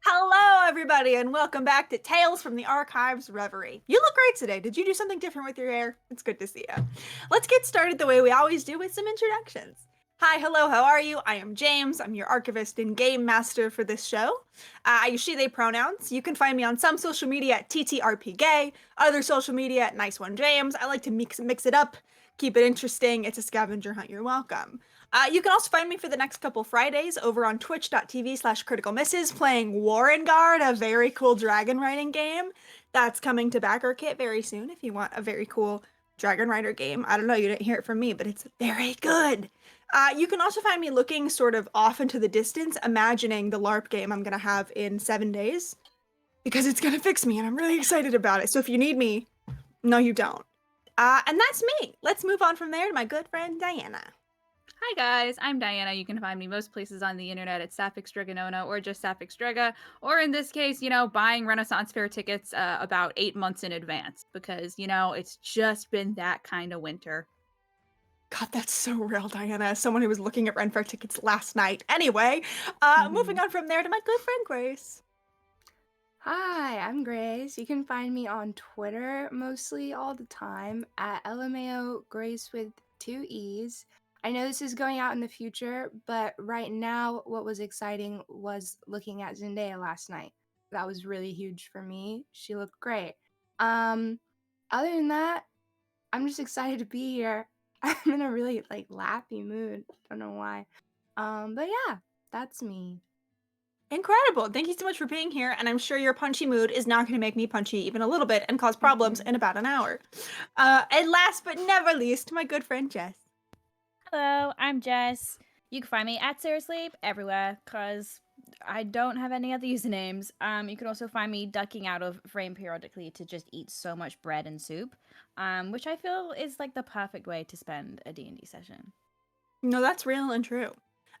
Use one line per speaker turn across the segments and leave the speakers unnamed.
Hello, everybody, and welcome back to Tales from the Archives Reverie. You look great today. Did you do something different with your hair? It's good to see you. Let's get started the way we always do with some introductions. Hi, hello, how are you? I am James. I'm your archivist and game master for this show. I use she, they pronouns. You can find me on some social media at TTRPGay, other social media at Nice One James. I like to mix it up, keep it interesting. It's a scavenger hunt. You're welcome. You can also find me for the next couple Fridays over on twitch.tv/criticalmisses playing Warengard, a very cool dragon riding game that's coming to backer kit very soon if you want a very cool dragon rider game. I don't know, you didn't hear it from me, but it's very good. You can also find me looking sort of off into the distance, imagining the LARP game I'm going to have in 7 days because it's going to fix me and I'm really excited about it. So if you need me, no, you don't. And that's me. Let's move on from there to my good friend Diana.
Hi guys, I'm Diana. You can find me most places on the internet at Sapphic Striganona or just Sapphic Striga, or in this case, buying Renaissance Fair tickets about 8 months in advance because, it's just been that kind of winter.
God, that's so real, Diana. As someone who was looking at Ren Fair tickets last night. Anyway, moving on from there to my good friend Grace.
Hi, I'm Grace. You can find me on Twitter mostly all the time at LMAO Grace with 2 E's. I know this is going out in the future, but right now what was exciting was looking at Zendaya last night. That was really huge for me. She looked great. Other than that, I'm just excited to be here. I'm in a really laughy mood. Don't know why. But yeah, that's me.
Incredible. Thank you so much for being here. And I'm sure your punchy mood is not going to make me punchy even a little bit and cause problems in about an hour. And last but never least, my good friend Jess.
Hello, I'm Jess. You can find me at Sarah Sleep everywhere because I don't have any other usernames. You can also find me ducking out of frame periodically to just eat so much bread and soup, which I feel is like the perfect way to spend a D&D session.
No, that's real and true.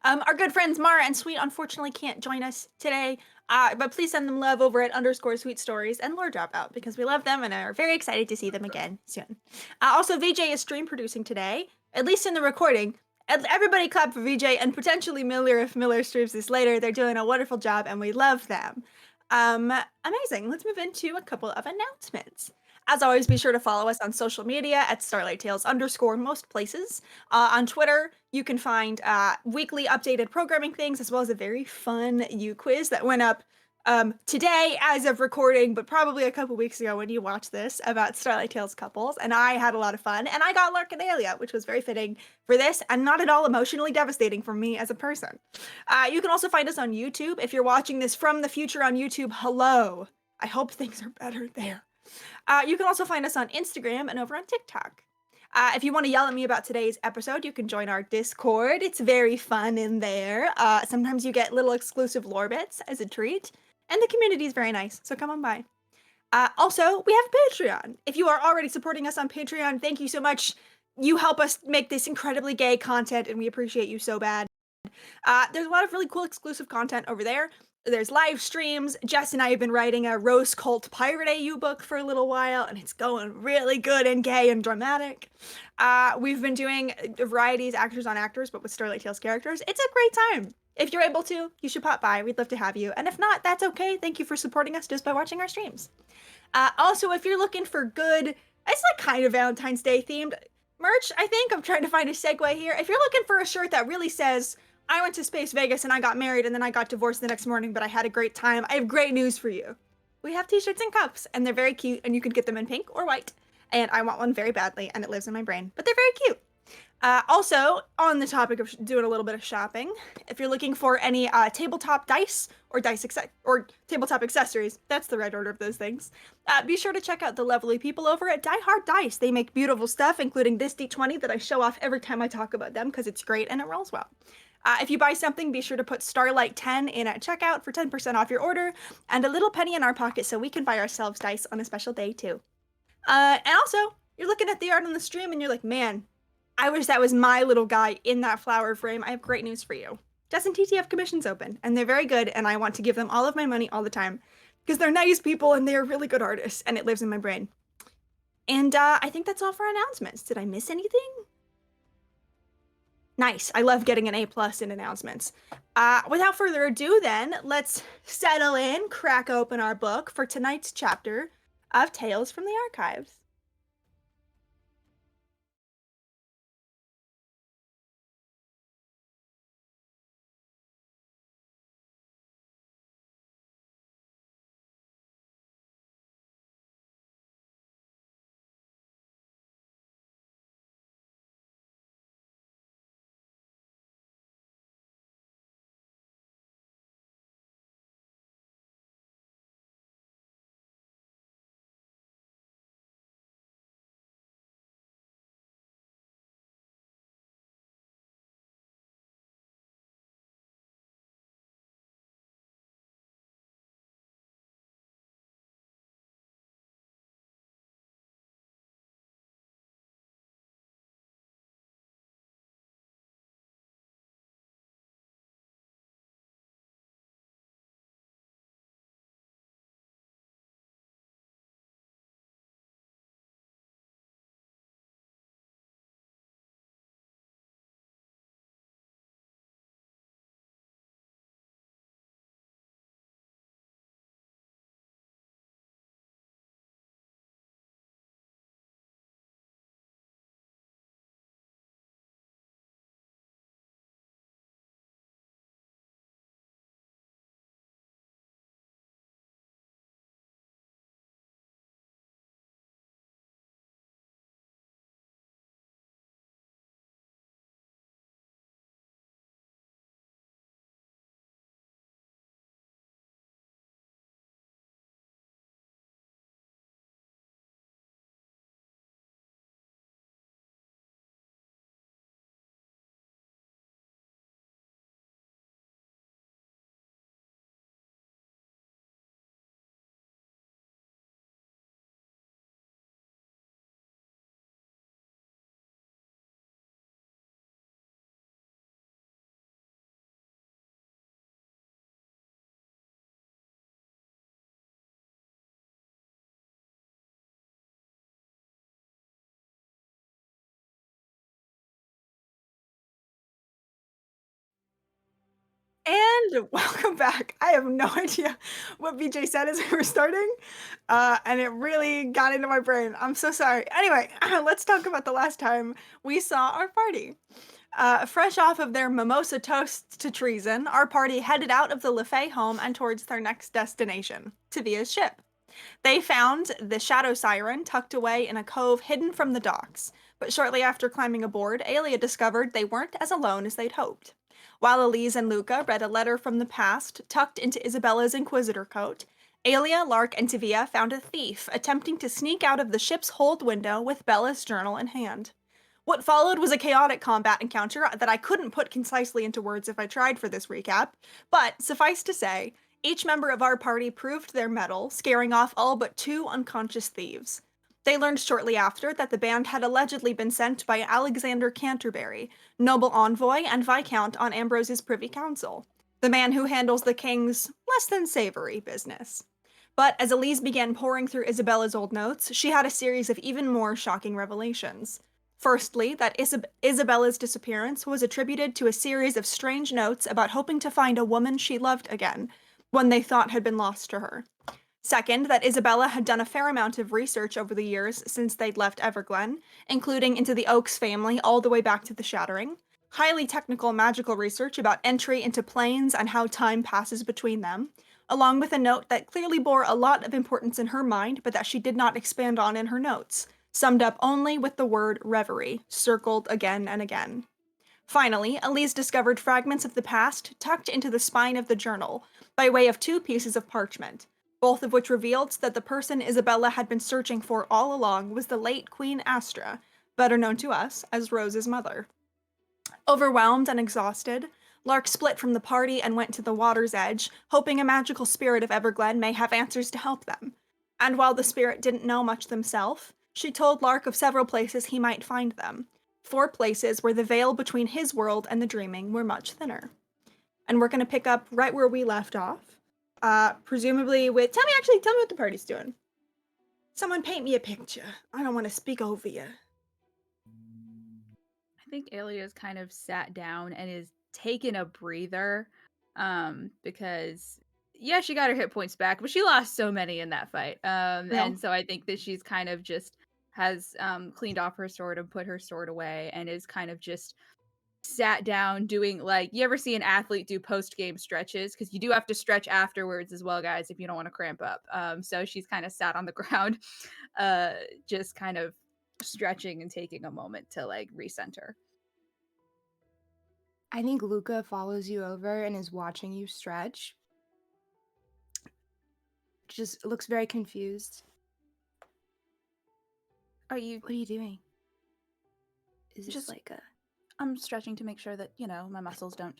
Our good friends Mara and Sweet unfortunately can't join us today, but please send them love over at _Sweet Stories and Lore Dropout because we love them and are very excited to see them again soon. Also, VJ is stream producing today, at least in the recording. Everybody clap for VJ and potentially Miller if Miller streams this later. They're doing a wonderful job and we love them. Amazing. Let's move into a couple of announcements. As always, be sure to follow us on social media at Starlight Tales _ most places. On Twitter, you can find weekly updated programming things as well as a very fun U quiz that went up today as of recording, but probably a couple weeks ago when you watch this about Starlight Tales couples. And I had a lot of fun and I got Larkanalia, which was very fitting for this and not at all emotionally devastating for me as a person. You can also find us on YouTube. If you're watching this from the future on YouTube, hello. I hope things are better there. You can also find us on Instagram and over on TikTok. If you want to yell at me about today's episode, you can join our Discord. It's very fun in there. Sometimes you get little exclusive lore bits as a treat, and the community is very nice, so come on by. Also, we have Patreon. If you are already supporting us on Patreon, thank you so much. You help us make this incredibly gay content, and we appreciate you so bad. There's a lot of really cool exclusive content over there. There's live streams. Jess and I have been writing a Rose Cult Pirate AU book for a little while, and it's going really good and gay and dramatic. We've been doing varieties, actors on actors, but with Starlight Tales characters. It's a great time. If you're able to, you should pop by. We'd love to have you. And if not, that's okay. Thank you for supporting us just by watching our streams. Also, if you're looking for good, it's like kind of Valentine's Day themed merch, I think. I'm trying to find a segue here. If you're looking for a shirt that really says, I went to Space Vegas and I got married and then I got divorced the next morning, but I had a great time, I have great news for you. We have t-shirts and cups, and they're very cute, and you can get them in pink or white. And I want one very badly, and it lives in my brain, but they're very cute. Also, on the topic of doing a little bit of shopping, if you're looking for any tabletop dice or tabletop accessories, that's the right order of those things, be sure to check out the lovely people over at Die Hard Dice. They make beautiful stuff, including this D20 that I show off every time I talk about them because it's great and it rolls well. If you buy something, be sure to put Starlight 10 in at checkout for 10% off your order, and a little penny in our pocket so we can buy ourselves dice on a special day too. And also, you're looking at the art on the stream and you're like, man, I wish that was my little guy in that flower frame. I have great news for you. Jess and TT have commissions open, and they're very good, and I want to give them all of my money all the time, because they're nice people and they're really good artists, and it lives in my brain. And I think that's all for announcements. Did I miss anything? Nice. I love getting an A+ in announcements. Without further ado then, let's settle in, crack open our book for tonight's chapter of Tales from the Archives. And welcome back. I have no idea what BJ said as we were starting, and it really got into my brain. I'm so sorry. Anyway, let's talk about the last time we saw our party. Fresh off of their mimosa toast to treason, our party headed out of the LeFay home and towards their next destination, Tavia's ship. They found the Shadow Siren tucked away in a cove hidden from the docks, but shortly after climbing aboard, Aelia discovered they weren't as alone as they'd hoped. While Elise and Luca read a letter from the past tucked into Isabella's Inquisitor coat, Aelia, Lark, and Tavia found a thief attempting to sneak out of the ship's hold window with Bella's journal in hand. What followed was a chaotic combat encounter that I couldn't put concisely into words if I tried for this recap, but suffice to say, each member of our party proved their mettle, scaring off all but 2 unconscious thieves. They learned shortly after that the band had allegedly been sent by Alexander Canterbury, noble envoy and viscount on Ambrose's privy council, the man who handles the king's less than savory business. But as Elise began poring through Isabella's old notes, she had a series of even more shocking revelations. Firstly, that Isabella's disappearance was attributed to a series of strange notes about hoping to find a woman she loved again, one they thought had been lost to her. Second, that Isabella had done a fair amount of research over the years since they'd left Everglen, including into the Oaks family all the way back to the Shattering. Highly technical magical research about entry into planes and how time passes between them, along with a note that clearly bore a lot of importance in her mind, but that she did not expand on in her notes, summed up only with the word Reverie, circled again and again. Finally, Elise discovered fragments of the past tucked into the spine of the journal, by way of 2 pieces of parchment, both of which revealed that the person Isabella had been searching for all along was the late Queen Astra, better known to us as Rose's mother. Overwhelmed and exhausted, Lark split from the party and went to the water's edge, hoping a magical spirit of Everglen may have answers to help them. And while the spirit didn't know much themselves, she told Lark of several places he might find them, 4 places where the veil between his world and the dreaming were much thinner. And we're going to pick up right where we left off, presumably with... Tell me what the party's doing. Someone paint me a picture. I don't want to speak over you.
I think Alia's kind of sat down and is taking a breather, because yeah, she got her hit points back, but she lost so many in that fight. And so I think that she's kind of just has cleaned off her sword and put her sword away and is kind of just sat down doing, like, you ever see an athlete do post-game stretches? Because you do have to stretch afterwards as well, guys, if you don't want to cramp up. So she's kind of sat on the ground, just kind of stretching and taking a moment to like recenter.
I think Luca follows you over and is watching you stretch. Just looks very confused.
Are you
What are you doing? Is this
Just-
like a...
I'm stretching to make sure that, my muscles don't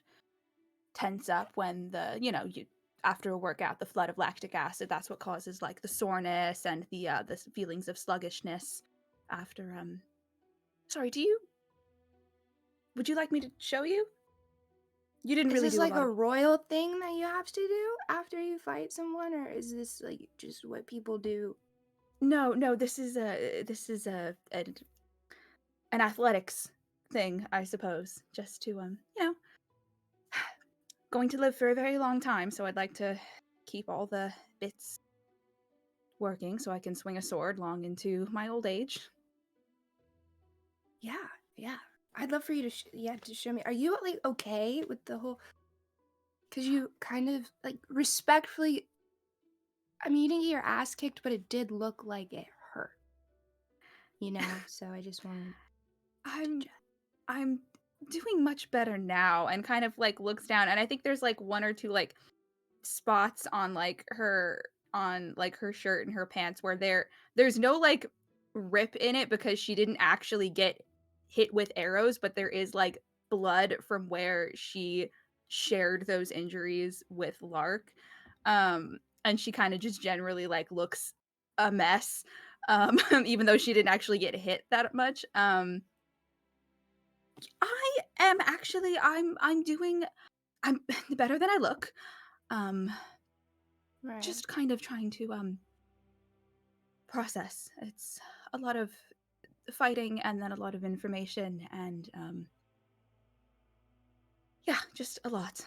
tense up when you after a workout, the flood of lactic acid, that's what causes like the soreness and the feelings of sluggishness after sorry, would you like me to show you? You didn't
Is
really
this
do
like
a lot
a
of...
royal thing that you have to do after you fight someone, or is this like just what people do?
No, this is an athletics thing, I suppose, just to going to live for a very long time, so I'd like to keep all the bits working so I can swing a sword long into my old age.
Yeah. I'd love for you to to show me. Are you like okay with the whole? Cause you kind of like respectfully. I mean, you didn't get your ass kicked, but it did look like it hurt. So I just wanted.
I'm doing much better now, and kind of like looks down, and I think there's like 1 or 2 like spots on her shirt and her pants where there's no like rip in it because she didn't actually get hit with arrows, but there is like blood from where she shared those injuries with Lark. And she kind of just generally like looks a mess, even though she didn't actually get hit that much. I am actually I'm better than I look.
Right.
Just kind of trying to process. It's a lot of fighting and then a lot of information and yeah, just a lot.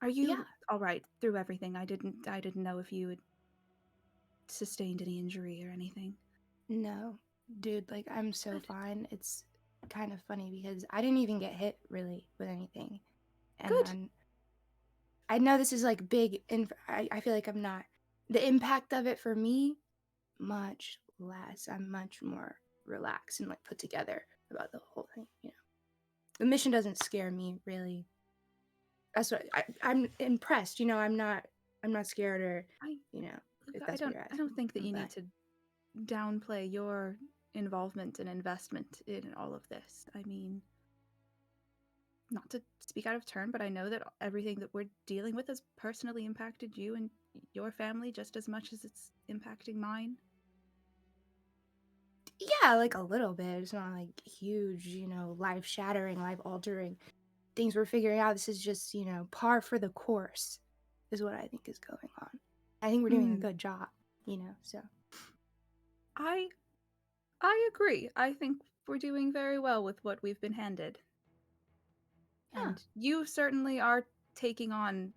Are you all right through everything? I didn't know if you had sustained any injury or anything.
No, dude, like I'm so fine. It's kind of funny because I didn't even get hit really with anything. And
Good.
I know this is like big, and I feel like I'm not. The impact of it for me, much less. I'm much more relaxed and like put together about the whole thing. The mission doesn't scare me really. That's what I'm impressed. I'm not scared or if that's what you're asking.
I don't think that you
But
need to downplay your involvement and investment in all of this. I mean, not to speak out of turn, but I know that everything that we're dealing with has personally impacted you and your family just as much as it's impacting mine.
Yeah, like a little bit. It's not like huge, life shattering, life altering things we're figuring out. This is just, par for the course, is what I think is going on. I think we're doing a good job, so.
I agree. I think we're doing very well with what we've been handed.
Yeah.
And you certainly are taking on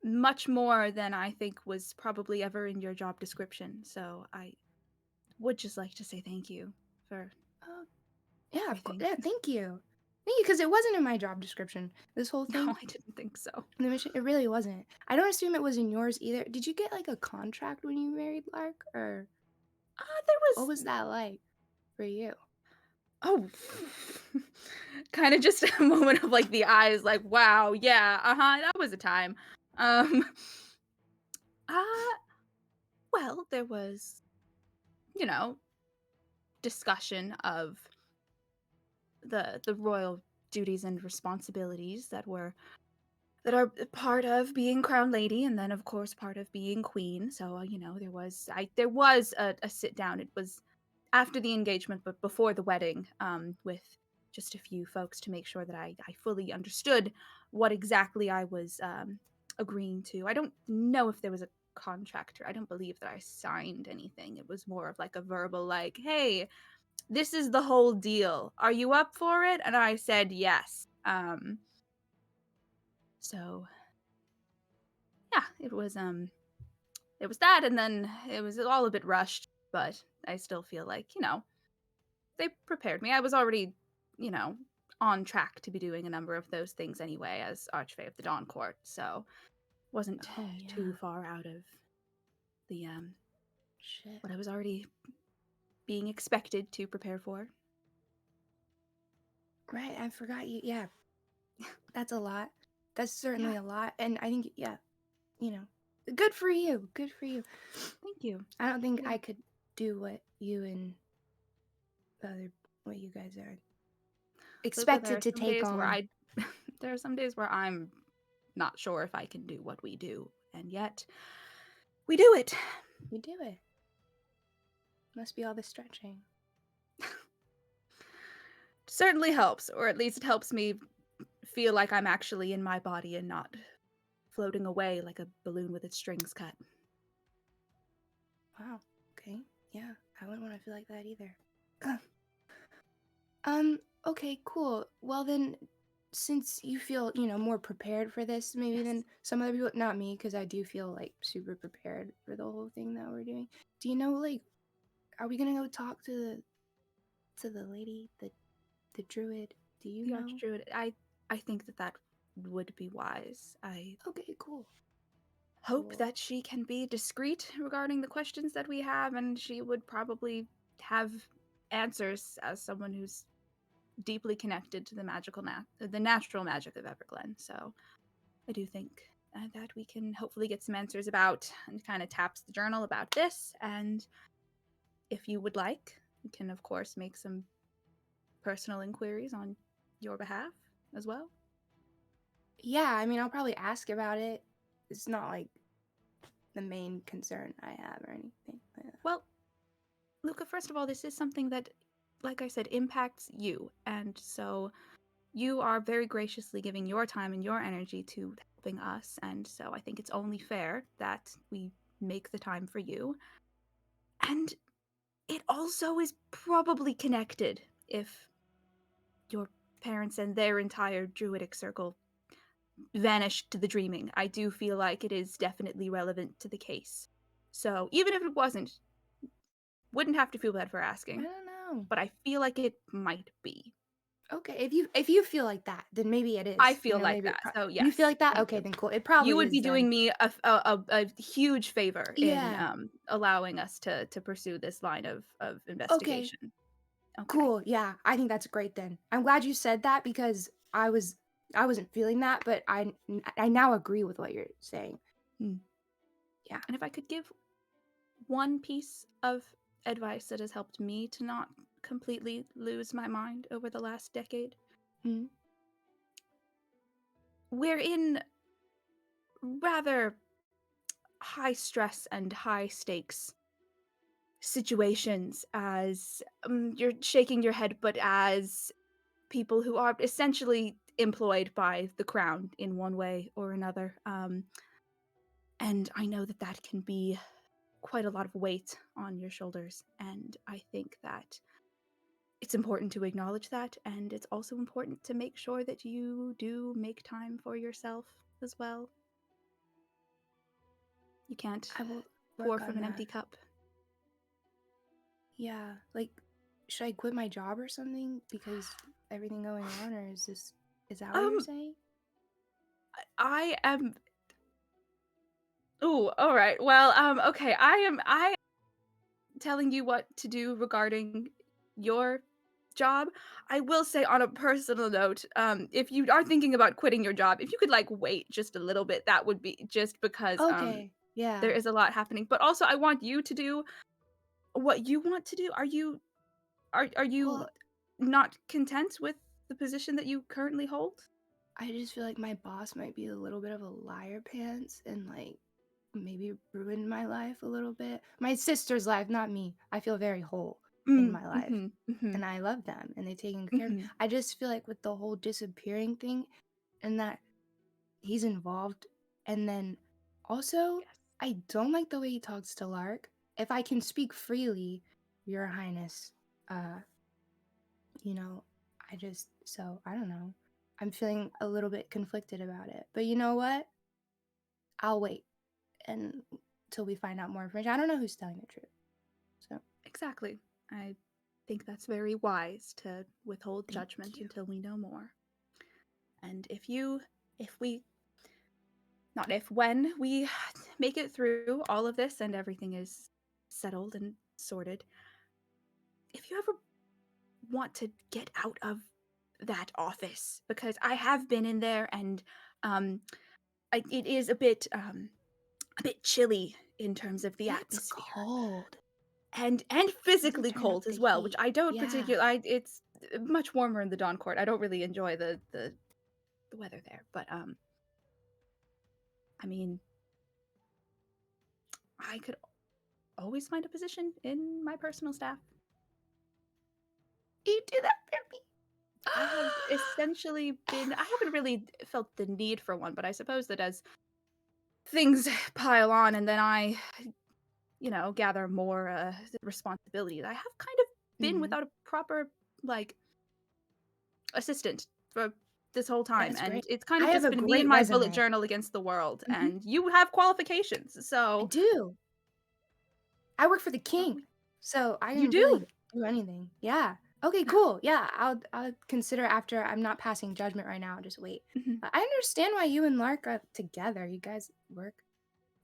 much more than I think was probably ever in your job description. So I would just like to say thank you for
Yeah,
everything.
yeah, thank you. Thank you, because it wasn't in my job description, this whole thing.
No, I didn't think so.
The mission, it really wasn't. I don't assume it was in yours either. Did you get like a contract when you married Lark, or what was that like for you?
Oh, kind of just a moment of like the eyes, like, wow, yeah, that was a time. Um, well, there was, discussion of the royal duties and responsibilities that are part of being crown lady, and then of course part of being queen. So there was a sit down. It was after the engagement, but before the wedding, with just a few folks to make sure that I fully understood what exactly I was agreeing to. I don't know if there was a contract, or I don't believe that I signed anything. It was more of like a verbal, like, hey, this is the whole deal. Are you up for it? And I said yes. So yeah, it was that, and then it was all a bit rushed, but I still feel like, they prepared me. I was already, on track to be doing a number of those things anyway as Archfey of the Dawn Court, so wasn't too far out of the
Shit.
what I was already being expected to prepare for.
Right, I forgot you. Yeah, that's a lot. That's certainly a lot, and I think good for you. Good for you.
Thank you.
I don't think I could do what you and what you guys are expected to take on.
There are some days where I'm not sure if I can do what we do, and yet we do it.
You do it. Must be all the stretching.
Certainly helps, or at least it helps me feel like I'm actually in my body and not floating away like a balloon with its strings cut.
Wow. Okay. Yeah, I wouldn't want to feel like that either. Okay, cool. Well then, since you feel, more prepared for this maybe than some other people, not me, because I do feel like super prepared for the whole thing that we're doing. Do you know, like, are we gonna go talk to the lady, the druid? Do you
The
know?
Archdruid, I think that would be wise. I
Okay, cool.
hope that she can be discreet regarding the questions that we have, and she would probably have answers as someone who's deeply connected to the the natural magic of Everglen. So I do think that we can hopefully get some answers about, and kind of taps the journal about this. And if you would like, we can of course make some personal inquiries on your behalf as well.
Yeah, I mean, I'll probably ask about it. It's not like the main concern I have or anything.
Well, Luca, first of all, this is something that, like I said, impacts you. And so you are very graciously giving your time and your energy to helping us. And so I think it's only fair that we make the time for you. And it also is probably connected if your parents and their entire druidic circle vanished to the dreaming. I do feel like it is definitely relevant to the case. So even if it wasn't, wouldn't have to feel bad for
I
asking.
don't know.
But I feel like it might be.
Okay, if you feel like that, then maybe it is.
I feel like
maybe
that. So yes,
you feel like that.
thank
Okay,
you.
then cool. It probably
You would
is
be
then.
doing me a huge favor
Yeah.
in allowing us to pursue this line of investigation. Okay.
Cool. Yeah, I think that's great then. I'm glad you said that because I wasn't feeling that, but I now agree with what you're saying.
Hmm.
Yeah.
And if I could give one piece of advice that has helped me to not completely lose my mind over the last decade.
Hmm.
We're in rather high stress and high stakes situations as you're shaking your head, but as people who are essentially employed by the crown in one way or another. And I know that that can be quite a lot of weight on your shoulders. And I think that it's important to acknowledge that. And it's also important to make sure that you do make time for yourself as well. You can't
I will
pour
work
from
on
an
that.
empty cup.
Yeah, like, should I quit my job or something because everything going on, or is that what you're saying?
I am. Ooh, all right. Well, okay. I am telling you what to do regarding your job. I will say on a personal note, if you are thinking about quitting your job, if you could like wait just a little bit, that would be just because
Okay,
there
yeah.
is a lot happening. But also I want you to do what you want to do. Are you
Well,
not content with the position that you currently hold?
I just feel like my boss might be a little bit of a liar pants and like maybe ruin my life a little bit. My sister's life, not me. I feel very whole in
Mm,
my life.
mhm, mhm,
And I love them and they taking care of me.
mhm.
I just feel like with the whole disappearing thing and that he's involved, and then also
Yes.
I don't like the way he talks to Lark. If I can speak freely, Your Highness, uh, you know, I don't know. I'm feeling a little bit conflicted about it. But you know what? I'll wait and till we find out more information. I don't know who's telling the truth. So
Exactly. I think that's very wise to withhold
thank
judgment
you.
until we know more. And if we, not if, when we make it through all of this and everything is settled and sorted, if you ever want to get out of that office, because I have been in there and um, it is a bit chilly in terms of the
It's
atmosphere.
cold.
And
You need to
physically
turn up
cold
the
as well, which
heat.
I don't
Yeah.
particularly. It's much warmer in the Dawn Court. I don't really enjoy the weather there, but I mean, I could always find a position in my personal staff.
You do that for me.
I have essentially been. I haven't really felt the need for one, but I suppose that as things pile on, and then I, gather more responsibility, I have kind of been
Mhm.
without a proper like assistant for this whole time,
That's
and
great.
it's kind
I
of
have
just
a
been me and
great
my bullet
resume.
journal against the world,
Mhm.
and you have qualifications,
I
so
do. I work for the
well,
king, so I
you
can
do.
really do anything. Yeah. Okay, cool. Yeah, I'll consider after. I'm not passing judgment right now. Just wait.
Mhm.
I understand why you and Lark are together. You guys work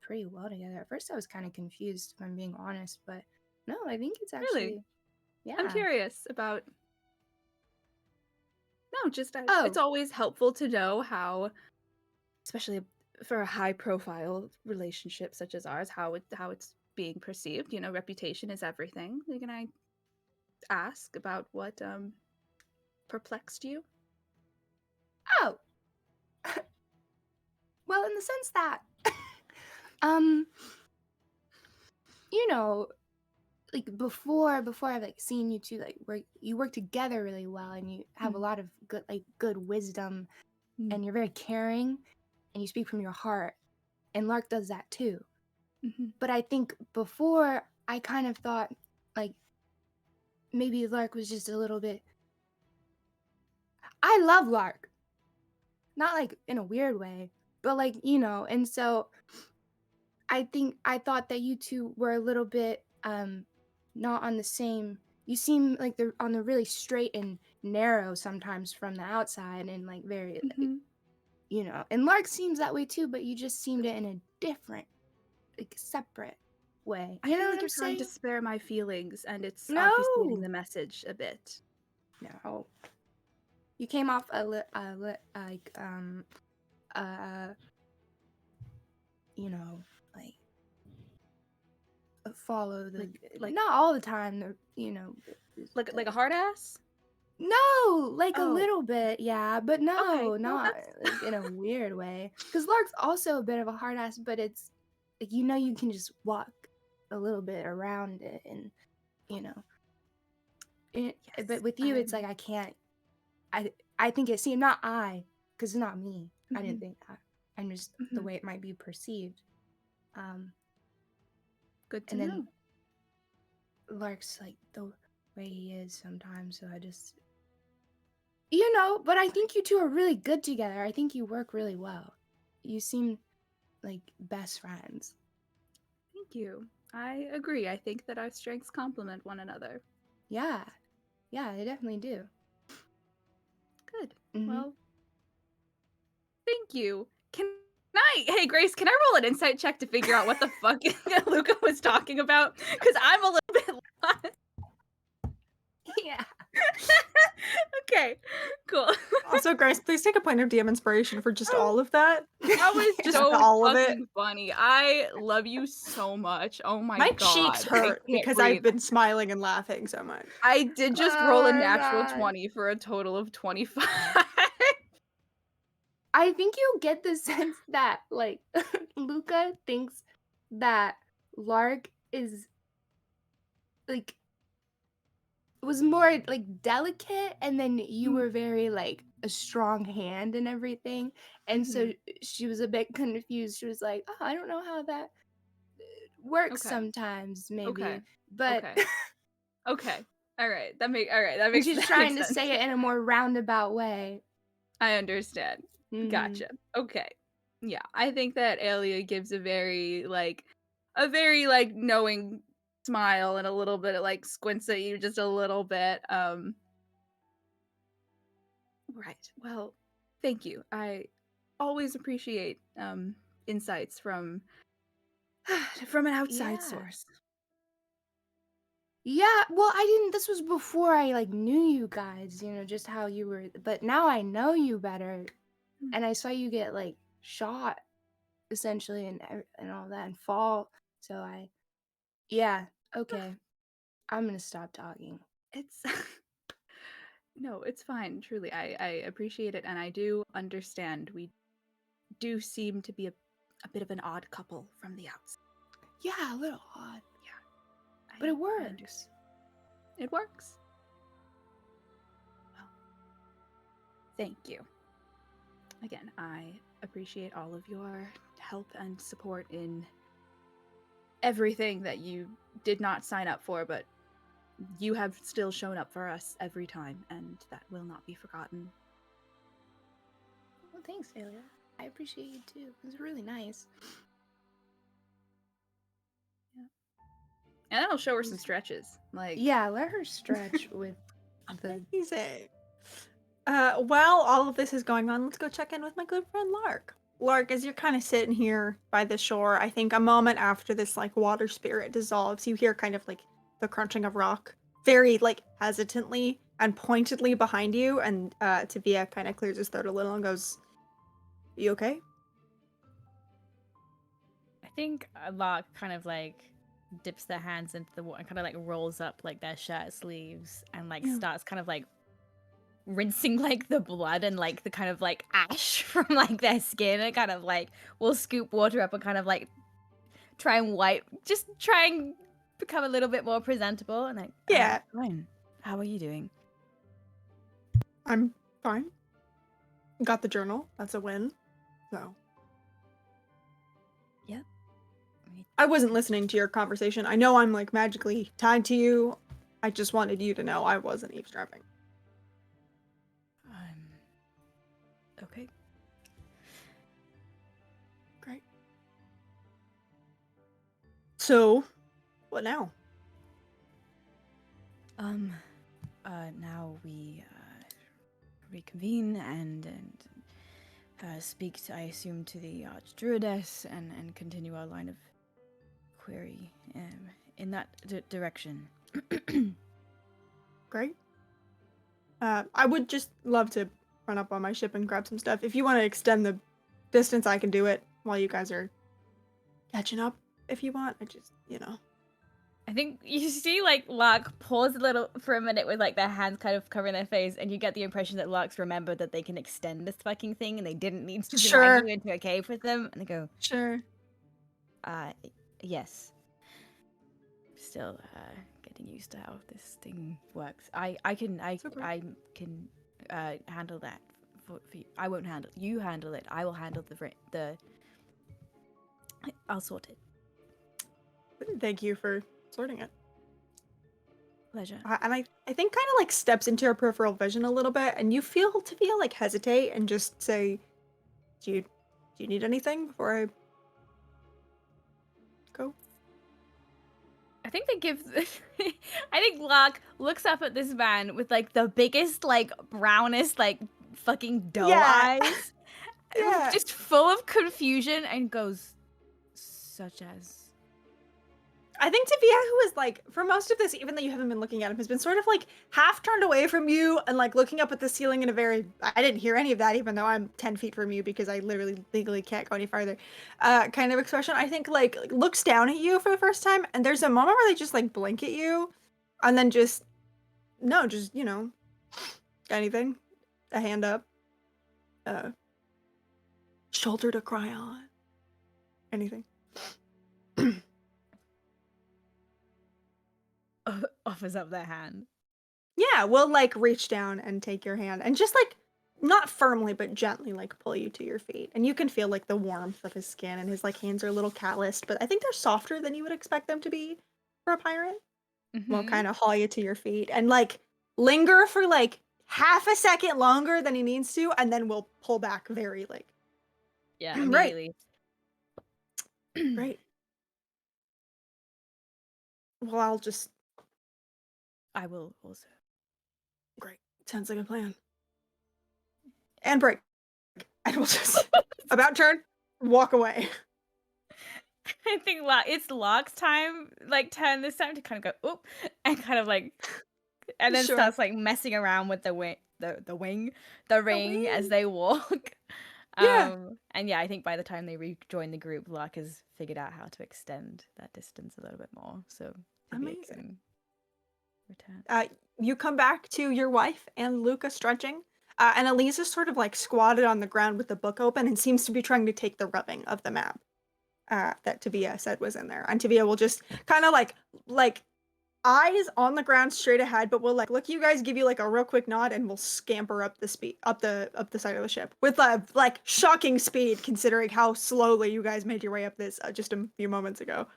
pretty well together. At first, I was kind of confused, if I'm being honest, but no, I think it's
Really,
actually,
I'm
yeah.
curious about. No, just it's
Oh,
always helpful to know how, especially for a high profile relationship such as ours, how it's being perceived. Reputation is everything. Can I ask about what perplexed you?
oh. Well, in the sense that, um, you know, like before I've like seen you two like work together really well, and you have a
Mm,
lot of good wisdom,
mm,
and you're very caring, and you speak from your heart, and Lark does that too.
mhm.
But I think before I kind of thought like maybe Lark was just a little bit. I love Lark, not like in a weird way, but like and so I think I thought that you two were a little bit not on the same. You seem like they're on the really straight and narrow sometimes from the outside, and like very like,
Mhm.
and Lark seems that way too, but you just seemed it in a different, like separate way.
I
You know
feel
what
like
I'm
you're trying to
saying?
spare my feelings, and it's obfuscating
No.
the message a bit.
No. You came off like uh you know, like follow the
Like-
not all the time,
Like a hard ass?
No, like a
Oh.
little bit, yeah, but no,
well,
not like, in a weird way. Because Lark's also a bit of a hard ass, but it's like you can just walk a little bit around it, and but with you, it's like I can't. I think it seemed not because it's not me. I didn't think that. I'm just the way it might be perceived.
Good to
And
know.
then Lark's like the way he is sometimes, so I just but I think you two are really good together. I think you work really well. You seem like best friends.
Thank you. I agree. I think that our strengths complement one another.
Yeah, they definitely do.
Good.
Mhm.
Well, thank you. Hey Grace, can I roll an insight check to figure out what the fuck Luca was talking about? Because I'm a little bit lost.
Yeah.
Okay, cool.
Also, Grace, please take a point of DM inspiration for just all of that.
That was
Just
so
all of it.
fucking funny. I love you so much. Oh my god.
cheeks
I
hurt
can't
because
breathe.
I've been smiling and laughing so much.
I did just roll a
Oh my
natural
God.
20 for a total of 25.
I think you get the sense that like Luca thinks that Lark is like was more like delicate, and then you were very like a strong hand and everything, and so she was a bit confused. She was like, "Oh, I don't know how that works
Okay.
sometimes, maybe."
Okay.
But
Okay. Okay. All right. That makes
and she's
that
trying
makes
to
sense.
say it in a more roundabout way.
I understand.
Mhm.
Gotcha. Okay. Yeah, I think that Alia gives a very like knowing smile and a little bit of like squints at you just a little bit. Right. Well, thank you. I always appreciate insights from from an outside
Yeah.
source.
Yeah, well, I didn't. This was before I like knew you guys, just how you were. But now I know you better, and I saw you get like shot, essentially, and all that, and fall. So yeah, okay, I'm gonna stop talking.
It's no, it's fine. Truly, I appreciate it, and I do understand. We do seem to be a bit of an odd couple from the outside.
Yeah, a little odd,
I-
but it
I
works.
understand. It works. Well, thank you. Again, I appreciate all of your help and support in everything that you did not sign up for, but you have still shown up for us every time, and that will not be forgotten.
Well, thanks, Alia. I appreciate you too. It was really nice.
And then I'll show her some stretches. Like,
Yeah, let her stretch with the.
Amazing. While all of this is going on, let's go check in with my good friend Lark. Lark, as you're kind of sitting here by the shore, I think a moment after this like water spirit dissolves, you hear kind of like the crunching of rock, very like hesitantly and pointedly behind you, and Tabia kind of clears his throat a little and goes, "You okay?"
I think Lark kind of like dips their hands into the water and kind of like rolls up like their shirt sleeves and like
Yeah.
starts kind of like rinsing like the blood and like the kind of like ash from like their skin, and kind of like will scoop water up and kind of like try and become a little bit more presentable, and like,
Yeah.
fine. How are you doing?
I'm fine. Got the journal. That's a win. So.
Yep.
I wasn't listening to your conversation. I know I'm like magically tied to you. I just wanted you to know I wasn't eavesdropping.
Okay.
Great. So, what now?
Now we reconvene and speak, I assume, to the Archdruidess and continue our line of query in that direction.
Great. I would just love to run up on my ship and grab some stuff. If you want to extend the distance, I can do it while you guys are catching up. If you want, I just,
I think you see like Lark pause a little for a minute with like their hands kind of covering their face, and you get the impression that Lark's remembered that they can extend this fucking thing and they didn't need to drag
Sure.
you into a cave with them. And they go,
Sure.
yes. Still getting used to how this thing works. I can handle that for you. I won't handle you handle it. I will handle the I'll sort it.
Thank you for sorting it.
Pleasure.
And I think kind of like steps into your peripheral vision a little bit, and you feel like hesitate and just say, do you need anything before I go?
I think they give. I think Lark looks up at this man with like the biggest, like brownest, like fucking doe
Yeah.
eyes,
Yeah.
just full of confusion, and goes, such as.
I think Tavia, who is like, for most of this, even though you haven't been looking at him, has been sort of like half turned away from you and like looking up at the ceiling in a very, I didn't hear any of that, even though I'm 10 feet from you because I literally legally can't go any farther, kind of expression. I think like looks down at you for the first time, and there's a moment where they just like blink at you and then just, no, just, anything, a hand up, shoulder to cry on, anything.
Offers up their hand.
Yeah, we'll like reach down and take your hand and just like not firmly but gently like pull you to your feet. And you can feel like the warmth of his skin, and his like hands are a little calloused, but I think they're softer than you would expect them to be for a pirate. We'll kind of haul you to your feet and like linger for like half a second longer than he needs to, and then we'll pull back very like
Yeah,
right.
immediately.
Right. Well,
I will also.
great. Sounds like a plan. And break. And we'll just about turn, walk away.
I think it's Lark's turn this time to kind of go, oop, and kind of like, and then
Sure.
starts like messing around with the ring as they walk.
Yeah.
And yeah, I think by the time they rejoin the group, Lark has figured out how to extend that distance a little bit more. So maybe it can return.
You come back to your wife and Luca stretching, and Elisa's sort of like squatted on the ground with the book open and seems to be trying to take the rubbing of the map that Tavia said was in there. And Tavia will just kind of like eyes on the ground straight ahead, but we'll like look you guys, give you like a real quick nod, and we'll scamper up the speed up the side of the ship with like shocking speed considering how slowly you guys made your way up this just a few moments ago.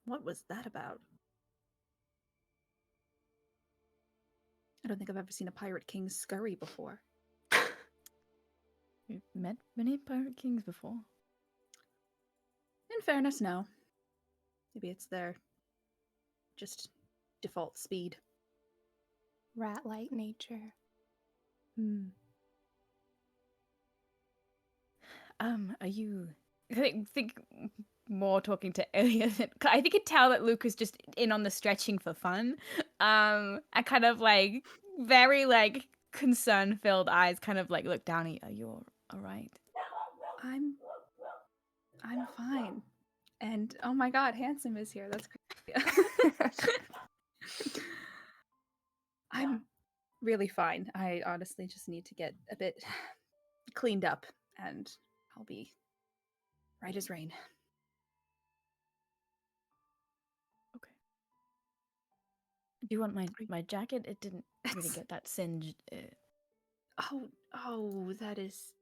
What was that about? I don't think I've ever seen a Pirate King scurry before.
You've met many pirate kings before.
In fairness, no. Maybe it's their just default speed.
Rat-like nature.
Are you? I think more talking to Elliot. I think you could tell that Luke is just in on the stretching for fun. And kind of like very like concern-filled eyes, kind of like look down at you. Are you all right?
I'm fine. And oh my god, Handsome is here. That's crazy. I'm really fine. I honestly just need to get a bit cleaned up, and I'll be right as rain.
Okay. Do you want my jacket? It didn't really get that singed.
Oh, that is...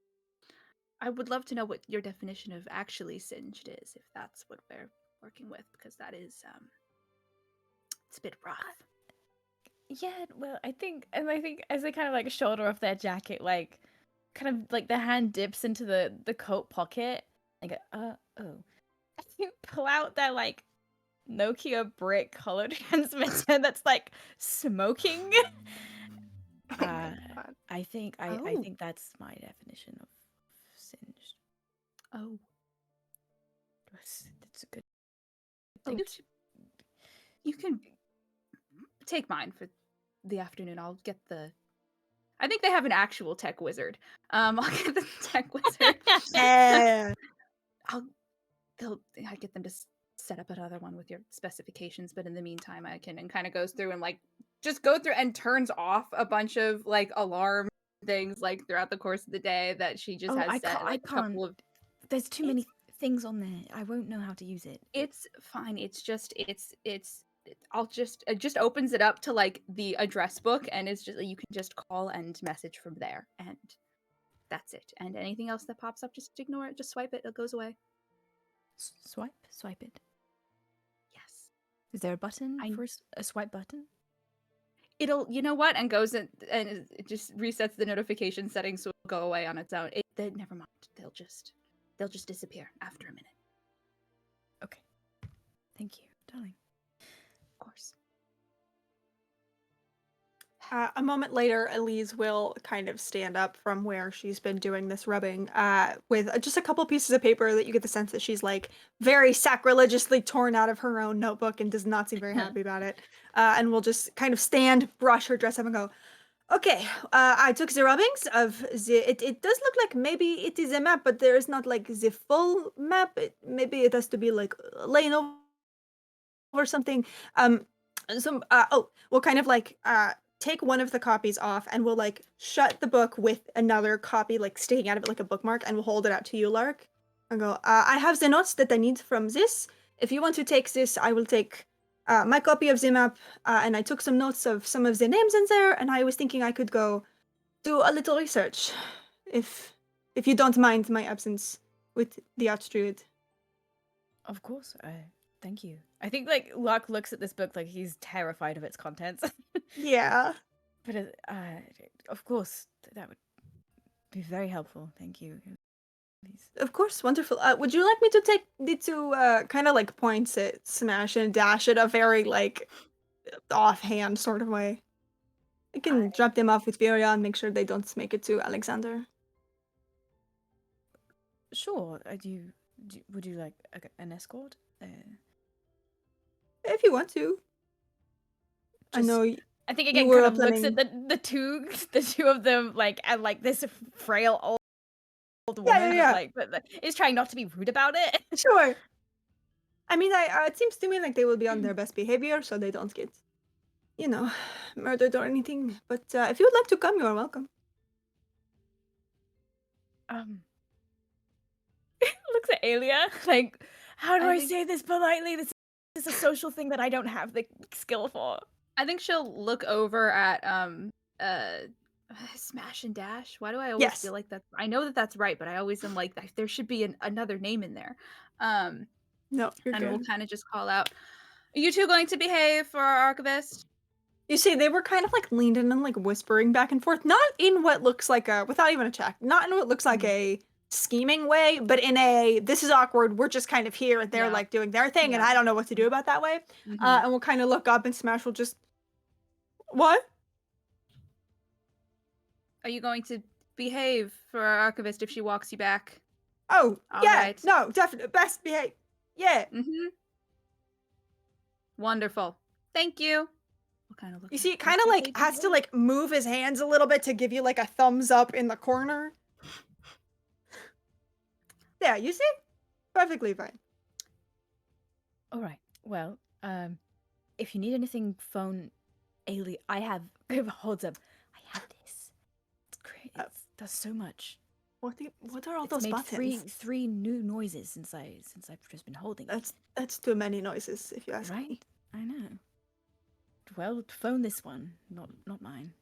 I would love to know what your definition of actually singed is, if that's what we're working with, because that is, it's a bit rough.
Yeah, well, I think as they kind of like shoulder off their jacket, like kind of like the hand dips into the coat pocket, like oh, you pull out their like Nokia brick hollow transmitter that's like smoking. I think that's my definition of singed.
Oh,
That's a good.
You can take mine for the afternoon. I'll get the... I think they have an actual tech wizard. I'll get the tech wizard.
Yeah.
I get them to set up another one with your specifications, but in the meantime, I can, and kind of goes through and like just go through and turns off a bunch of like alarm things like throughout the course of the day that she just has set like a couple of.
There's too many things on there. I won't know how to use it.
It's fine. It's just I'll just it just opens it up to like the address book, and it's just you can just call and message from there, and that's it. And anything else that pops up, just ignore it. Just swipe it. It goes away.
Swipe it.
Yes.
Is there a button for a swipe button?
It'll, you know what, and goes in, and it just resets the notification settings, so it'll go away on its own. Never mind. They'll just disappear after a minute.
Okay. Thank you, darling.
Of course.
A moment later, Elise will kind of stand up from where she's been doing this rubbing with just a couple pieces of paper that you get the sense that she's like very sacrilegiously torn out of her own notebook and does not seem very happy about it. And will just kind of stand, brush her dress up and go, okay, I took the rubbings of it does look like maybe it is a map, but there is not like the full map. Maybe it has to be like laying over something. We'll kind of like take one of the copies off and we'll like shut the book with another copy like sticking out of it like a bookmark, and we'll hold it out to you, Lark, and go, I have the notes that I need from this. If you want to take this, I will take my copy of the map, and I took some notes of some of the names in there, and I was thinking I could go do a little research, if you don't mind my absence with the Archdruid.
Of course. Thank you. I think like Lark looks at this book like he's terrified of its contents.
Yeah.
But of course, that would be very helpful. Thank you. Please.
Of course, wonderful. Would you like me to take the two kind of like points at Smash and Dash in a very like offhand sort of way? I can drop them off with Viria and make sure they don't make it to Alexander.
Sure. Would you like an escort?
If you want to. I know.
I think again kind of looks at the two of them like and like this frail old woman,
yeah.
but is trying not to be rude about it.
Sure. I mean, it seems to me like they will be on their best behavior, so they don't get, murdered or anything. But if you would like to come, you are welcome.
Looks at Alia like, how do I say this politely? This is a social thing that I don't have the skill for.
I think she'll look over at Smash and Dash. Why do I always feel like that? I know that that's right, but I always am like, there should be another name in there.
No, you're
and
good.
We'll kind of just call out, are you two going to behave for our archivist?
You see, they were kind of like leaned in and like whispering back and forth, not in what looks like without even a check, not in what looks like a scheming way, but in this is awkward, we're just kind of here and they're like doing their thing and I don't know what to do about that way. And we'll kind of look up and Smash will just, what?
Are you going to behave for our archivist if she walks you back?
Oh,
all
yeah,
right.
No, definitely, best behave, yeah.
Wonderful, thank you. We'll kind of look.
You see, it kind of like has to like move his hands a little bit to give you like a thumbs up in the corner. Yeah, you see? Perfectly fine.
All right. Well, if you need anything, phone Ailey. I have holds up. I have this. It's great. It does so much.
What are all
It's
those
made
buttons?
three new noises since I've just been holding it.
That's too many noises, if you ask me.
I know. Well, phone this one, not mine.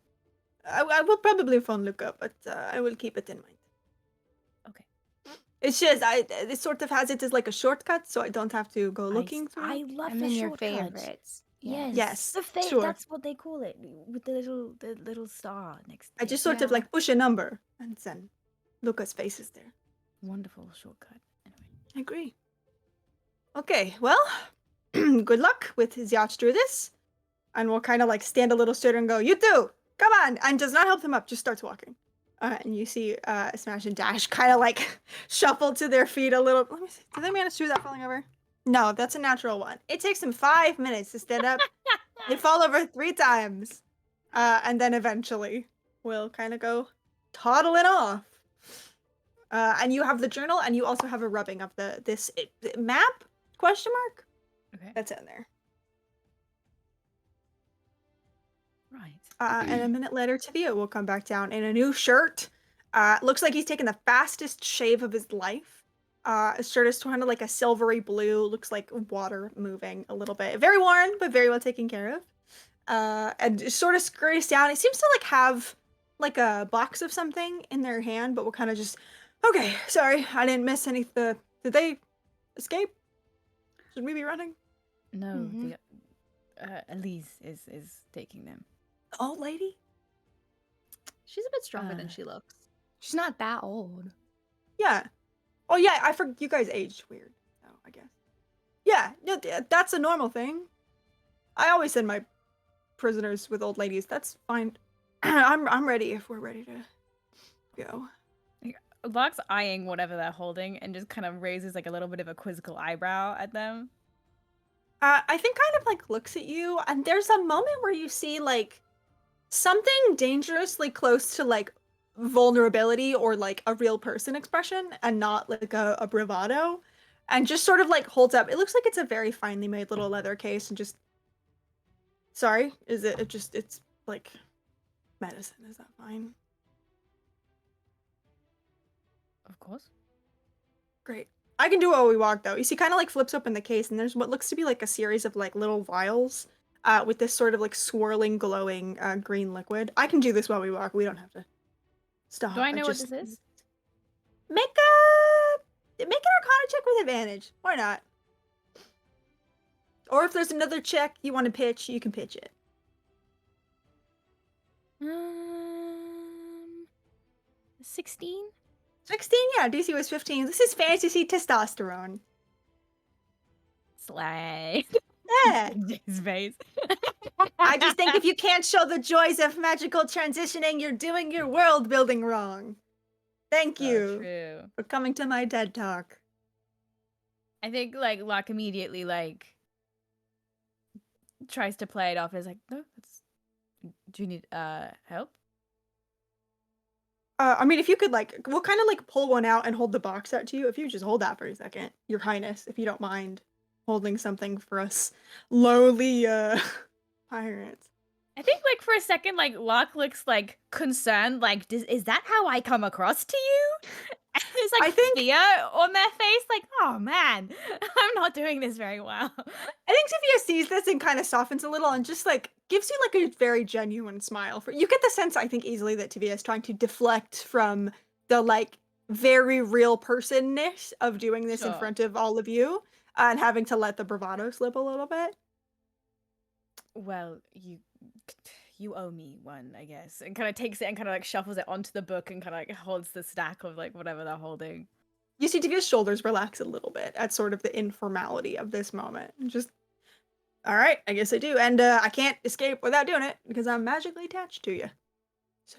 I will probably phone Luca, but I will keep it in mind.
Okay.
It's just this sort of has it as like a shortcut, so I don't have to go looking through.
I love
the
in your
shortcuts.
favorites.
Yes.
Sure.
That's what they call it, with the little star next to
I just sort of like push a number, and then Luca's face is there.
Wonderful shortcut. Anyway.
I agree. Okay, well, good luck with the Archdruidess. And we'll kind of like stand a little straighter and go, you two, come on! And does not help them up, just starts walking. And you see Smash and Dash kind of like shuffle to their feet a little. Let me see. Did they manage to do that falling over? No, that's a natural one. It takes them 5 minutes to stand up. They fall over 3 times. And then eventually we'll kind of go toddling off. And you have the journal, and you also have a rubbing of this map? Question mark?
Okay.
that's in there.
Right.
And a minute later, Tavia will come back down in a new shirt. Looks like he's taken the fastest shave of his life. His shirt is kind of like a silvery blue. Looks like water moving a little bit. Very worn, but very well taken care of. And just sort of scurries down. He seems to like have like a box of something in their hand, but we'll kind of just. Okay, sorry, I didn't miss any. Did they escape? Should we be running?
No,
Mhm.
the Elise is taking them.
The old lady?
She's a bit stronger than
Uh,
she looks.
She's not that old.
Yeah. Oh yeah, I forgot you guys aged weird. So I guess. Yeah, no, that's a normal thing. I always send my prisoners with old ladies. That's fine. I'm ready if we're ready to go.
Locke's eyeing whatever they're holding and just kind of raises like a little bit of a quizzical eyebrow at them.
I think kind of like looks at you, and there's a moment where you see like something dangerously close to like vulnerability or like a real person expression, and not like a bravado, and just sort of like holds up. It looks like it's a very finely made little leather case, and just. Sorry, is it? It's like medicine. Is that fine?
Of course.
Great. I can do it while we walk though. You see, kind of like flips open the case, and there's what looks to be like a series of like little vials, with this sort of like swirling, glowing, green liquid. I can do this while we walk. We don't have to stop.
Do I know what this is?
Make an Arcana check with advantage. Why not? Or if there's another check you want to pitch, you can pitch it.
16?
16, yeah. DC was 15. This is fantasy testosterone.
Slay.
Yeah.
His face.
I just think if you can't show the joys of magical transitioning, you're doing your world building wrong. Thank you
True.
for coming to my TED Talk.
I think like Locke immediately like tries to play it off as like, no, it's do you need help?
I mean, if you could, like, we'll kind of like pull one out and hold the box out to you. If you just hold that for a second, Your Highness, if you don't mind holding something for us lowly pirates.
I think like for a second, like Locke looks like concerned, like is that how I come across to you? And there's like
I think-
fear on their face, like, oh man, I'm not doing this very well.
I think Sophia sees this and kind of softens a little and just like gives you like a very genuine smile. You get the sense, I think, easily that Tavia is trying to deflect from the like very real personness of doing this in
Sure.
front of all of you, and having to let the bravado slip a little bit.
Well, you owe me one, I guess. And kind of takes it and kind of like shuffles it onto the book and kind of like holds the stack of like whatever they're holding.
You see Tavia's shoulders relax a little bit at sort of the informality of this moment. Just, all right, I guess I do. And I can't escape without doing it because I'm magically attached to you. So,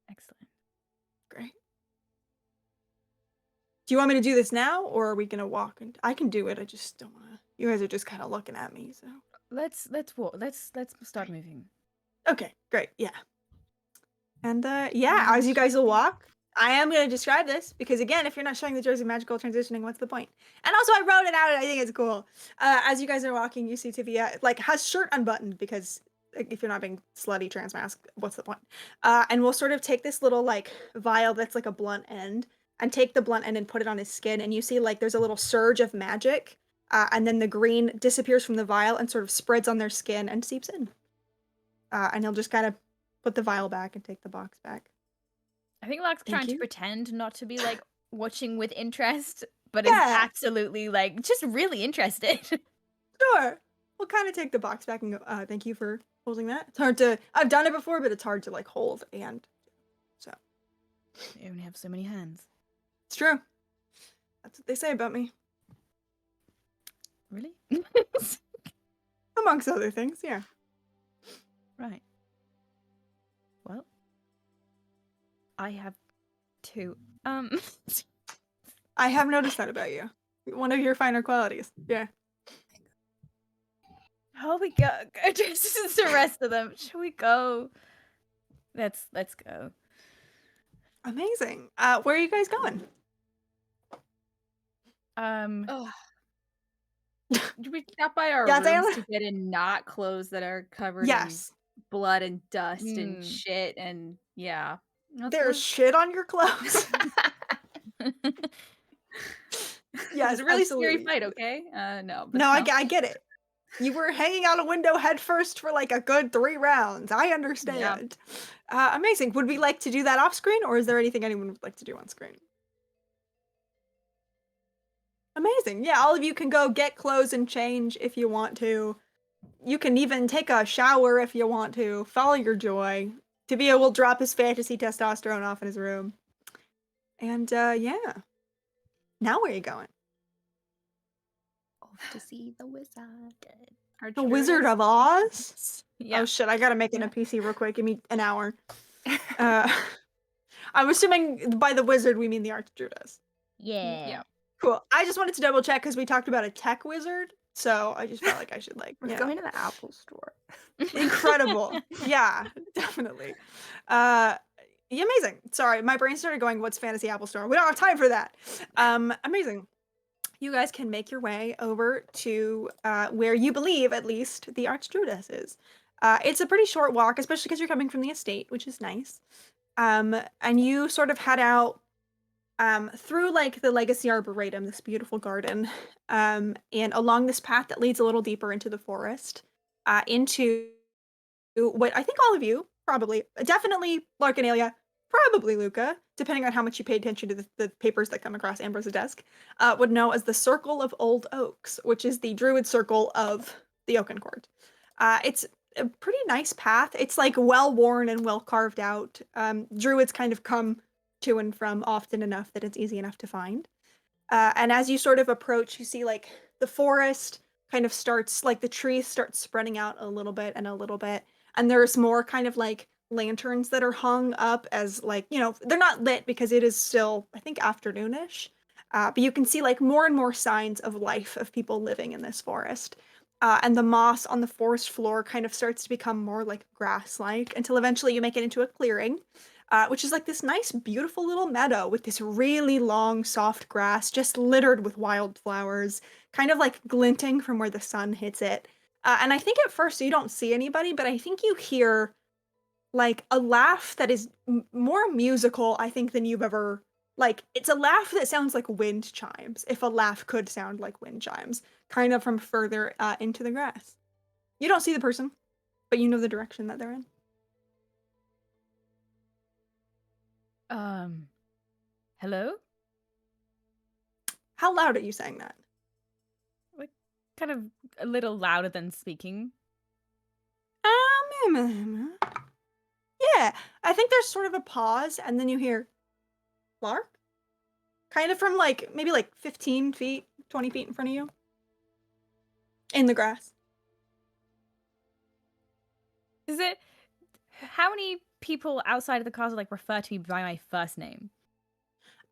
Excellent.
great. Do you want me to do this now, or are we going to walk? And I can do it. I just don't want to. You guys are just kind of looking at me, so.
Let's walk. Let's start moving.
Okay, great. Yeah. And yeah, as you guys will walk, I am going to describe this because again, if you're not showing the joys of magical transitioning, what's the point? And also I wrote it out and I think it's cool. As you guys are walking, you see Tavia like has shirt unbuttoned because like, if you're not being slutty trans mask, what's the point? And we'll sort of take this little like vial that's like a blunt end and take the blunt end and put it on his skin. And you see like there's a little surge of magic. And then the green disappears from the vial and sort of spreads on their skin and seeps in. And he'll just kind of put the vial back and take the box back.
I think Locke's
Thank
trying to
you.
pretend not to be like watching with interest, but
Yeah.
is absolutely like just really interested.
Sure. We'll kind of take the box back and go, thank you for holding that. It's hard to, I've done it before, but it's hard to like hold and so.
You only have so many hands.
It's true. That's what they say about me.
Really?
Amongst other things, yeah.
Right. Well, I have two.
I have noticed that about you. One of your finer qualities. Yeah.
How we go? This is the rest of them. Shall we go? Let's go.
Amazing. Where are you guys going?
Ugh.
Do we stop by our
Yeah,
rooms
Taylor?
to get in not clothes that are covered in
Yes.
blood and dust and
Hmm.
shit and yeah.
There's shit on your clothes.
It was
Yes,
a really scary
absolutely.
fight, okay? No, but
No,
no.
I get it. You were hanging out a window head first for like a good 3 rounds. I
Yeah.
understand. Amazing. Would we like to do that off screen, or is there anything anyone would like to do on screen? Amazing. Yeah, all of you can go get clothes and change if you want to. You can even take a shower if you want to. Follow your joy. Tabia will drop his fantasy testosterone off in his room. And yeah. Now where are you going?
Off to see the wizard.
The Wizard
Archdruidess?
of Oz?
Yeah.
Oh shit, I gotta make an
Yeah.
NPC real quick. Give me an hour. Uh, I'm assuming by the wizard we mean the Archdruidess.
Yeah.
Cool. I just wanted to double check because we talked about a tech wizard, so I just felt like I should like,
We're
you know,
going to the Apple store.
incredible. Yeah, definitely. Yeah, amazing. Sorry, my brain started going, "What's Fantasy Apple Store?" We don't have time for that. Amazing. You guys can make your way over to where you believe, at least, the Archdruidess is. It's a pretty short walk, especially because you're coming from the estate, which is nice. And you sort of head out through like the Legacy Arboretum, this beautiful garden, and along this path that leads a little deeper into the forest, into what I think all of you probably, definitely Larkanalia, probably Luca, depending on how much you pay attention to the papers that come across Ambrose's desk, would know as the Circle of Old Oaks, which is the Druid circle of the Oaken Court. It's a pretty nice path. It's like well worn and well carved out. Druids kind of come to and from often enough that it's easy enough to find. And as you sort of approach, you see like the forest kind of starts, like the trees start spreading out a little bit and a little bit. And there's more kind of like lanterns that are hung up as like, you know, they're not lit because it is still, I think, afternoonish. But you can see like more and more signs of life of people living in this forest. And the moss on the forest floor kind of starts to become more like grass-like until eventually you make it into a clearing, which is like this nice, beautiful little meadow with this really long, soft grass just littered with wildflowers, kind of like glinting from where the sun hits it. And I think at first you don't see anybody, but I think you hear like a laugh that is more musical, I think, than you've ever. Like, it's a laugh that sounds like wind chimes, if a laugh could sound like wind chimes, kind of from further into the grass. You don't see the person, but you know the direction that they're in.
Hello?
How loud are you saying that?
Like, kind of a little louder than speaking.
Yeah, I think there's sort of a pause, and then you hear Clark, kind of from like maybe like 15 feet, 20 feet in front of you, in the grass.
Is it? How many people outside of the castle like refer to me by my first name?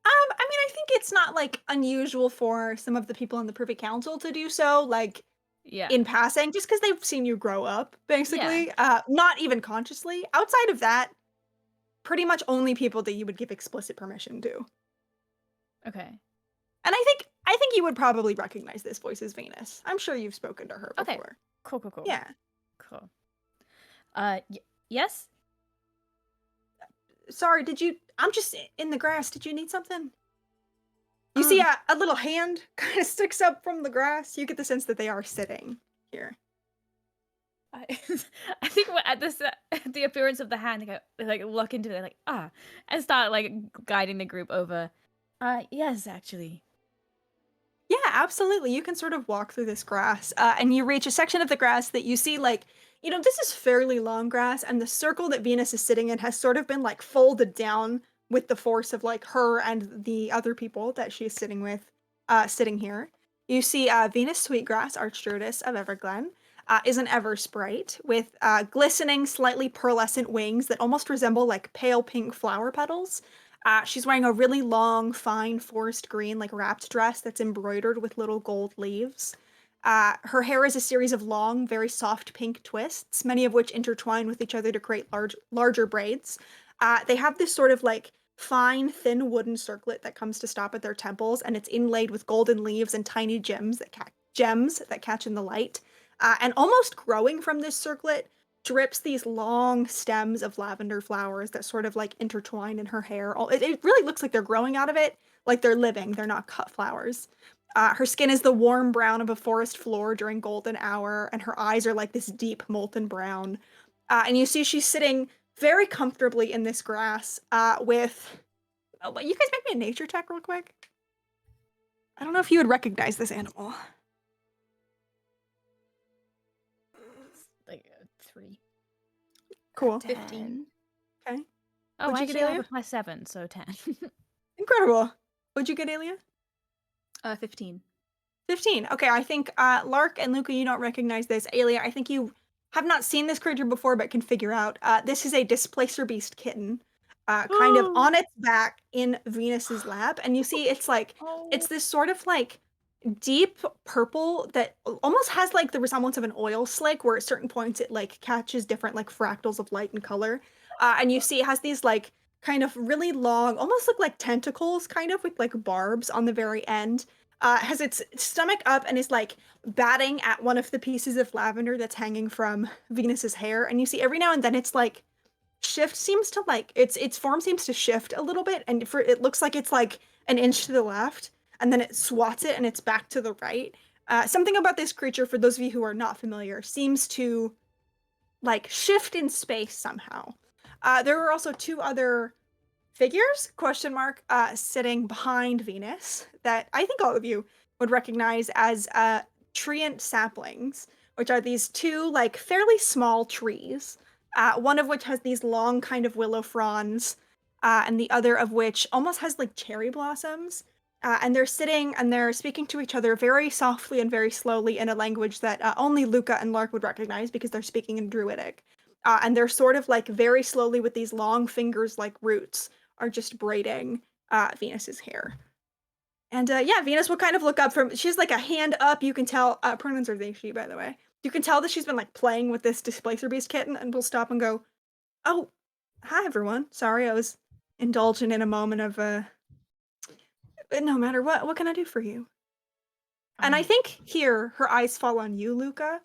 I mean, I think it's not like unusual for some of the people in the Privy Council to do so, like
Yeah.
in passing, just because they've seen you grow up, basically. Not even consciously. Outside of that, pretty much only people that you would give explicit permission to.
Okay.
And I think you would probably recognize this voice as Venus. I'm sure you've spoken to her
Okay.
before.
Cool.
Yeah.
Cool. Yes?
Sorry, I'm just in the grass. Did you need something? You see a little hand kind of sticks up from the grass. You get the sense that they are sitting here.
I think at the appearance of the hand, they like look into it, like and start like guiding the group over. Yes, actually.
Yeah, absolutely. You can sort of walk through this grass, and you reach a section of the grass that you see like, you know, this is fairly long grass, and the circle that Venus is sitting in has sort of been like folded down with the force of like her and the other people that she's sitting with, sitting here. You see Venus Sweetgrass, Archdruidess of Everglen, is an Eversprite with glistening, slightly pearlescent wings that almost resemble like pale pink flower petals. She's wearing a really long, fine forest green, like wrapped dress that's embroidered with little gold leaves. Her hair is a series of long, very soft pink twists, many of which intertwine with each other to create larger braids. They have this sort of like fine, thin wooden circlet that comes to stop at their temples, and it's inlaid with golden leaves and tiny gems that gems that catch in the light. And almost growing from this circlet drips these long stems of lavender flowers that sort of like intertwine in her hair. It really looks like they're growing out of it, like they're living. They're not cut flowers. Her skin is the warm brown of a forest floor during golden hour, and her eyes are like this deep molten brown. And you see she's sitting very comfortably in this grass with... Oh, but you guys make me a nature check real quick. I don't know if you would recognize this animal.
Like 3.
Cool.
15.
Okay.
Oh,
What'd
I
you get,
actually have
Alia?
a +7, so 10.
Incredible. What'd you get, Alia?
15.
15. Okay, I think Lark and Luca, you don't recognize this. Alia, I think you have not seen this creature before, but can figure out. This is a displacer beast kitten, kind of on its back in Venus's lap, and you see it's like it's this sort of like deep purple that almost has like the resemblance of an oil slick, where at certain points it like catches different like fractals of light and color, and you see it has these like kind of really long, almost look like tentacles, kind of with like barbs on the very end. Has its stomach up and is like batting at one of the pieces of lavender that's hanging from Venus's hair, and you see every now and then it's like seems to like its form seems to shift a little bit, and it looks like it's like an inch to the left, and then it swats it and it's back to the right. Something about this creature, for those of you who are not familiar, seems to like shift in space somehow. There were also 2 other figures, sitting behind Venus that I think all of you would recognize as treant saplings, which are these 2 like fairly small trees, one of which has these long kind of willow fronds, and the other of which almost has like cherry blossoms. And they're sitting and they're speaking to each other very softly and very slowly in a language that only Luca and Lark would recognize because they're speaking in Druidic. And they're sort of like very slowly with these long fingers like roots are just braiding Venus's hair. And yeah, Venus will kind of look up from, she's like a hand up, you can tell, pronouns are they, she, by the way. You can tell that she's been like playing with this displacer beast kitten, and will stop and go, oh, hi everyone. Sorry, I was indulging in a moment of, no matter what can I do for you? And I think here, her eyes fall on you, Luca,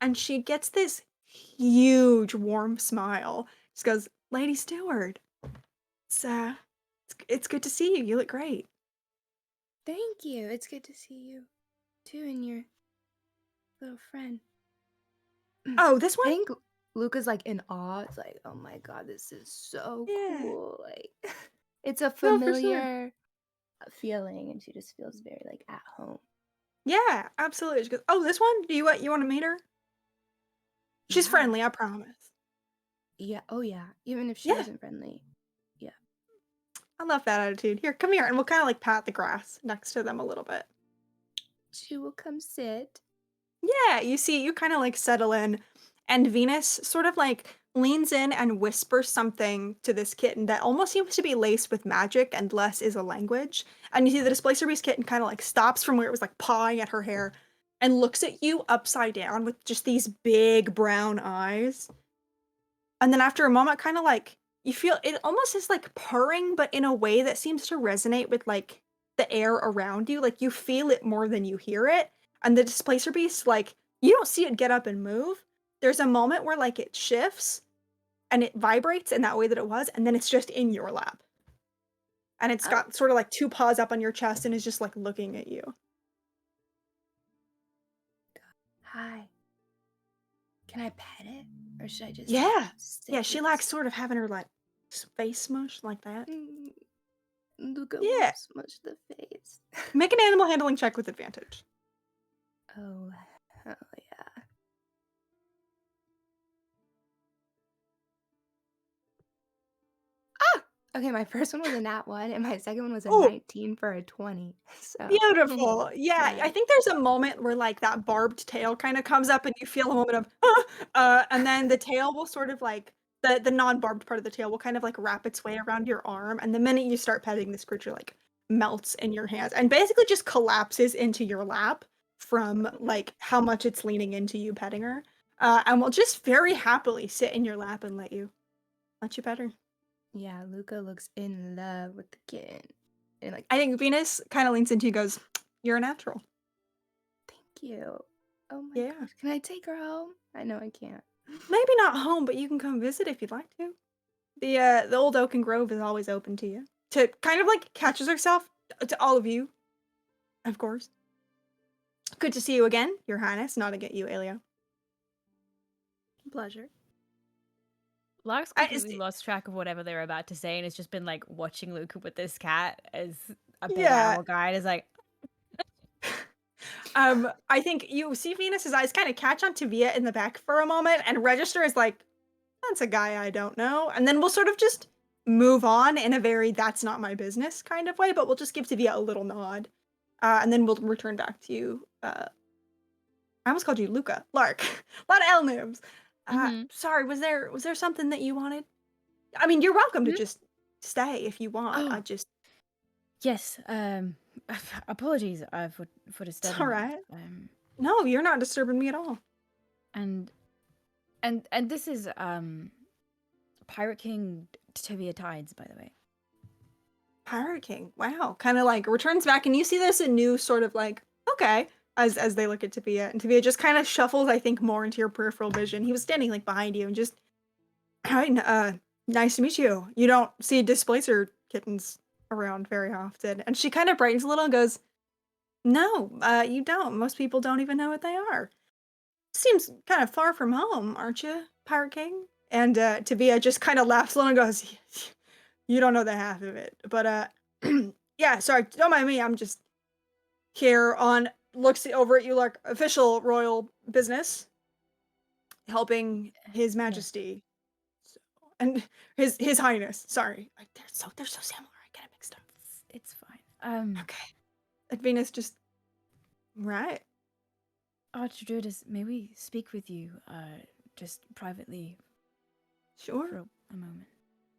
and she gets this huge warm smile. She goes, Lady Steward, it's good to see you. You look great.
Thank you. It's good to see you too, and your little friend.
Oh, this
I
one?
think Luca's like in awe. It's like, oh my god, this is so
Yeah.
cool. Like, it's a
No, for sure.
familiar feeling, and she just feels very like at home.
Yeah, absolutely. She goes, oh, this one? Do you want to meet her? She's
Yeah.
friendly, I promise.
Yeah. Oh yeah. Even if she
Yeah.
isn't friendly. Yeah.
I love that attitude. Here, come here, and we'll kind of like pat the grass next to them a little bit.
She will come sit.
Yeah, you see, you kind of like settle in, and Venus sort of like leans in and whispers something to this kitten that almost seems to be laced with magic and less is a language. And you see the Displacer Beast kitten kind of like stops from where it was like pawing at her hair and looks at you upside down with just these big brown eyes. And then after a moment, kind of like you feel it almost is like purring, but in a way that seems to resonate with like the air around you. Like you feel it more than you hear it. And the Displacer Beast, like, you don't see it get up and move. There's a moment where like it shifts and it vibrates in that way that it was, and then it's just in your lap. And it's got sort of like 2 paws up on your chest and is just like looking at you.
Hi. Can I pet it? Or should I just
Yeah.
sit
Yeah, she
with
likes sort of having her like face smushed like that.
Luca
Yeah.
won't smush the face.
Make an animal handling check with advantage.
Oh, hell yeah. Okay, my first one was a nat 1, and my second one was a
Ooh.
19 for a 20. So
Beautiful. Yeah,
yeah.
I think there's a moment where like that barbed tail kind of comes up and you feel a moment of and then the tail will sort of like the non-barbed part of the tail will kind of like wrap its way around your arm, and the minute you start petting, this creature like melts in your hands and basically just collapses into your lap from like how much it's leaning into you petting her. And will just very happily sit in your lap and let you pet her.
Yeah, Luca looks in love with the kitten. And like,
I think Venus kind of leans into you and goes, "You're a natural."
thank you. Oh my
Yeah.
gosh. Can I take her home? I know I can't.
Maybe not home, but you can come visit if you'd like to. The old Oaken Grove is always open to you. To kind of like catches herself to all of you, of course. Good to see you again, Your Highness, nodding at you, Elio.
Pleasure.
Lark's
I-
completely
is-
lost track of whatever they were about to say and has just been like watching Luca with this cat as a big
Yeah.
owl guy and is like,
I think you see Venus's eyes kind of catch on Tavia in the back for a moment and register as like, that's a guy I don't know. And then we'll sort of just move on in a very that's not my business kind of way, but we'll just give Tavia a little nod. And then we'll return back to you. I almost called you Luca. Lark. A lot of L names.
Mhm.
Sorry, was there something that you wanted? I mean, you're welcome to
Mhm.
just stay if you want. I
Oh.
just
yes, apologies for
it's
disturbing
all
you.
right. No, you're not disturbing me at all.
And this is Pirate King Tavia Tides, by the way.
Pirate King. Wow. Kind of like returns back and you see this a new sort of like, okay, as they look at Tavia. And Tavia just kind of shuffles, I think, more into your peripheral vision. He was standing like behind you and just, hi, nice to meet you. You don't see displacer kittens around very often. And she kind of brightens a little and goes, no, you don't. Most people don't even know what they are. Seems kind of far from home, aren't you, Pirate King? And Tavia just kind of laughs a little and goes, you don't know the half of it. But yeah, sorry, don't mind me. I'm just here on looks over at you like official royal business, helping His Majesty. So, and his Highness. Sorry. They're so similar. I get it mixed up.
It's fine.
Okay. And Venus just right.
Archdruidess, may we speak with you just privately
Sure.
for a moment?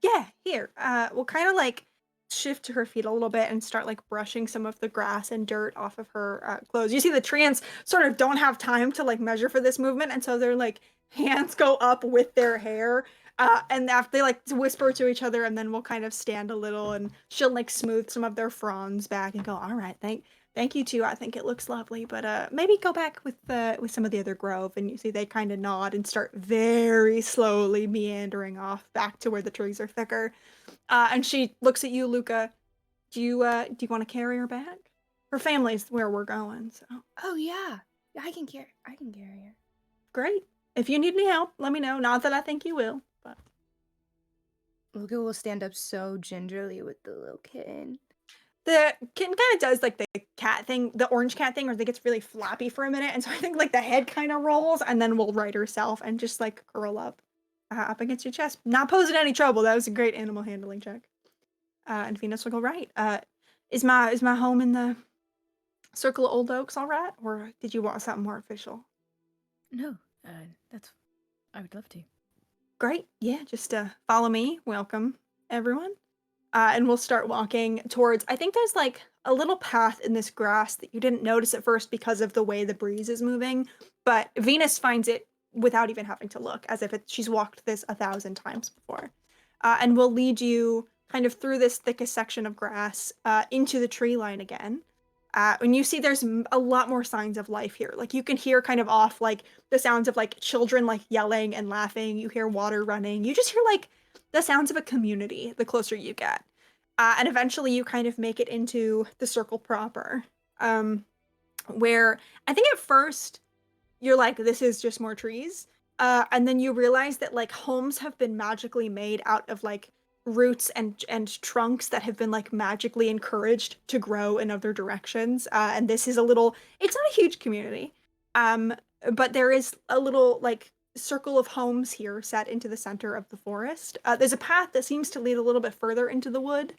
Yeah, here. We'll kind of like shift to her feet a little bit and start like brushing some of the grass and dirt off of her clothes. You see the treants sort of don't have time to like measure for this movement, and so their like hands go up with their hair. And after they like whisper to each other, and then we'll kind of stand a little, and she'll like smooth some of their fronds back and go, "All right, thank you too. I think it looks lovely, but maybe go back with some of the other grove." And you see they kind of nod and start very slowly meandering off back to where the trees are thicker. And she looks at you, Luca. Do you want to carry her back? Her family's where we're going, so
Oh yeah. Yeah, I can carry her.
great. If you need any help, let me know. Not that I think you will, but
Luca will stand up so gingerly with the little kitten.
the kitten kind of does like the cat thing, the orange cat thing, where they gets really floppy for a minute, and so I think like the head kind of rolls, and then will right herself and just like curl up against your chest, not posing any trouble. That was a great animal handling check. And Venus will go right. Is my home in the Circle of Old Oaks all right, or did you want something more official?
No, I would love to.
Great. Yeah, just follow me. Welcome, everyone. And we'll start walking towards, I think there's like a little path in this grass that you didn't notice at first because of the way the breeze is moving, but Venus finds it without even having to look, as if she's walked this 1,000 times before. And we'll lead you kind of through this thickest section of grass into the tree line again. And you see there's a lot more signs of life here. Like you can hear kind of off like the sounds of like children like yelling and laughing. You hear water running. You just hear like the sounds of a community the closer you get. And eventually you kind of make it into the circle proper. Where I think at first you're like, this is just more trees. And then you realize that like homes have been magically made out of like roots and trunks that have been like magically encouraged to grow in other directions. And this is it's not a huge community. But there is a little like circle of homes here set into the center of the forest. There's a path that seems to lead a little bit further into the wood.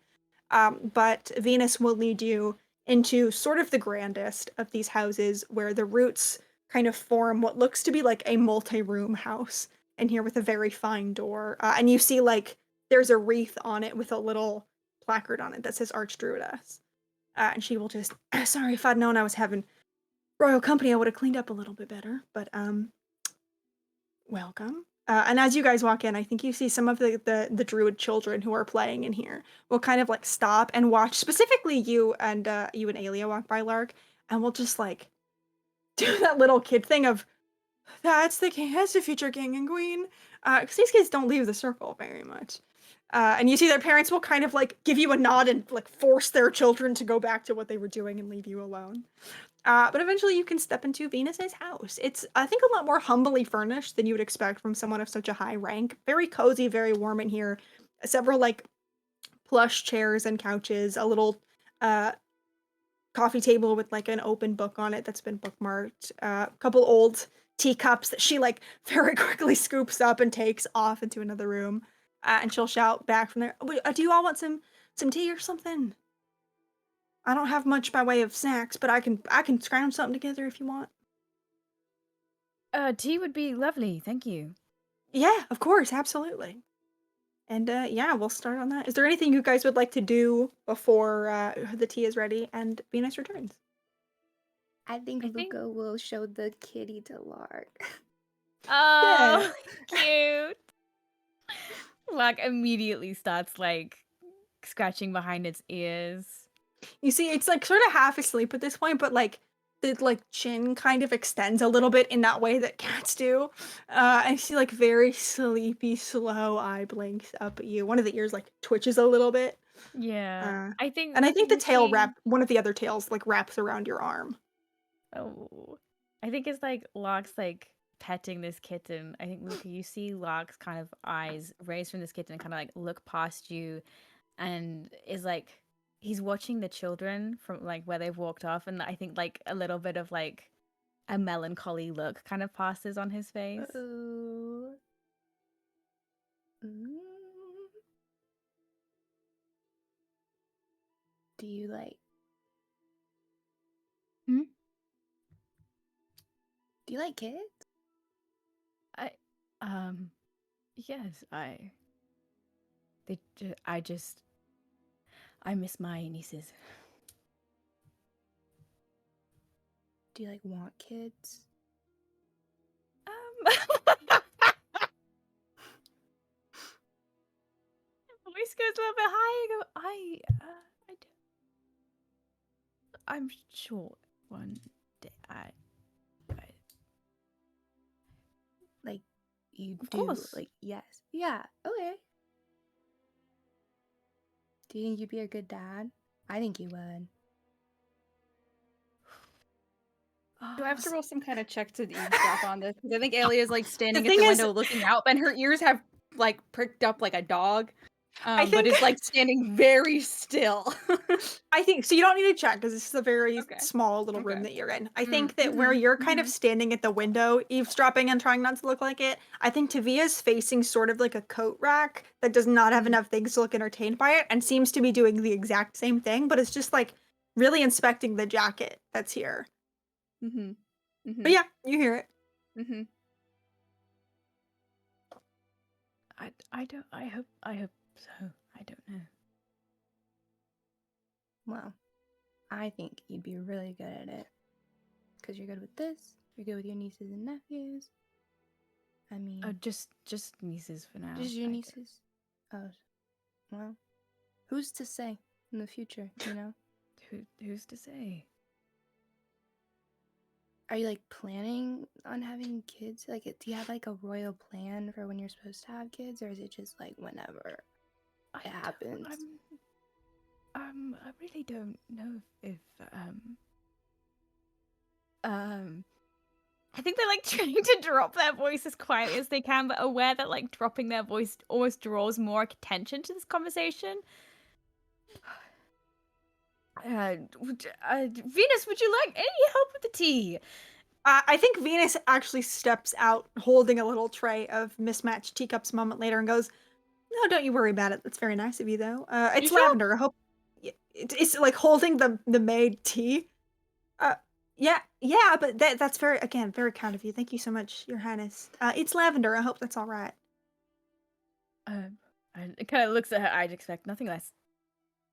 But Venus will lead you into sort of the grandest of these houses where the roots kind of form what looks to be like a multi-room house in here with a very fine door. And you see like there's a wreath on it with a little placard on it that says Archdruidess. And she will just, sorry, if I'd known I was having royal company, I would have cleaned up a little bit better. But welcome. And as you guys walk in, I think you see some of the Druid children who are playing in here will kind of like stop and watch, specifically you and Alia walk by, Lark, and we'll just like do that little kid thing of, that's the king, that's the future king and queen. Because these kids don't leave the circle very much. And you see their parents will kind of like give you a nod and like force their children to go back to what they were doing and leave you alone. But eventually you can step into Venus's house. It's, I think, a lot more humbly furnished than you would expect from someone of such a high rank. Very cozy, very warm in here. Several like plush chairs and couches, a little coffee table with like an open book on it that's been bookmarked, a couple old teacups that she like very quickly scoops up and takes off into another room, and she'll shout back from there, do you all want some tea or something? I don't have much by way of snacks, but I can scrounge something together if you want.
Tea would be lovely, thank you.
Yeah, of course, absolutely. And yeah, we'll start on that. Is there anything you guys would like to do before the tea is ready and Venus returns?
I think
I think-
Luca will show the kitty to Lark.
Oh, cute. Lark immediately starts like scratching behind its ears.
You see, it's like sort of half asleep at this point, but like the like chin kind of extends a little bit in that way that cats do. And she like very sleepy, slow eye blinks up at you. One of the ears like twitches a little bit.
Yeah,
I
think.
And I think the tail
looking-
one of the other tails like wraps around your arm.
Oh, I think it's like Lark's like petting this kitten. I think Luca, you see Lark's kind of eyes raised from this kitten and kind of like look past you, and is like he's watching the children from like where they've walked off, and I think like a little bit of like a melancholy look kind of passes on his face.
Uh-oh. Do you like?
Hmm?
Do you like kids?
Yes, I miss my nieces.
Do you like want kids?
Voice goes a little bit high. I do. I'm sure one day
Like you
Of
do?
course.
Like yes, yeah, okay. Do you think you'd be a good dad? I think you would.
Do I have to roll some kind of check to eavesdrop on this? Because I think Alia's like standing at
thing
the
is-
window looking out, and her ears have like pricked up like a dog.
I
But
think-
is like standing very still.
I think so. You don't need to check because this is a very
Okay.
small little room
Okay.
that you're in. I think that where
mhm,
you're kind of standing at the window, eavesdropping and trying not to look like it, I think Tavia's facing sort of like a coat rack that does not have enough things to look entertained by it and seems to be doing the exact same thing, but it's just like really inspecting the jacket that's here.
mm-hmm. Mm-hmm.
But yeah, you hear it.
Mm-hmm.
I hope so. I don't know.
Well, I think you'd be really good at it. Because you're good with this. You're good with your nieces and nephews. I mean,
Just nieces for now.
just your
I-
nieces. Oh, well, who's to say in the future? You know,
Who's to say?
are you like planning on having kids? Like, do you have like a royal plan for when you're supposed to have kids, or is it just like whenever?
It
happens.
I really don't know if I think they're like trying to drop their voice as quietly as they can, but aware that like dropping their voice almost draws more attention to this conversation. Venus, would you like any help with the tea?
I think Venus actually steps out holding a little tray of mismatched teacups a moment later and goes, "No, don't you worry about it. That's very nice of you, though. It's
sure?
lavender. I hope it's like holding the made tea. Yeah, but that's very kind of you. Thank you so much, Your Highness. It's lavender. I hope that's all right.
It kind of looks at her. I'd expect nothing less.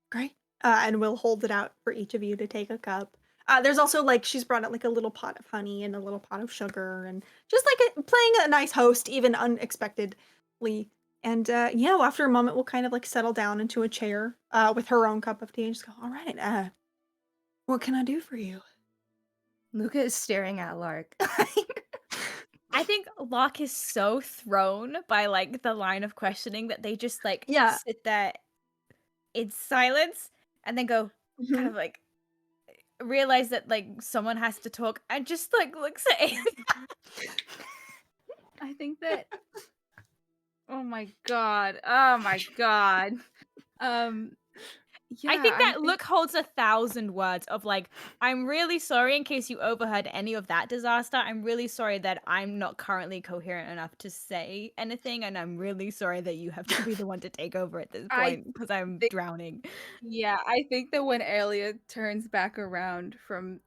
Great. And we'll hold it out for each of you to take a cup. There's also like she's brought out like a little pot of honey and a little pot of sugar and just like playing a nice host, even unexpectedly. And after a moment, we'll kind of like settle down into a chair with her own cup of tea and just go, "All right, what can I do for you?"
Luca is staring at Lark.
I think Locke is so thrown by like the line of questioning that they just like
Yeah.
sit there in silence and then go kind
Mhm.
of like realize that like someone has to talk and just like looks at it.
I think that oh my god. Oh my god. Um
I
yeah,
think
I
that
think
look holds 1,000 words of like, I'm really sorry in case you overheard any of that disaster. I'm really sorry that I'm not currently coherent enough to say anything, and I'm really sorry that you have to be the one to take over at this
I
point because I'm
think
drowning.
yeah, I think that when Alia turns back around from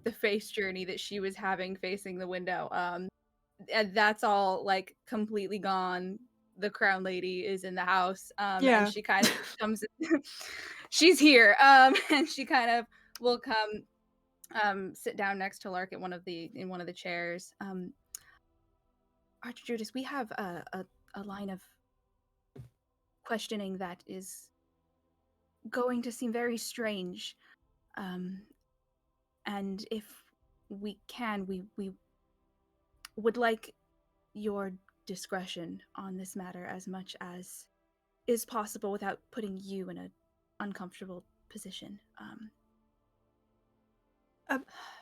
the face journey that she was having facing the window, and that's all like completely gone. The crown lady is in the house, and
Yeah.
she kind of comes she's here, and she kind of will come sit down next to Lark at one of the chairs. Archdruidess, we have a line of questioning that is going to seem very strange. Um, and if we can, we would like your discretion on this matter as much as is possible without putting you in an uncomfortable position.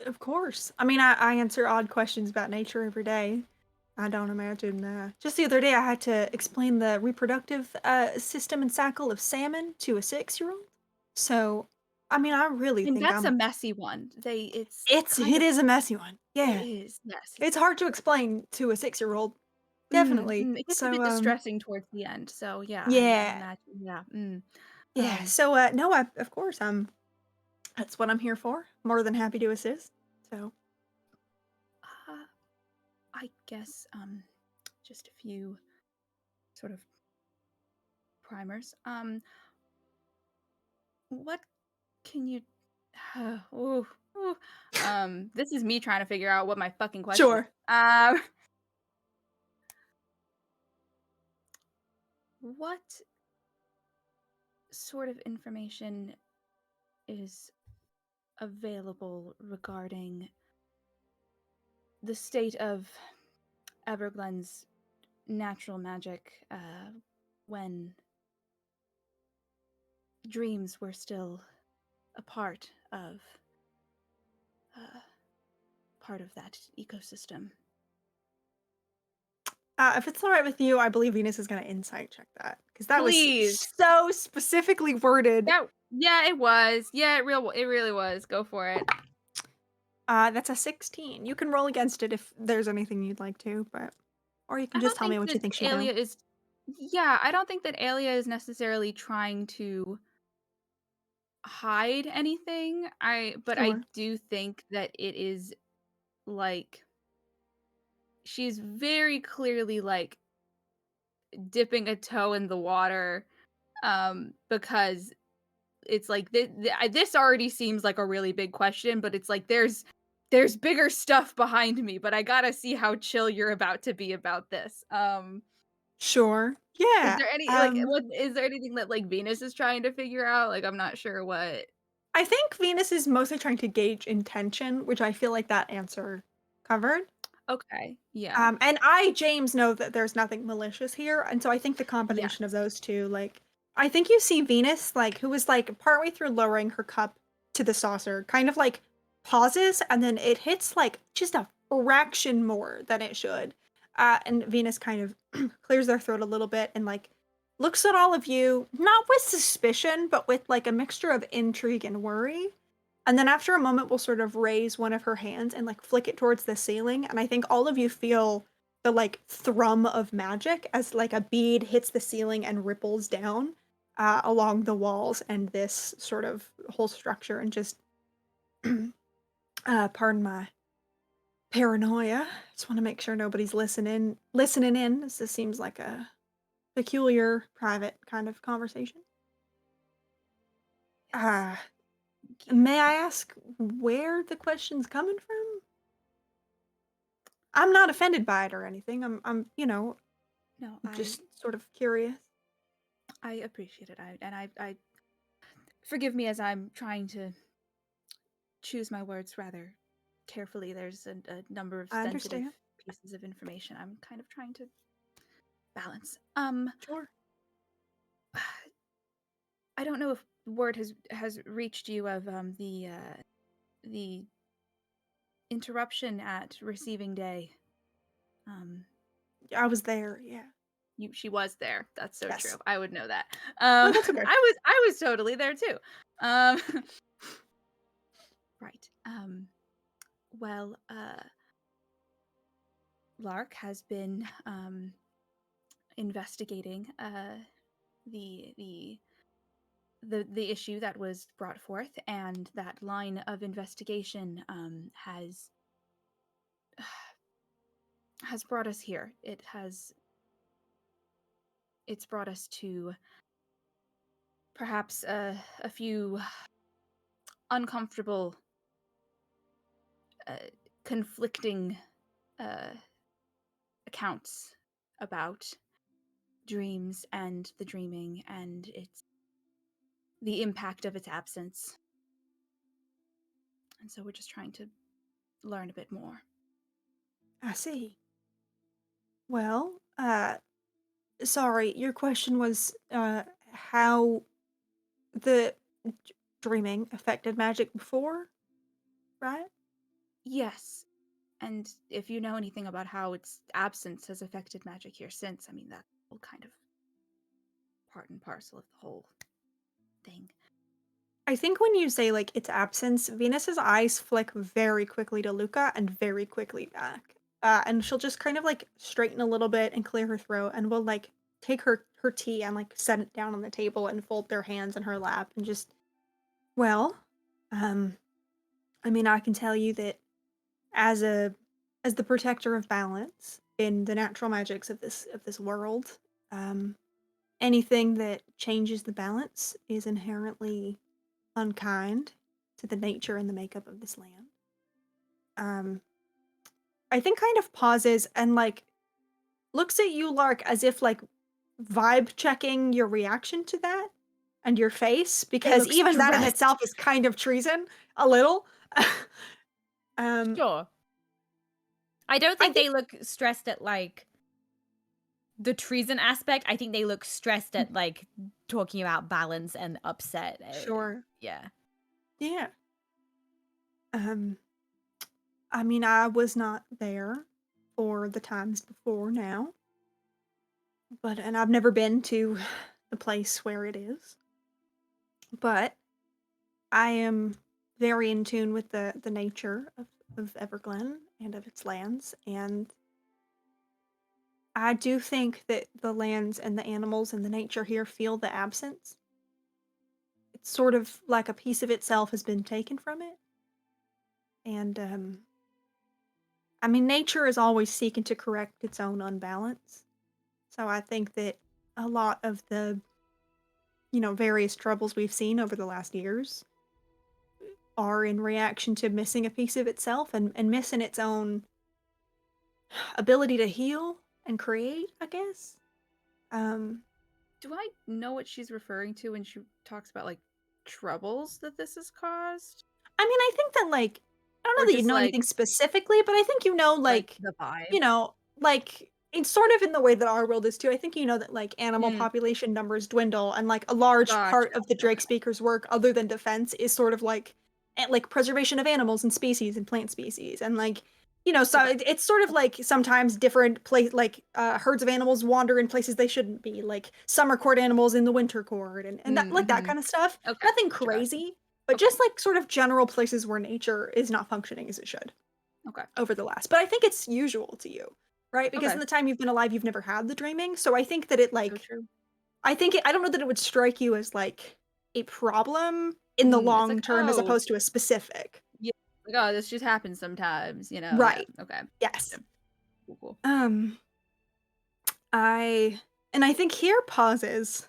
Of course. I mean, I answer odd questions about nature every day. I don't imagine. Just the other day, I had to explain the reproductive system and cycle of salmon to a 6-year-old. So, I mean, I really
And
think
that's a messy one. It's kind
it
of
is a messy one.
it
Yeah,
is, yes.
it's hard to explain to a 6-year-old. Definitely.
It gets a
So,
bit distressing towards the end. So yeah, I
yeah,
imagine. Yeah.
yeah.
Um,
So, no, of course, that's what I'm here for. More than happy to assist. So,
uh, I guess just a few sort of primers. What can you ooh, ooh. This is me trying to figure out what my fucking question is.
sure.
What sort of information is available regarding the state of Everglen's natural magic when dreams were still a uh, part of that ecosystem?
If it's all right with you, I believe Venus is going to insight check that because that was
Please.
so specifically worded.
Yeah, it was. Yeah, it really was. Go for it.
That's a 16. You can roll against it if there's anything you'd like to, or you can
I
just
don't
tell me
think
what you
that
think she'll do.
Alia is yeah, I don't think that Alia is necessarily trying to hide anything. But I
Sure.
do think that it is like she's very clearly like dipping a toe in the water because it's like this already seems like a really big question, but it's like there's bigger stuff behind me, but I gotta see how chill you're about to be about this.
Sure.
Is
Yeah.
there any like what is there anything that like Venus is trying to figure out? Like I'm not sure what.
I think Venus is mostly trying to gauge intention, which I feel like that answer covered.
Okay, yeah,
And I, James, know that there's nothing malicious here, and so I think the combination of
yes,
those two, like, I think you see Venus, like, who was like partway through lowering her cup to the saucer, kind of like pauses, and then it hits like just a fraction more than it should. And Venus kind of clears their throat a little bit and like looks at all of you, not with suspicion, but with like a mixture of intrigue and worry. And then after a moment, we'll sort of raise one of her hands and like flick it towards the ceiling. And I think all of you feel the like thrum of magic as like a bead hits the ceiling and ripples down along the walls and this sort of whole structure. And just, pardon my paranoia. Just want to make sure nobody's listening in. This seems like a peculiar, private kind of conversation.
yes.
Uh,
Thank you.
may I ask where the question's coming from? I'm not offended by it or anything. I'm
No,
just sort of curious.
I appreciate it. I forgive me as I'm trying to choose my words rather carefully. There's a number of
I
sensitive
understand.
pieces of information I'm kind of trying to balance.
Sure.
I don't know if word has reached you of the interruption at receiving day.
I was there. Yeah.
She was there. That's so true.
Yes.
I would know that.
No, that's okay.
I was totally there too. Um, right. Well, Lark has been investigating the the the issue that was brought forth, and that line of investigation has brought us here. It's brought us to perhaps a few uncomfortable, conflicting accounts about dreams and the dreaming and the impact of its absence. And so we're just trying to learn a bit more.
I see. Well, sorry, your question was how the dreaming affected magic before, right?
Yes. And if you know anything about how its absence has affected magic here since, I mean, that's all kind of part and parcel of the whole thing.
I think when you say like its absence, Venus's eyes flick very quickly to Luca and very quickly back. And she'll just kind of like straighten a little bit and clear her throat, and will like take her tea and like set it down on the table and fold their hands in her lap and just, well, um, I mean, I can tell you that as the protector of balance in the natural magics of this world, um, anything that changes the balance is inherently unkind to the nature and the makeup of this land. I think kind of pauses and like looks at you, Lark, as if like vibe checking your reaction to that and your face, because
looks
even that in
stressed.
itself is kind of treason, a little.
Sure. I don't
I
think they look stressed at like the treason aspect. I think they look stressed at like talking about balance and upset.
Sure.
Yeah.
Yeah. I mean, I was not there for the times before now, and I've never been to the place where it is. But I am very in tune with the nature of Everglen and of its lands, and I do think that the lands and the animals and the nature here feel the absence. It's sort of like a piece of itself has been taken from it. And I mean, nature is always seeking to correct its own unbalance. So I think that a lot of the, various troubles we've seen over the last years are in reaction to missing a piece of itself and missing its own ability to heal and create, I guess.
Do I know what she's referring to when she talks about like troubles that this has caused?
I mean, I think that like I don't
Or
know that you
just
know anything specifically, but I think
like the vibe?
like it's sort of in the way that our world is too. I think you know that like animal
Mm.
population numbers dwindle, and like a large
Gotcha.
part of the Drake speaker's work, other than defense, is sort of like preservation of animals and species and plant species, and like so
Okay.
it's sort of like sometimes different herds of animals wander in places they shouldn't be, like summer court animals in the winter court, and that like that
Mm-hmm.
kind of stuff.
Okay.
Nothing
Gotcha, gotcha.
crazy, but
Okay.
just like sort of general places where nature is not functioning as it should
Okay.
over the last. But I think it's usual to you, right? Because
Okay.
in the time you've been alive, you've never had the dreaming. So I think that it
So
like
true.
I don't know that it would strike you as like a problem in the
It's
long
like,
term as
oh,
opposed to a specific.
yeah, like, oh, this just happens sometimes, Yeah.
Right.
Okay.
Yes.
Gotcha. Cool.
I think here pauses,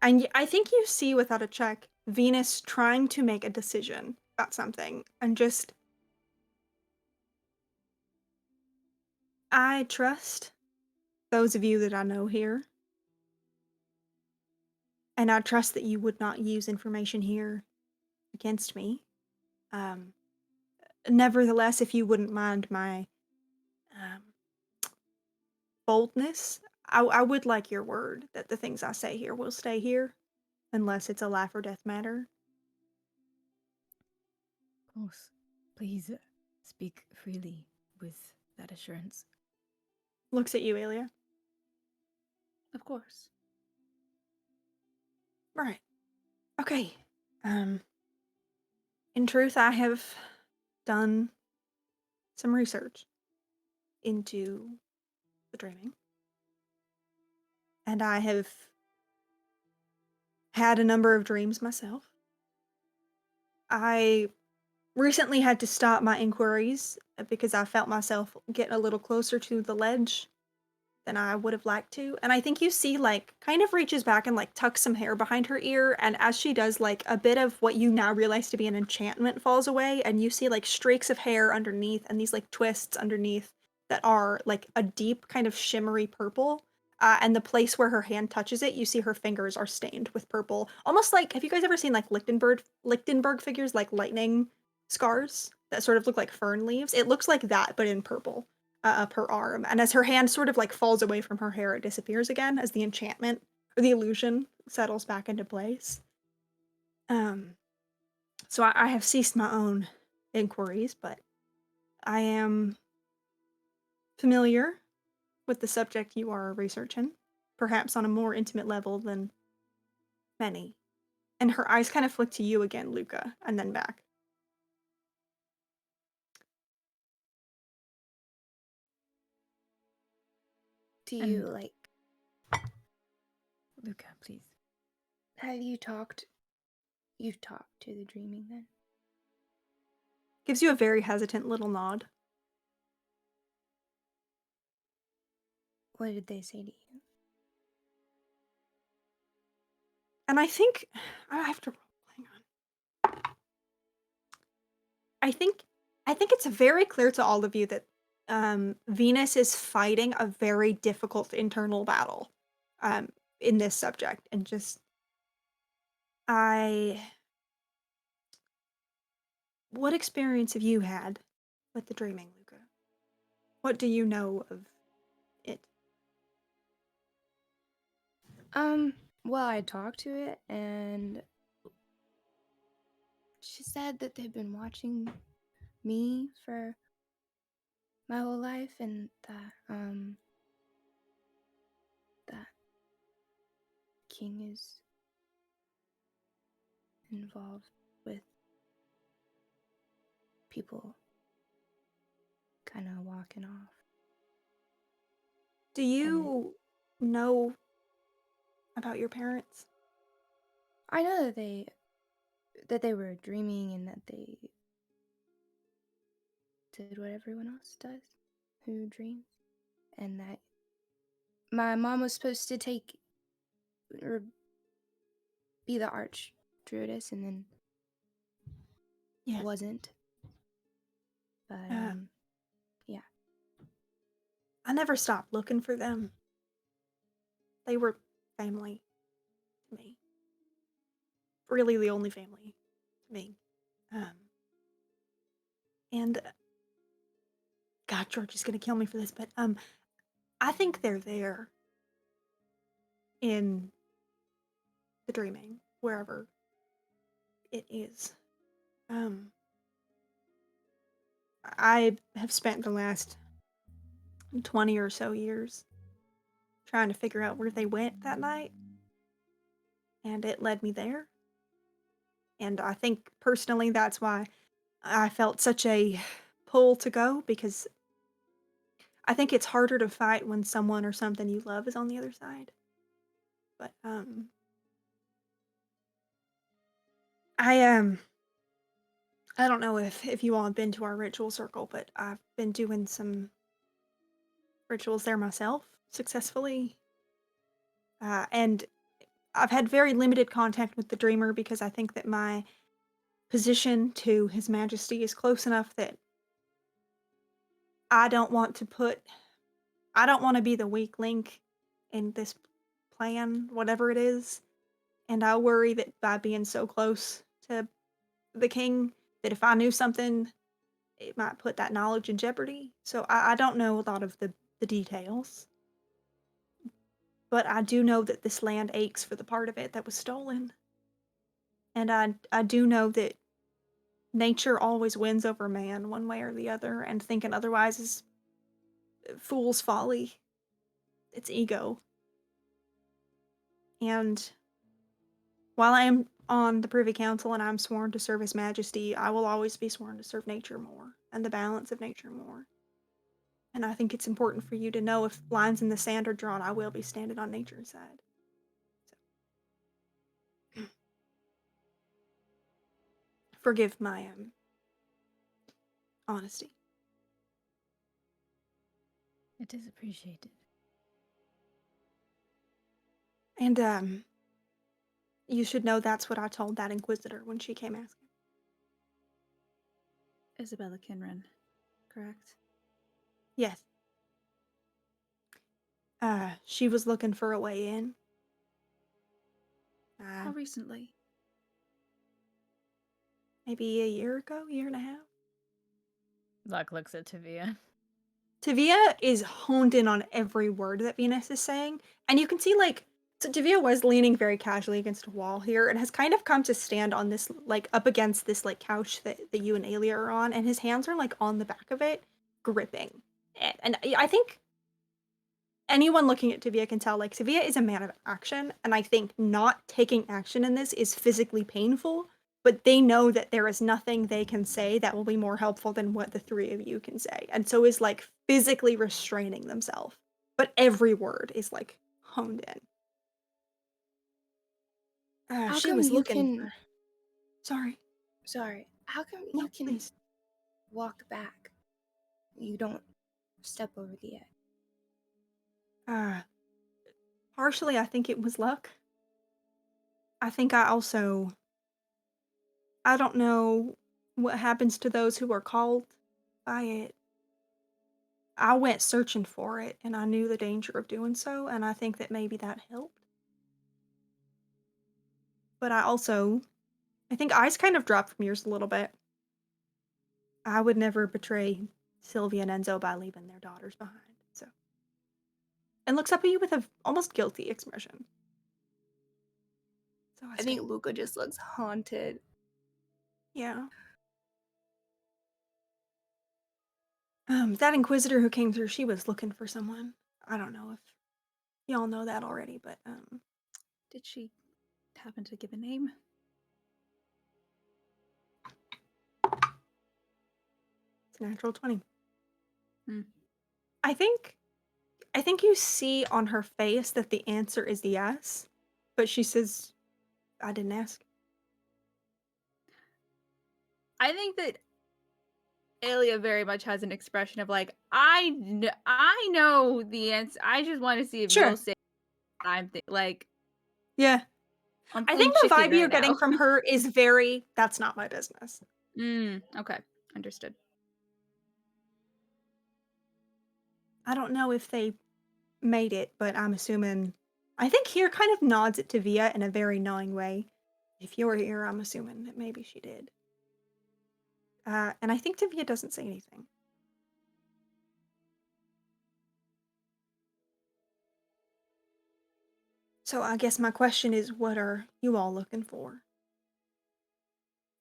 and I think you see without a check Venus trying to make a decision about something, and just I trust those of you that I know here, and I trust that you would not use information here against me. Um, Nevertheless, if you wouldn't mind my um, boldness, I would like your word that the things I say here will stay here, unless it's a life or death matter.
Of course. Please speak freely with that assurance.
Looks at you, Alia.
Of course.
Right. Okay. In truth, I have done some research into the dreaming, and I have had a number of dreams myself. I recently had to stop my inquiries because I felt myself getting a little closer to the ledge than I would have liked to. And I think you see, like, kind of reaches back and, like, tucks some hair behind her ear. And as she does, like, a bit of what you now realize to be an enchantment falls away. And you see, like, streaks of hair underneath and these, like, twists underneath that are, like, a deep kind of shimmery purple. And the place where her hand touches it, you see her fingers are stained with purple. Almost like, have you guys ever seen, like, Lichtenberg figures, like lightning scars that sort of look like fern leaves? It looks like that, but in purple up her arm. And as her hand sort of like falls away from her hair, it disappears again as the enchantment or the illusion settles back into place. So I have ceased my own inquiries, but I am familiar with the subject you are researching, perhaps on a more intimate level than many. And her eyes kind of flick to you again, Luca, and then back.
Do
And-
you, like,
Luca, please.
have you talked? You've talked to the dreaming then?
Gives you a very hesitant little nod.
What did they say to you?
And I think I have to hang on. I think it's very clear to all of you that Venus is fighting a very difficult internal battle in this subject, and just what experience have you had with the dreaming, Luca? What do you know of it?
Well, I talked to it, and she said that they've been watching me for my whole life, and that King is involved with people kind of walking off.
Do you know about your parents?
I know that they were dreaming and that they did what everyone else does who dreams, and that my mom was supposed to take or be the Archdruidess and then
Yes.
wasn't. But yeah.
I never stopped looking for them. They were family to me. Really the only family to me. And God, George is gonna kill me for this, but I think they're there in the dreaming, wherever it is. I have spent the last 20 or so years trying to figure out where they went that night, and it led me there. And I think personally that's why I felt such a pull to go, because I think it's harder to fight when someone or something you love is on the other side. But I don't know if you all have been to our ritual circle, but I've been doing some rituals there myself successfully. And I've had very limited contact with the dreamer because I think that my position to His Majesty is close enough that I don't want to be the weak link in this plan, whatever it is. And I worry that by being so close to the king, that if I knew something it might put that knowledge in jeopardy. So I don't know a lot of the details. But I do know that this land aches for the part of it that was stolen. And I do know that nature always wins over man one way or the other, and thinking otherwise is fool's folly. It's ego. And while I am on the Privy Council and I'm sworn to serve His Majesty, I will always be sworn to serve nature more, and the balance of nature more. And I think it's important for you to know if lines in the sand are drawn, I will be standing on nature's side. So. Forgive my honesty.
It is appreciated.
And you should know that's what I told that Inquisitor when she came asking.
Isabella Kinran, correct?
Yes. She was looking for a way in.
How recently?
Maybe a year ago, year and a half.
Luck looks at Tavia.
Tavia is honed in on every word that Venus is saying, and you can see, like, so Tavia was leaning very casually against a wall here and has kind of come to stand on this, like, up against this, like, couch that you and Alia are on, and his hands are, like, on the back of it, gripping. And I think anyone looking at Tavia can tell, like, Tavia is a man of action, and I think not taking action in this is physically painful, but they know that there is nothing they can say that will be more helpful than what the three of you can say, and so is, like, physically restraining themselves. But every word is, like, honed in.
How
She
come
was
you
looking
can?
for... Sorry.
Sorry. How come
No,
you can
please.
walk back? You don't step over the edge.
Partially, I think it was luck. I think I also... I don't know what happens to those who are called by it. I went searching for it, and I knew the danger of doing so, and I think that maybe that helped. But I think eyes kind of dropped from yours a little bit. I would never betray Sylvia and Enzo by leaving their daughters behind, so. And looks up at you with a almost guilty expression. So
I think Luca just looks haunted.
Yeah. That Inquisitor who came through, she was looking for someone. I don't know if y'all know that already, but
Did she happen to give a name?
it's a natural 20.
Hmm.
I think you see on her face that the answer is yes, but she says, I didn't ask.
I think that Alia very much has an expression of like, I know the answer. I just want to see if
Sure.
you'll say I'm like.
Yeah.
I'm
I think the
chicken
vibe you're
right
getting
now.
from her is very, that's not my business.
Okay. Understood.
I don't know if they made it, but I'm assuming... I think here kind of nods at Tavia in a very knowing way. If you're here, I'm assuming that maybe she did. And I think Tavia doesn't say anything. So I guess my question is, what are you all looking for?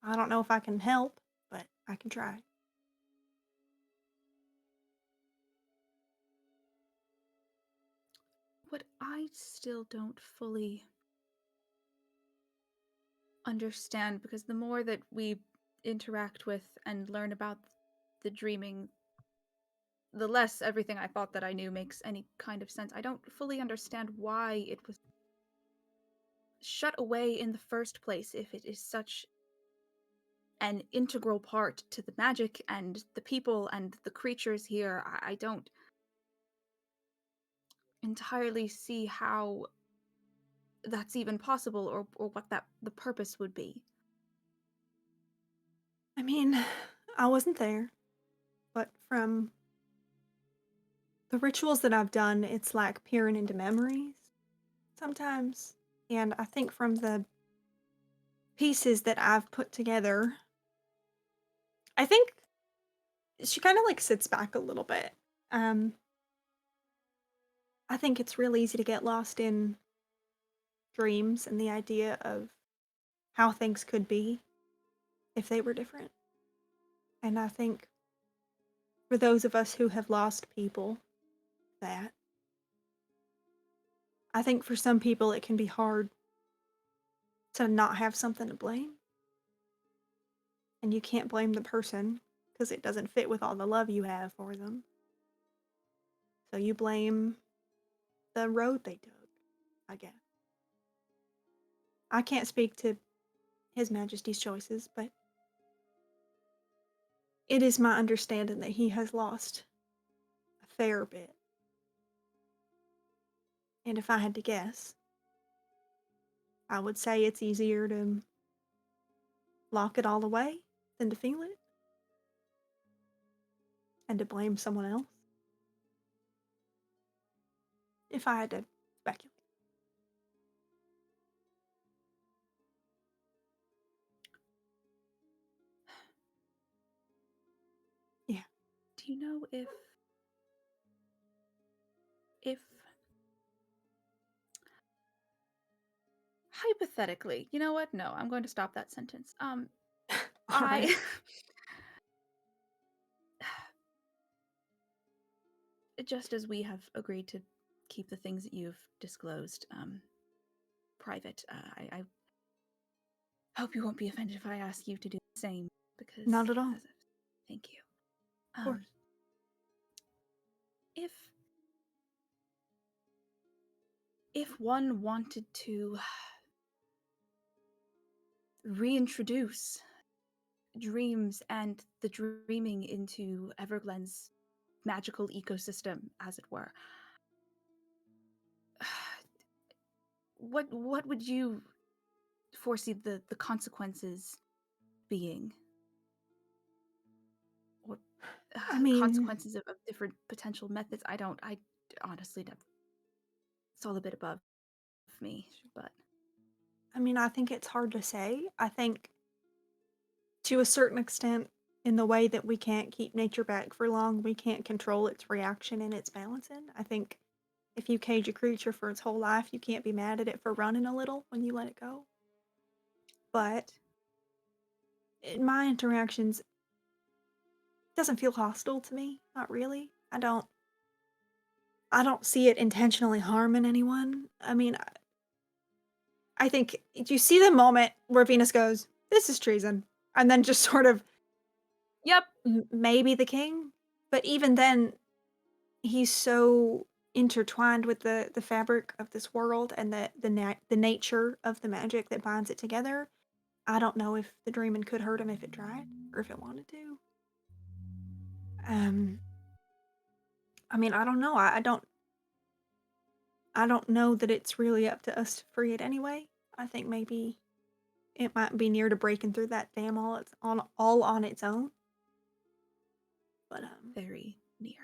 I don't know if I can help, but I can try.
What I still don't fully understand, because the more that we interact with and learn about the dreaming, the less everything I thought that I knew makes any kind of sense. I don't fully understand why it was shut away in the first place if it is such an integral part to the magic and the people and the creatures here. I don't entirely see how that's even possible, or what the purpose would be.
I mean, I wasn't there, but from the rituals that I've done, it's like peering into memories sometimes. And I think from the pieces that I've put together, I think she kind of like sits back a little bit. Um, I think it's real easy to get lost in dreams and the idea of how things could be if they were different. And I think for those of us who have lost people, that I think for some people it can be hard to not have something to blame. And you can't blame the person because it doesn't fit with all the love you have for them. So you blame the road they took, I guess. I can't speak to His Majesty's choices, but it is my understanding that he has lost a fair bit. And if I had to guess, I would say it's easier to lock it all away than to feel it and to blame someone else. If I had to speculate. Yeah.
Do you know if hypothetically, you know what? No, I'm going to stop that sentence.
All
I
right.
just as we have agreed to keep the things that you've disclosed private, I hope you won't be offended if I ask you to do the same, because
Not at all.
thank you.
Of course.
If one wanted to reintroduce dreams and the dreaming into Everglen's magical ecosystem, as it were, what would you foresee the consequences being? Or
I mean,
consequences of different potential methods? I honestly don't. It's all a bit above me, but
I think it's hard to say. I think to a certain extent, in the way that we can't keep nature back for long, we can't control its reaction and its balancing. I think if you cage a creature for its whole life, you can't be mad at it for running a little when you let it go. But in my interactions, it doesn't feel hostile to me. Not really. I don't see it intentionally harming anyone. I think you see the moment where Venus goes, "This is treason," and then just sort of
yep.
Maybe the king, but even then, he's so intertwined with the fabric of this world and the nature of the magic that binds it together. I don't know if the dreaming could hurt him if it tried or if it wanted to. I don't know. I don't know that it's really up to us to free it anyway. I think maybe it might be near to breaking through that dam all on its own. But
very near.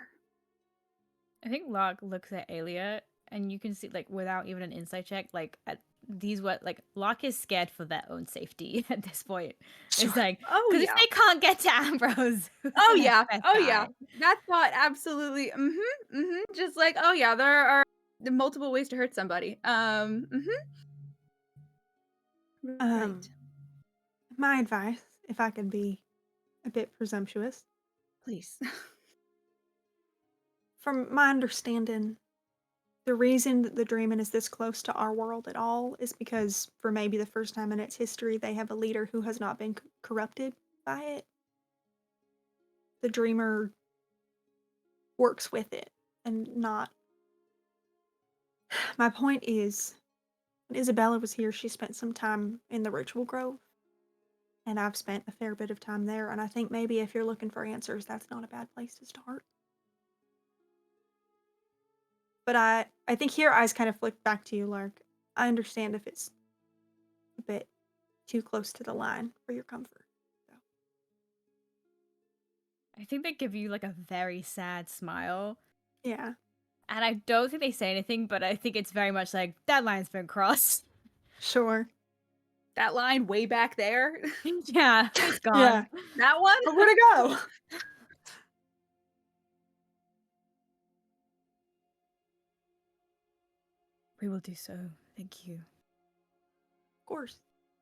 I think Locke looks at Alia, and you can see, like, without even an insight check, like, at these Locke is scared for their own safety at this point.
Sure.
It's like,
Oh
because
yeah.
if they can't get to Ambrose, who's
Oh
the
yeah.
next best
Oh yeah.
guy?
That thought absolutely. Just like, oh yeah, there are multiple ways to hurt somebody. Right.
My advice, if I could be a bit presumptuous,
Please.
from my understanding, the reason that the Dreamin' is this close to our world at all is because, for maybe the first time in its history, they have a leader who has not been corrupted by it. The Dreamer works with it and not. My point is, when Isabella was here, she spent some time in the Ritual Grove, and I've spent a fair bit of time there, and I think maybe if you're looking for answers, that's not a bad place to start. But I think here eyes kind of flick back to you, Lark. I understand if it's a bit too close to the line for your comfort. So.
I think they give you, like, a very sad smile.
Yeah.
And I don't think they say anything, but I think it's very much like, that line's been crossed.
Sure.
That line way back there.
Yeah, it's gone.
Yeah.
That one?
But where'd it go?
We will do so. Thank you.
Of course.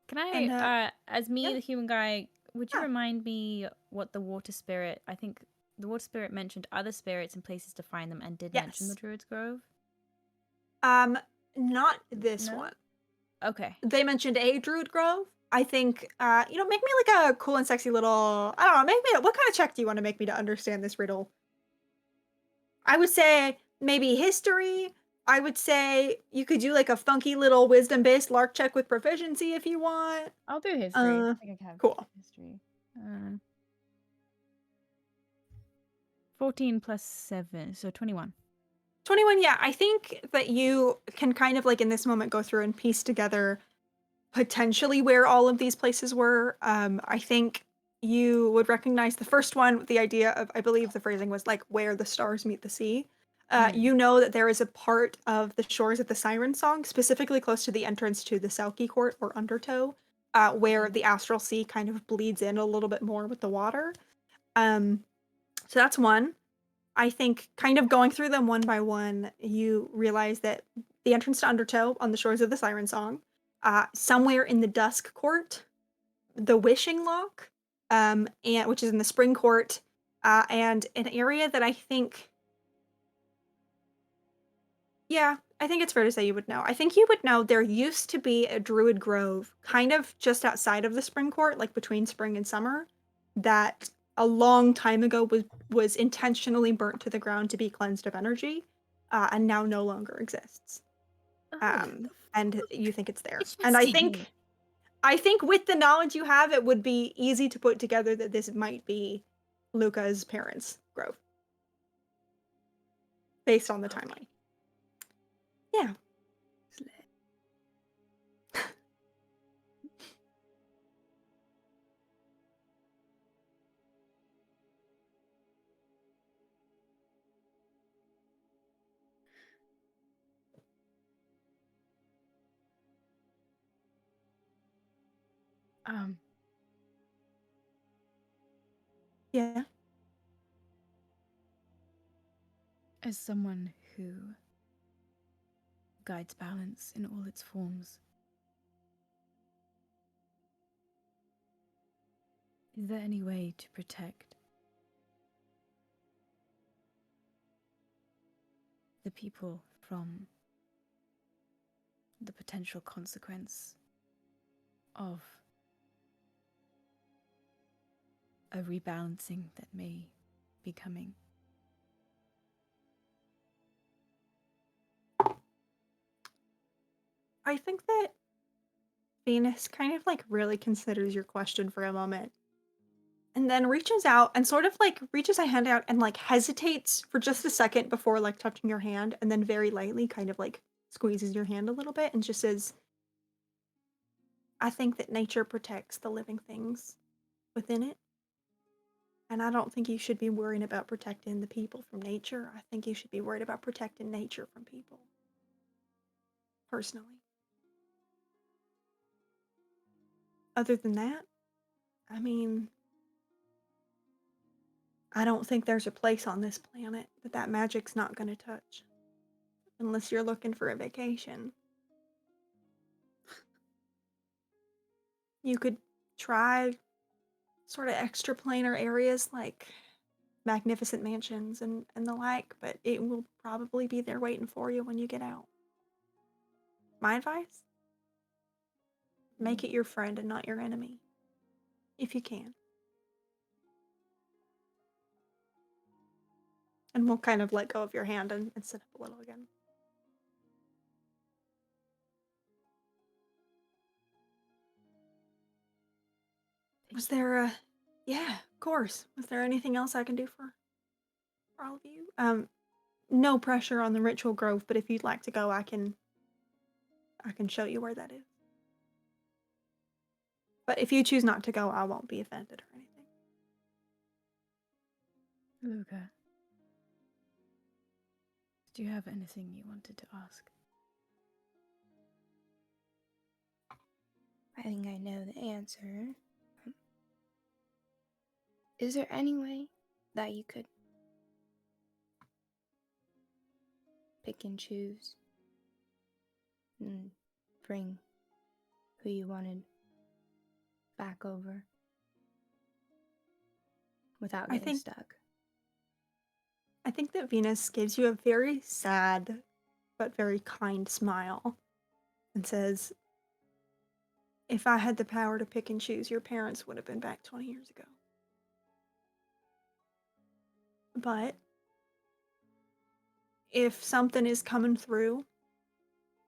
Can I,
And
as me,
yeah.
the human guy, would you
Yeah.
remind me what the water spirit? I think the water spirit mentioned other spirits and places to find them, and did mention the
Yes.
Druid's Grove.
Not this
No?
one.
Okay.
They mentioned a Druid Grove. I think, make me like a cool and sexy little, I don't know, what kind of check do you want to make me to understand this riddle? I would say maybe history. I would say you could do like a funky little wisdom-based lark check with proficiency if you want.
I'll do history. I think I can have
Cool.
history. 14 plus 7, so 21.
21, yeah. I think that you can kind of like in this moment go through and piece together potentially where all of these places were. I think you would recognize the first one with the idea of, I believe the phrasing was like where the stars meet the sea. You know that there is a part of the shores of the Siren Song, specifically close to the entrance to the Selkie Court or Undertow, where the Astral Sea kind of bleeds in a little bit more with the water. So that's one. I think kind of going through them one by one, you realize that the entrance to Undertow on the shores of the Siren Song, somewhere in the Dusk Court, the Wishing Lock, and which is in the Spring Court, and an area that I think, yeah, I think it's fair to say you would know. I think you would know there used to be a Druid Grove kind of just outside of the Spring Court, like between spring and summer, that a long time ago was intentionally burnt to the ground to be cleansed of energy, and now no longer exists. And you think it's there. And I think with the knowledge you have, it would be easy to put together that this might be Luca's parents' grove. Based on the timeline. Yeah. Yeah.
As someone who guides balance in all its forms, is there any way to protect the people from the potential consequence of a rebalancing that may be coming?
I think that Venus kind of like really considers your question for a moment and then reaches out and sort of like reaches a hand out and like hesitates for just a second before like touching your hand and then very lightly kind of like squeezes your hand a little bit and just says, I think that nature protects the living things within it. And I don't think you should be worrying about protecting the people from nature. I think you should be worried about protecting nature from people. Personally. Other than that, I mean, I don't think there's a place on this planet that magic's not going to touch. Unless you're looking for a vacation. You could try sort of extraplanar areas like magnificent mansions and the like, but it will probably be there waiting for you when you get out. My advice? Make it your friend and not your enemy. If you can. And we'll kind of let go of your hand and sit up a little again. Was there a... Yeah, of course. Was there anything else I can do for all of you? No pressure on the Ritual Grove, but if you'd like to go, I can show you where that is. But if you choose not to go, I won't be offended or anything.
Luca, do you have anything you wanted to ask?
I think I know the answer. Is there any way that you could pick and choose and bring who you wanted back over without
I
getting
think
stuck.
I think that Venus gives you a very sad but very kind smile and says, "If I had the power to pick and choose, your parents would have been back 20 years ago. But if something is coming through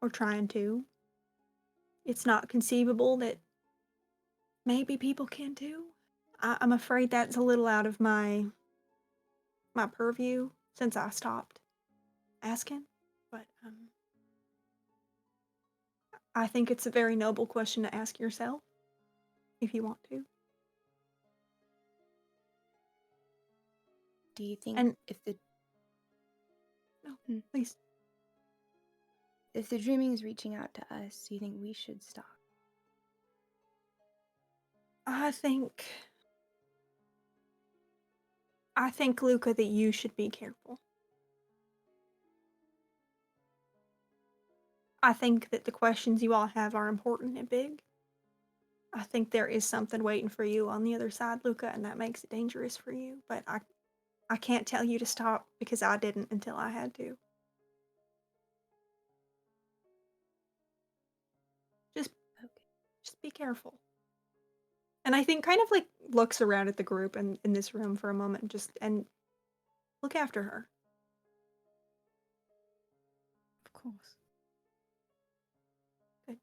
or trying to, it's not conceivable that maybe people can too. I'm afraid that's a little out of my purview since I stopped asking, but I think it's a very noble question to ask yourself if you want to.
Do you think
And
if the
no,
Hmm.
please.
if the dreaming is reaching out to us, do you think we should stop?
I think Luca that you should be careful. I think that the questions you all have are important and big. I think there is something waiting for you on the other side, Luca, and that makes it dangerous for you. But I can't tell you to stop because I didn't until I had to. Just
Okay.
just be careful. And I think kind of like looks around at the group and in this room for a moment and look after her.
Of course.
Good.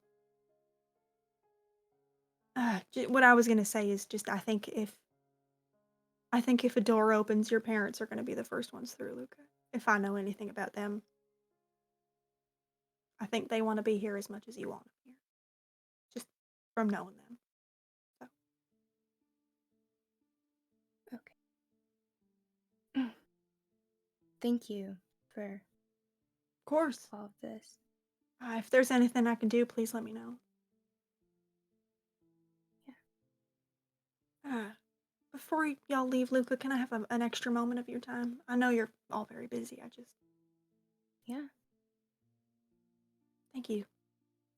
What I was gonna say is just I think if a door opens, your parents are gonna be the first ones through, Luca. If I know anything about them, I think they want to be here as much as you want them here, just from knowing them. So,
Okay. Thank you for
of course,
all of this.
if there's anything I can do, please let me know. Uh, Before y'all leave, Luca, can I have an extra moment of your time? I know you're all very busy.
Yeah.
Thank you.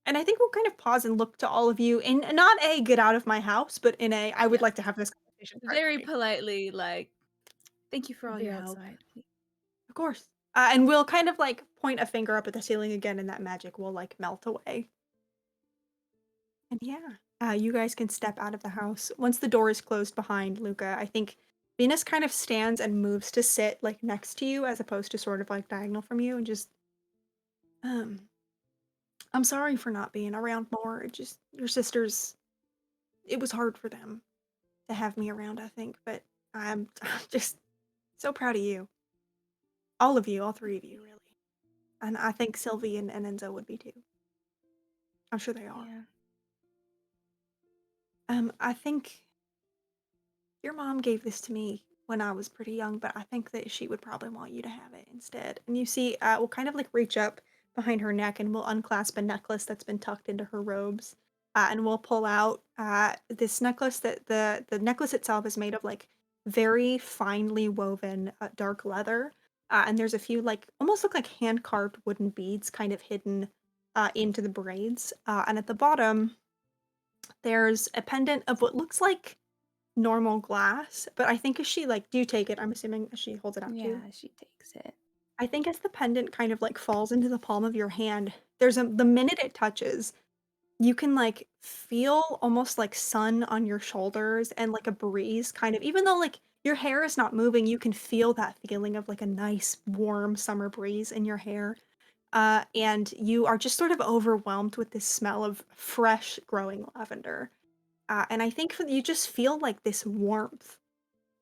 And I think we'll kind of pause and look to all of you in not a get out of my house, but in a I would
Yeah.
like to have this conversation
Very
privately.
politely, like, thank you for all
Be
your help.
outside.
Of course. And we'll kind of like point a finger up at the ceiling again, and that magic will like melt away. And yeah, you guys can step out of the house. Once the door is closed behind Luca, I think Venus kind of stands and moves to sit like next to you as opposed to sort of like diagonal from you and just, um, I'm sorry for not being around more. It just, your sisters, it was hard for them to have me around, I think, but I'm just so proud of you. All of you, all three of you, really. And I think Sylvie and Enzo would be too. I'm sure they are.
Yeah.
I think your mom gave this to me when I was pretty young, but I think that she would probably want you to have it instead. And you see, we'll kind of like reach up behind her neck and we'll unclasp a necklace that's been tucked into her robes. And we'll pull out this necklace that the necklace itself is made of like very finely woven dark leather. And there's a few like almost look like hand carved wooden beads kind of hidden into the braids. And at the bottom, there's a pendant of what looks like normal glass, but I think as she like do you take it? I'm assuming as she holds it out to you.
Yeah, she takes it.
I think as the pendant kind of like falls into the palm of your hand, the minute it touches, you can like feel almost like sun on your shoulders and like a breeze kind of even though like your hair is not moving, you can feel that feeling of like a nice warm summer breeze in your hair. And you are just sort of overwhelmed with this smell of fresh growing lavender. And I think you just feel like this warmth.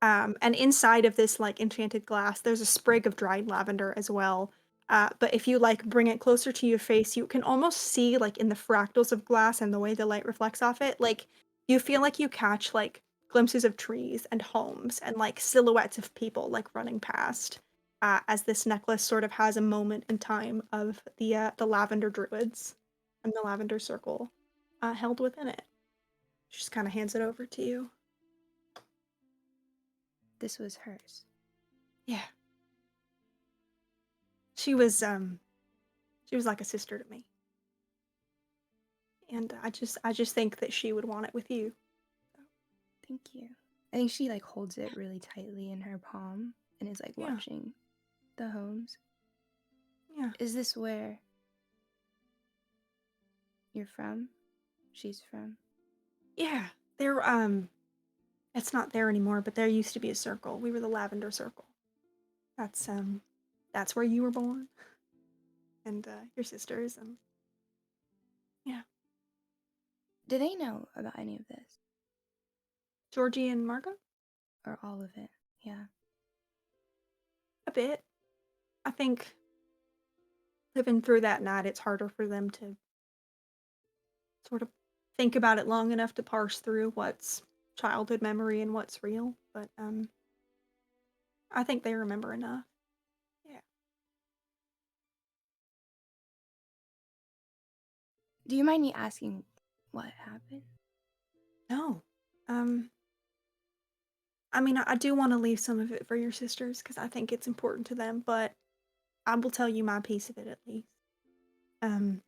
And inside of this like enchanted glass, there's a sprig of dried lavender as well. But if you like bring it closer to your face, you can almost see like in the fractals of glass and the way the light reflects off it, like you feel like you catch like glimpses of trees and homes and like silhouettes of people like running past. As this necklace sort of has a moment in time of the lavender druids and the lavender circle held within it. She just kind of hands it over to you.
This was hers.
Yeah. She was like a sister to me. and I just think that she would want it with you.
Thank you. I think she like holds it really tightly in her palm and is like
Yeah,
watching the homes.
yeah,
Is this where you're from? She's from?
yeah. There, it's not there anymore, but there used to be a circle. We were the Lavender Circle. That's that's where you were born, and your sisters, and yeah,
Do they know about any of this?
Georgie and Margot.
Or all of it? Yeah.
A bit. I think living through that night, it's harder for them to sort of think about it long enough to parse through what's childhood memory and what's real. But I think they remember enough. Yeah.
Do you mind me asking what happened?
No. Um. I mean, I do want to leave some of it for your sisters because I think it's important to them. But I will tell you my piece of it at least. Um.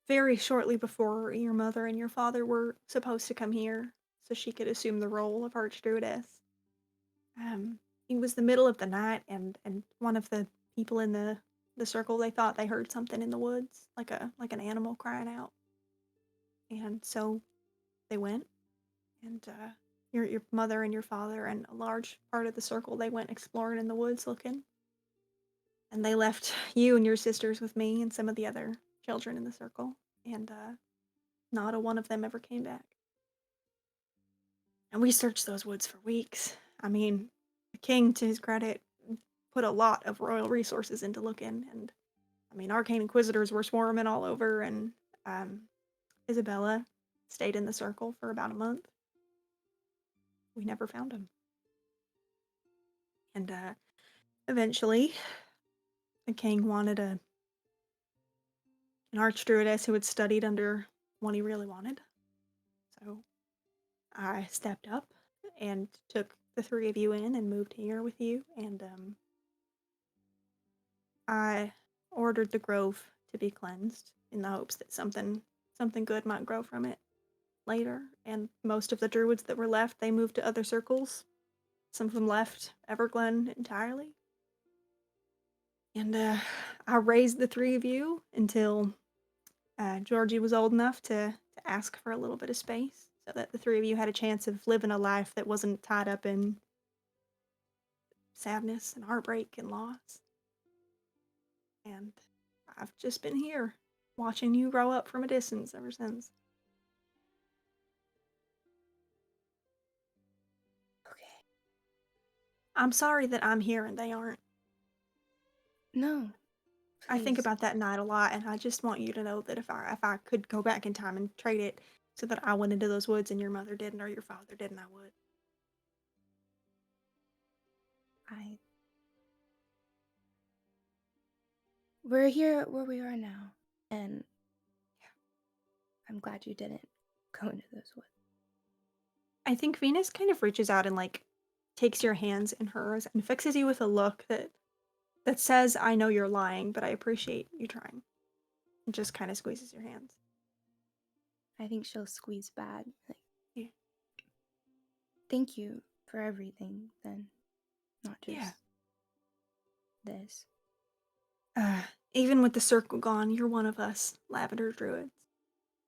Very shortly before your mother and your father were supposed to come here, so she could assume the role of Archdruidess. Um, it was the middle of the night, and one of the people in the circle, they thought they heard something in the woods, like an animal crying out, and so they went, and your mother and your father and a large part of the circle, they went exploring in the woods looking, and they left you and your sisters with me and some of the other children in the circle, and not a one of them ever came back. And we searched those woods for weeks. I mean, the king, to his credit, put a lot of royal resources into looking, and I mean, arcane inquisitors were swarming all over, and um, Isabella stayed in the circle for about a month. We never found him, and eventually, the king wanted an archdruidess who had studied under what he really wanted. So I stepped up and took the three of you in and moved here with you, and I ordered the grove to be cleansed in the hopes that something good might grow from it later. And most of the druids that were left, they moved to other circles. Some of them left Everglen entirely. And I raised the three of you until Georgie was old enough to ask for a little bit of space, so that the three of you had a chance of living a life that wasn't tied up in sadness and heartbreak and loss. And I've just been here, watching you grow up from a distance ever since.
Okay.
I'm sorry that I'm here and they aren't.
No,
I think
please.
about that night a lot, and I just want you to know that if I could go back in time and trade it so that I went into those woods and your mother didn't or your father didn't, I would.
I. We're here where we are now, and I'm glad you didn't go into those woods.
I think Venus kind of reaches out and like takes your hands in hers and fixes you with a look that says, "I know you're lying, but I appreciate you trying." And just kind of squeezes your hands.
I think she'll squeeze bad. Like,
Yeah.
thank you for everything, then. Not just
Yeah.
this.
Even with the circle gone, you're one of us, Lavender Druids.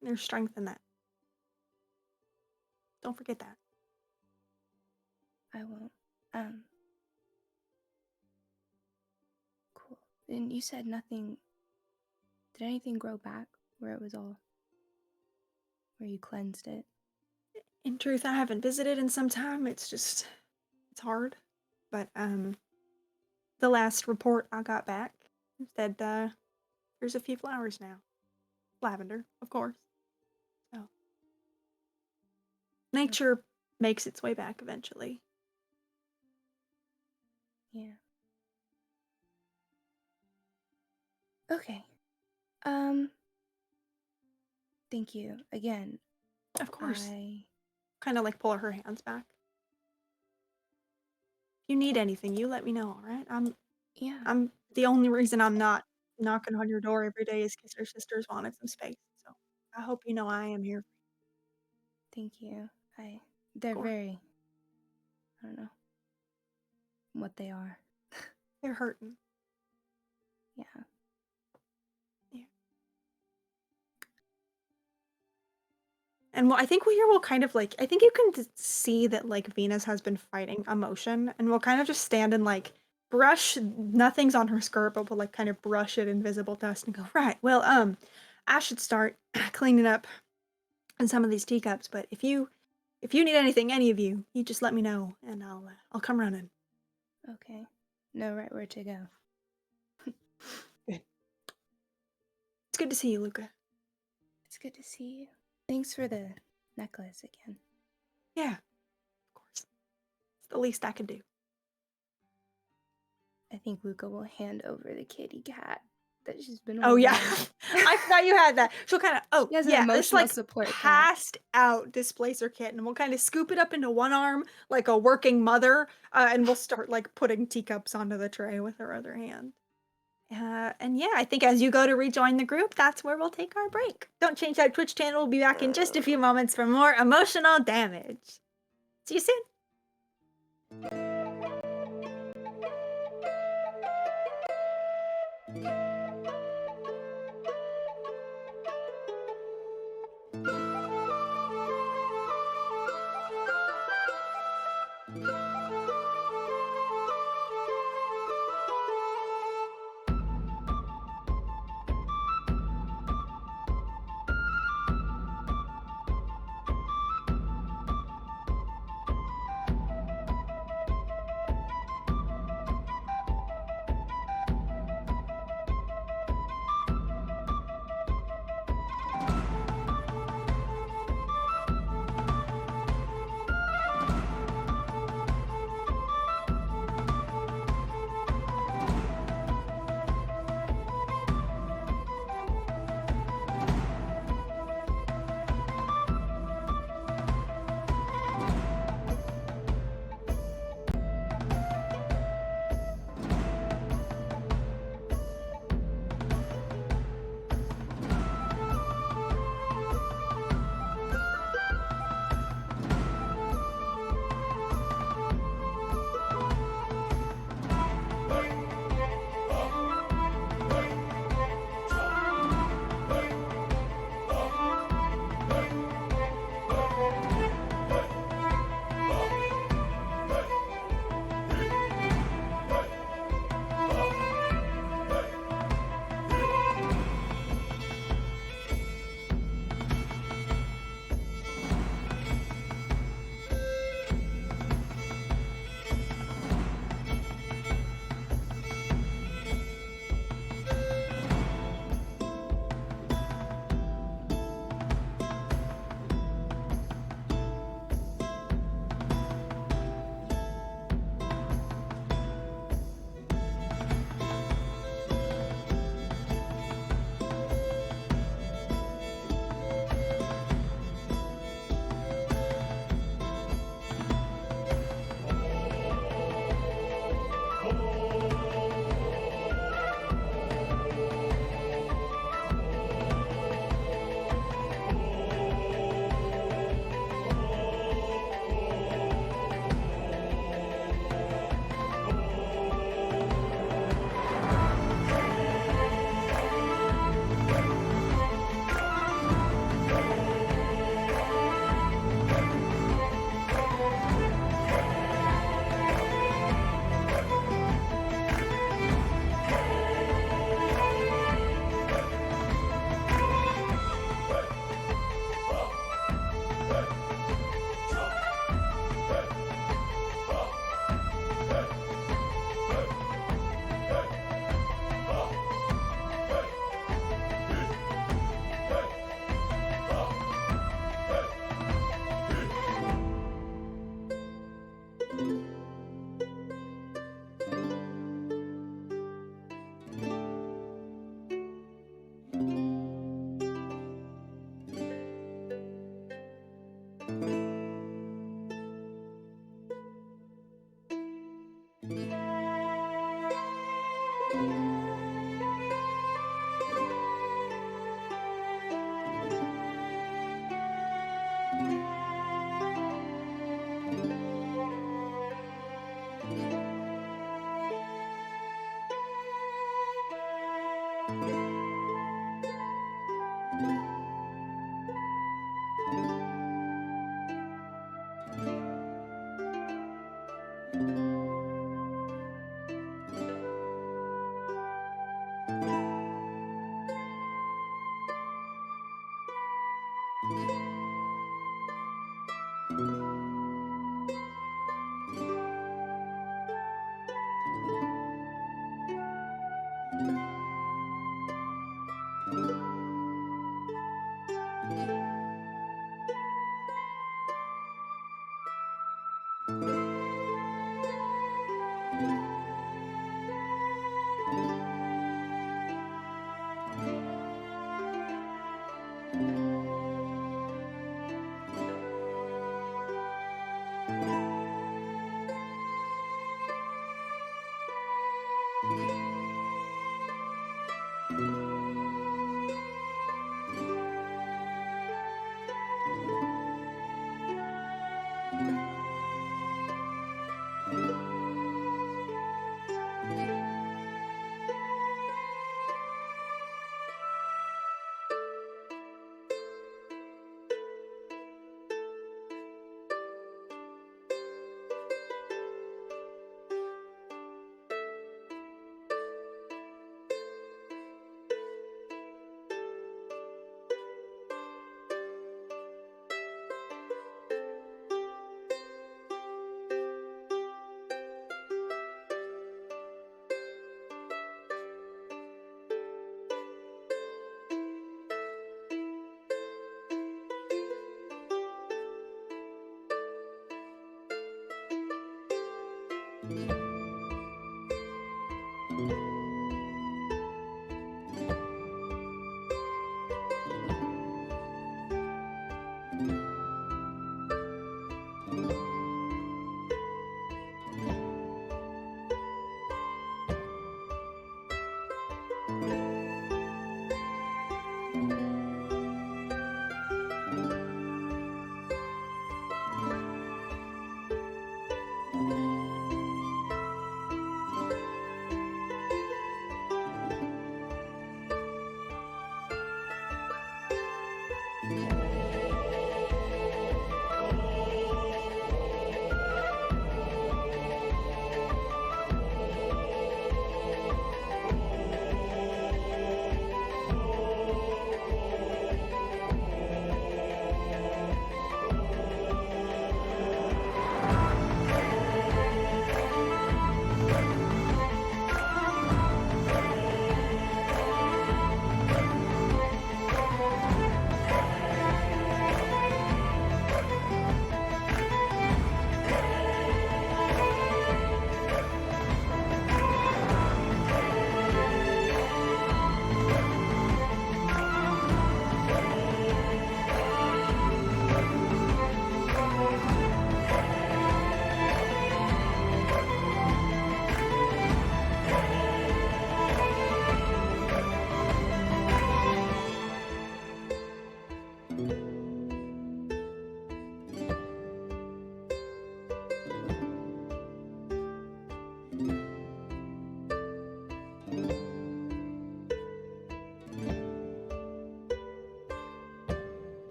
There's strength in that. Don't forget that.
I won't. Cool. And you said nothing. Did anything grow back where it was all. Where you cleansed it?
In truth, I haven't visited in some time. It's hard. But the last report I got back said there's a few flowers now. Lavender, of course. So nature makes its way back eventually.
Yeah. Okay. Um. Thank you again.
Of course.
I.
Kind of like pull her hands back. If you need anything, you let me know, all right?
Yeah.
I'm the only reason I'm not knocking on your door every day is because your sisters wanted some space. So I hope you know I am here.
Thank you. They're
course.
very, I don't know what they are.
They're hurting.
Yeah.
And I think here we'll kind of like, I think you can see that like Venus has been fighting emotion, and we'll kind of just stand and like brush, nothing's on her skirt, but we'll like kind of brush it invisible to us and go, right, well, I should start cleaning up in some of these teacups, but if you need anything, any of you just let me know and I'll come running.
Okay. Know right where to go.
Good. It's good to see you, Luca.
It's good to see you. Thanks for the necklace again.
Yeah, of course. It's the least I can do.
I think Luca will hand over the kitty cat that she's been
Oh yeah,
holding.
I forgot you had that. She'll kind of
She has an
this
emotional
like
support cat.
passed out displacer kitten, and we'll kind of scoop it up into one arm like a working mother, and we'll start like putting teacups onto the tray with her other hand. And yeah, I think as you go to rejoin the group, that's where we'll take our break. Don't change that Twitch channel. We'll be back in just a few moments for more emotional damage. See you soon.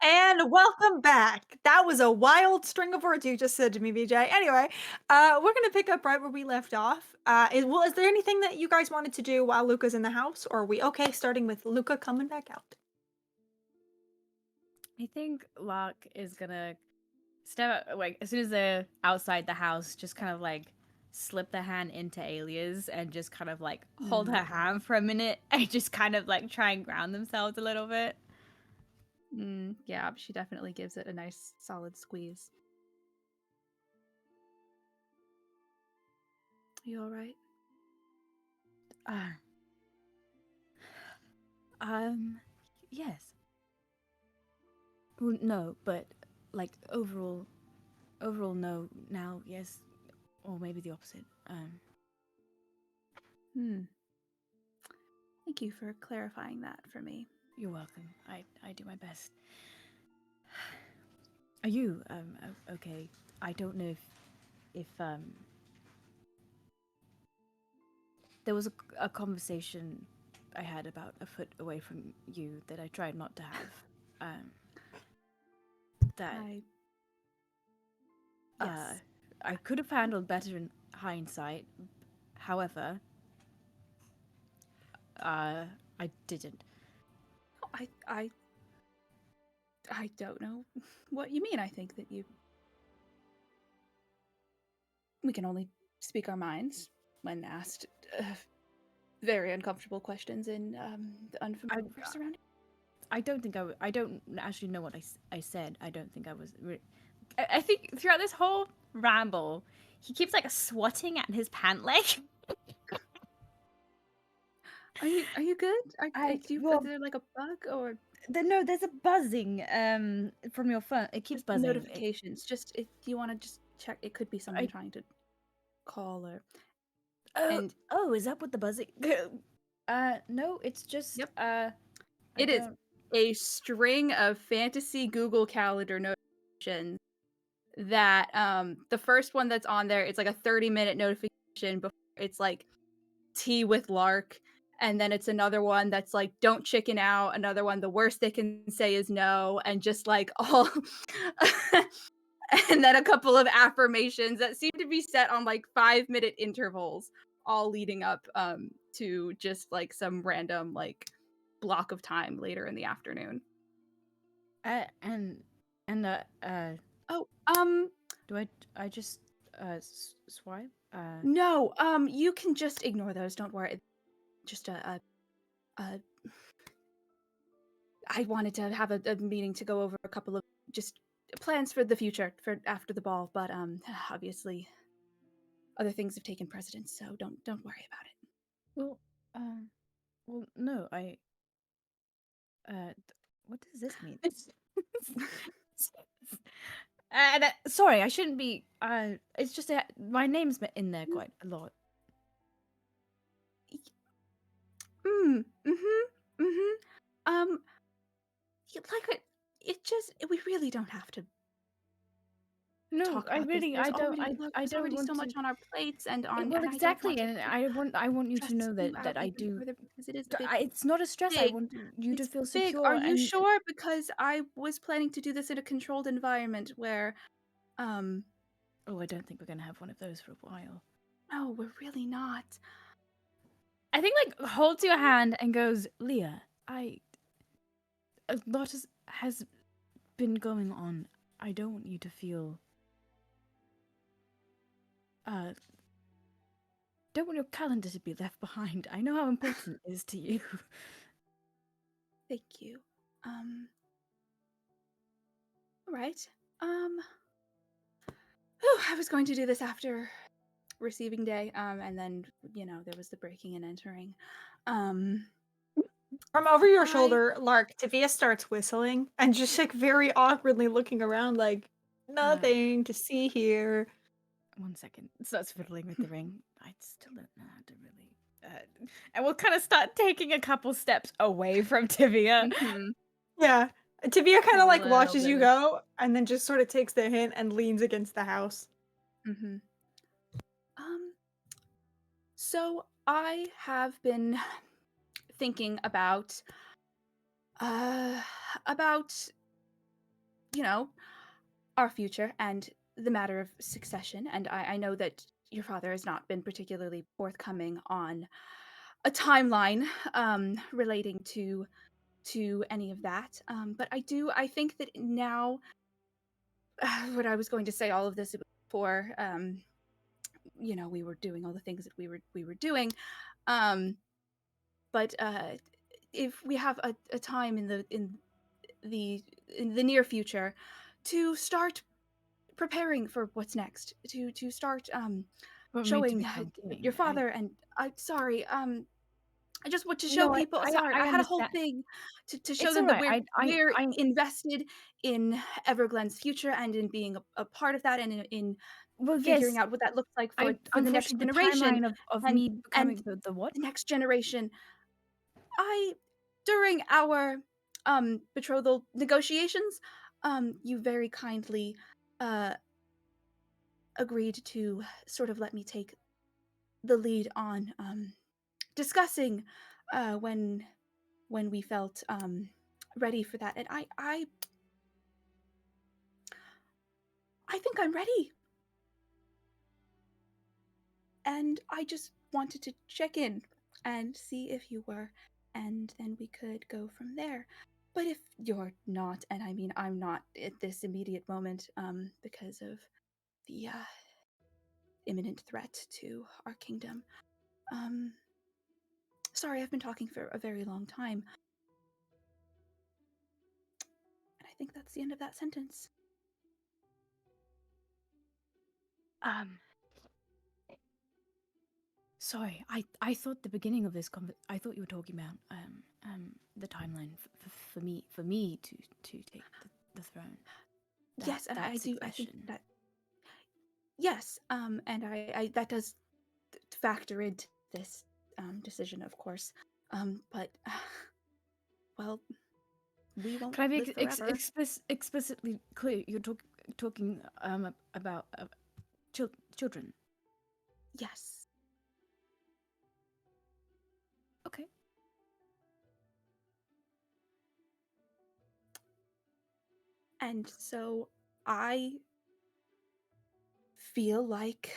And welcome back. That was a wild string of words you just said to me, BJ. Anyway, we're gonna pick up right where we left off. Is there anything that you guys wanted to do while Luca's in the house, or are we okay starting with Luca coming back out?
I think Locke is gonna step like as soon as they're outside the house, just kind of like slip the hand into Alia's and just kind of like hold her hand for a minute and just kind of like try and ground themselves a little bit.
Yeah, she definitely gives it a nice solid squeeze. You all right?
Uh, um, yes. Well, no, but like overall, no. Now, yes, or maybe the opposite.
Thank you for clarifying that for me.
You're welcome. I do my best. Are you okay? I don't know if there was a conversation I had about a foot away from you that I tried not to have. That
Yes.
I could have handled better in hindsight. However, I didn't.
I don't know what you mean. I think that we can only speak our minds when asked very uncomfortable questions in the unfamiliar surroundings.
I don't think I don't actually know what I said. I don't think I was. I think throughout this whole ramble, he keeps like swatting at his pant leg.
Are you good? Is there like a bug or
No, there's a buzzing from your phone. It keeps
just
buzzing.
notifications? Just if you want to just check, it could be someone trying to call or. And
Is that what the buzzing? No, it's just
Yep.
I
it is
don't-
a string of fantasy Google Calendar notifications that the first one that's on there, it's like a 30-minute notification before it's like tea with Lark, and then it's another one that's like don't chicken out, another one the worst they can say is no, and just like all and then a couple of affirmations that seem to be set on like 5-minute intervals, all leading up to just like some random like block of time later in the afternoon.
and
Oh,
do I just swipe?
no, you can just ignore those, don't worry. Just I wanted to have a meeting to go over a couple of just plans for the future for after the ball, but obviously other things have taken precedence, so don't worry about it.
Well, no, what does this mean? Sorry, I shouldn't be. It's just that my name's in there quite a lot.
Um, it just we really don't have to
No,
talk
I
about this.
really,
There's
I don't,
already look,
I
there's
don't
already
want
so much
to.
on our plates and on,
Well,
and I don't
exactly,
want
and
to
I want you to
stress
know
you
that
out
I
even
do.
further because it is big.
It's not a stress. I
Big.
want you to
It's
feel
big.
secure.
Are you
and
sure? Because I was planning to do this in a controlled environment where,
Oh, I don't think we're gonna have one of those for a while.
no, we're really not.
I think like holds your hand and goes, Leah, a lot has been going on. I don't want you to feel. Don't want your calendar to be left behind. I know how important it is to you.
Thank you. All right. I was going to do this after receiving day, and then there was the breaking and entering.
From over your shoulder, Lark, Tavia starts whistling and just like very awkwardly looking around, like nothing to see here.
1 second. Starts fiddling with the ring. I still don't know how to really. And we'll kind of start taking a couple steps away from Tivia.
Yeah. Tavia kind of like
Little
watches you
bit
go and then just sort of takes the hint and leans against the house.
So I have been thinking about our future and the matter of succession. And I know that your father has not been particularly forthcoming on a timeline relating to any of that. But I think that now, what I was going to say, all of this before, we were doing all the things that we were doing. But if we have a time in the near future to start preparing for what's next, to start
Want me to
showing
become
your
king?
father, and I'm sorry, I just want to show
No,
people. Sorry,
I
I had a whole
understand.
thing to show
It's
them
all
that
right.
we're invested in Everglen's future and in being a part of that, and in
well,
figuring
yes.
out what that looks like for the next
Unfortunately, the
generation,
timeline of
and
me
and
becoming the what?
the next generation. During our betrothal negotiations, you very kindly uh agreed to sort of let me take the lead on discussing when we felt ready for that. And I think I'm ready. And I just wanted to check in and see if you were, and then we could go from there. But if you're not, and I mean I'm not at this immediate moment because of the imminent threat to our kingdom. Sorry, I've been talking for a very long time. And I think that's the end of that sentence.
Sorry, I thought the beginning of this I thought you were talking about the timeline for me to take the throne.
Yes, and
that
I do. I think
succession.
that yes, and I that does factor into this decision, of course. But well, we won't
Can I be
live forever.
explicitly clear? You're talking about children.
Yes.
Okay.
And so I feel like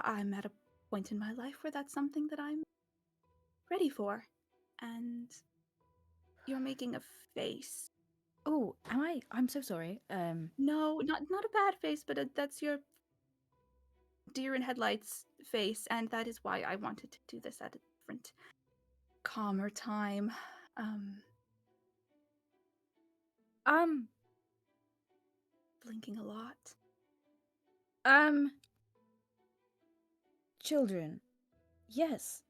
I'm at a point in my life where that's something that I'm ready for. And you're making a face.
Oh, am I? I'm so sorry.
No, not a bad face, but that's your deer in headlights face, and that is why I wanted to do this at a different, calmer time.
Um,
Blinking a lot.
Children. Yes.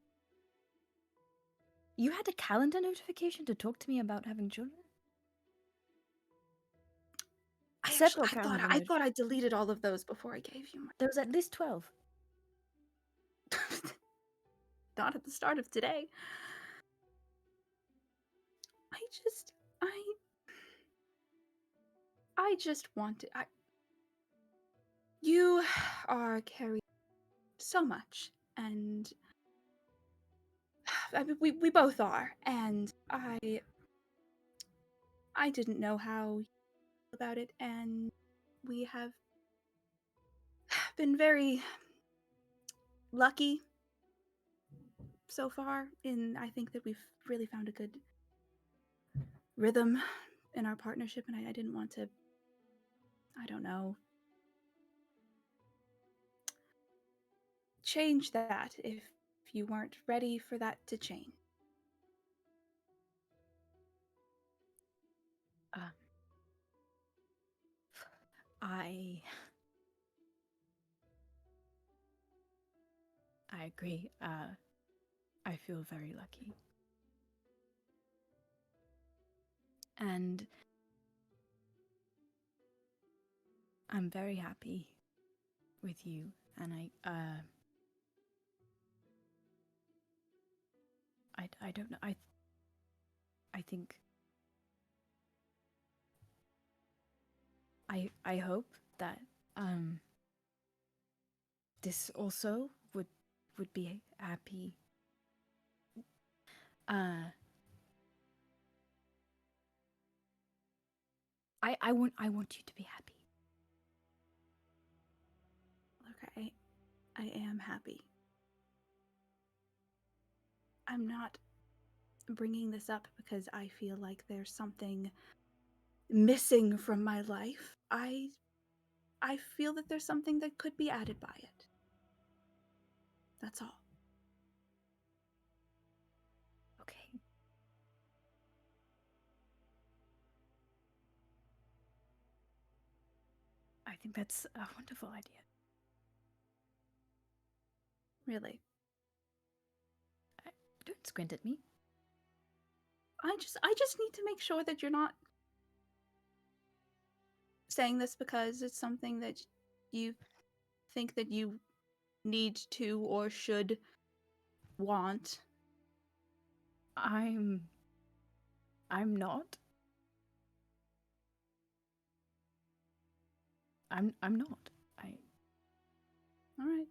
You had a calendar notification to talk to me about having children? Several calendar
I thought I deleted all of those before I gave you
There was at least 12.
my. Not at the start of today. I just wanted. You are carrying so much, and I mean, we both are, and I didn't know how you feel about it, and we have been very lucky so far. I think that we've really found a good rhythm in our partnership, and I didn't want to, I don't know, change that if you weren't ready for that to change.
I agree. I feel very lucky. And I'm very happy with you, and I don't know. I think I hope that this also would be happy. I want you to be happy.
Okay, I am happy. I'm not bringing this up because I feel like there's something missing from my life. I feel that there's something that could be added by it. That's all.
Okay. I think that's a wonderful idea.
Really.
Don't squint at me.
I just need to make sure that you're not saying this because it's something that you think that you need to or should want.
I'm not. I'm not.
All right.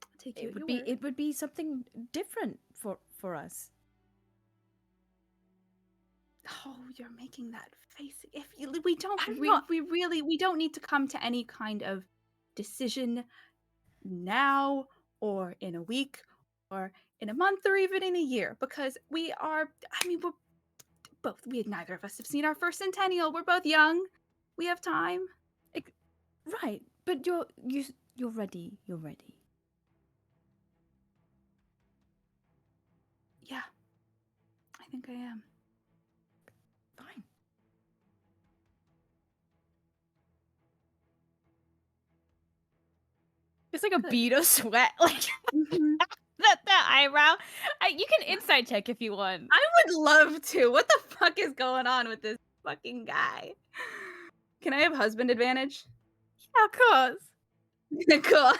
I'll take you at your word.
It would be something different for us.
Oh, you're making that face. If you, we don't,
I'm
we,
not-
we really, we don't need to come to any kind of decision now or in a week or in a month or even in a year because we are. I mean, we're both. Neither of us have seen our first centennial. We're both young. We have time.
Right, but you're ready. You're ready.
Yeah, I think I am.
Fine. It's like a bead of sweat, like that eyebrow. You can insight check if you want.
I would love to. What the fuck is going on with this fucking guy? Can I have husband advantage?
Yeah, of course.
Cool.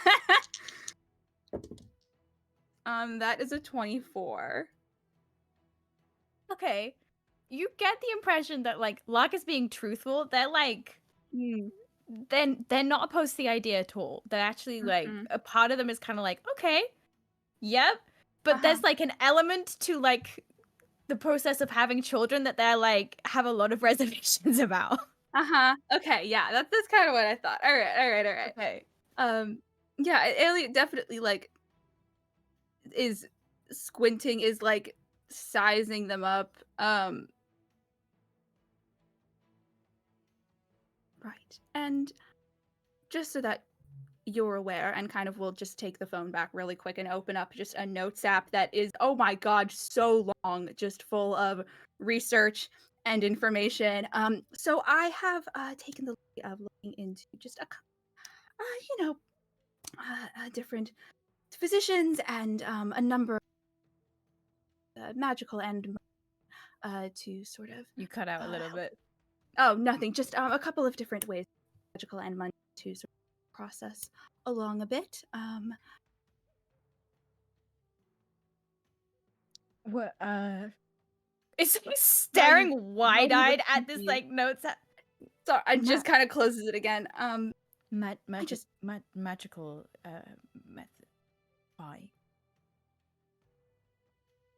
That is a 24.
Okay. You get the impression that like Locke is being truthful. They're like they're not opposed to the idea at all. They're actually like a part of them is kind of like, okay, yep. But there's like an element to like the process of having children that they're like have a lot of reservations about.
Okay, yeah, that's kind of what I thought. All right.
Okay.
Yeah, Elliot definitely like is squinting, is like sizing them up. Right. And just so that you're aware, and kind of will just take the phone back really quick and open up just a notes app that is, oh my god, so long, just full of research and information. So I have taken the lead of looking into just a different physicians and a number of magical and to sort of
You cut out a little bit.
Oh, nothing. Just a couple of different ways, magical and money, to sort of process along a bit.
What is he staring wide-eyed at this like notes app?
So I just kind of closes it again.
Magical method. Why?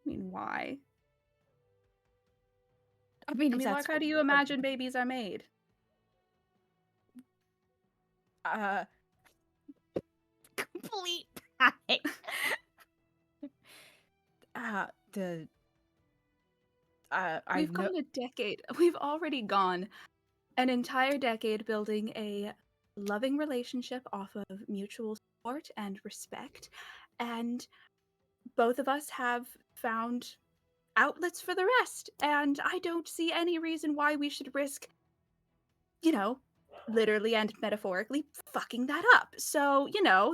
I mean, why?
I mean,
Lark, how do you imagine babies are made?
Complete panic.
We've gone a decade. We've already gone an entire decade building a loving relationship off of mutual support and respect, and both of us have found outlets for the rest, and I don't see any reason why we should risk, literally and metaphorically fucking that up. So,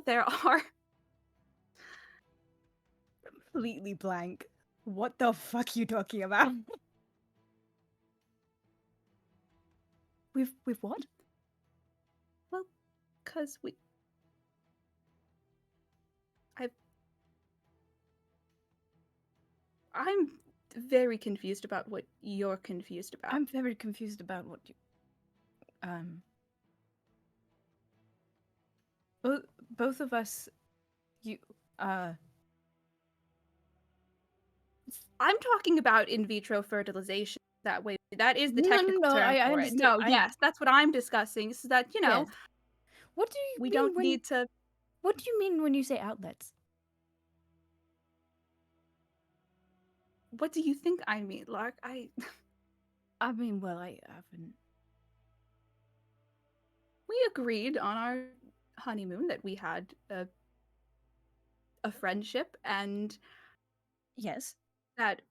there are
completely blank. What the fuck you talking about?
We've what? Well, cause I'm very confused about what you're confused about.
I'm very confused about what you both of us
I'm talking about in vitro fertilization that way. That is the
No,
technical
no,
term
I
for it.
understand.
No, yes, that's what I'm discussing. So that,
Yes. What do you
we
mean
don't
when
need to.
What do you mean when you say outlets?
What do you think I mean, Lark?
I mean, well, I haven't.
We agreed on our honeymoon that we had a friendship and
Yes.
that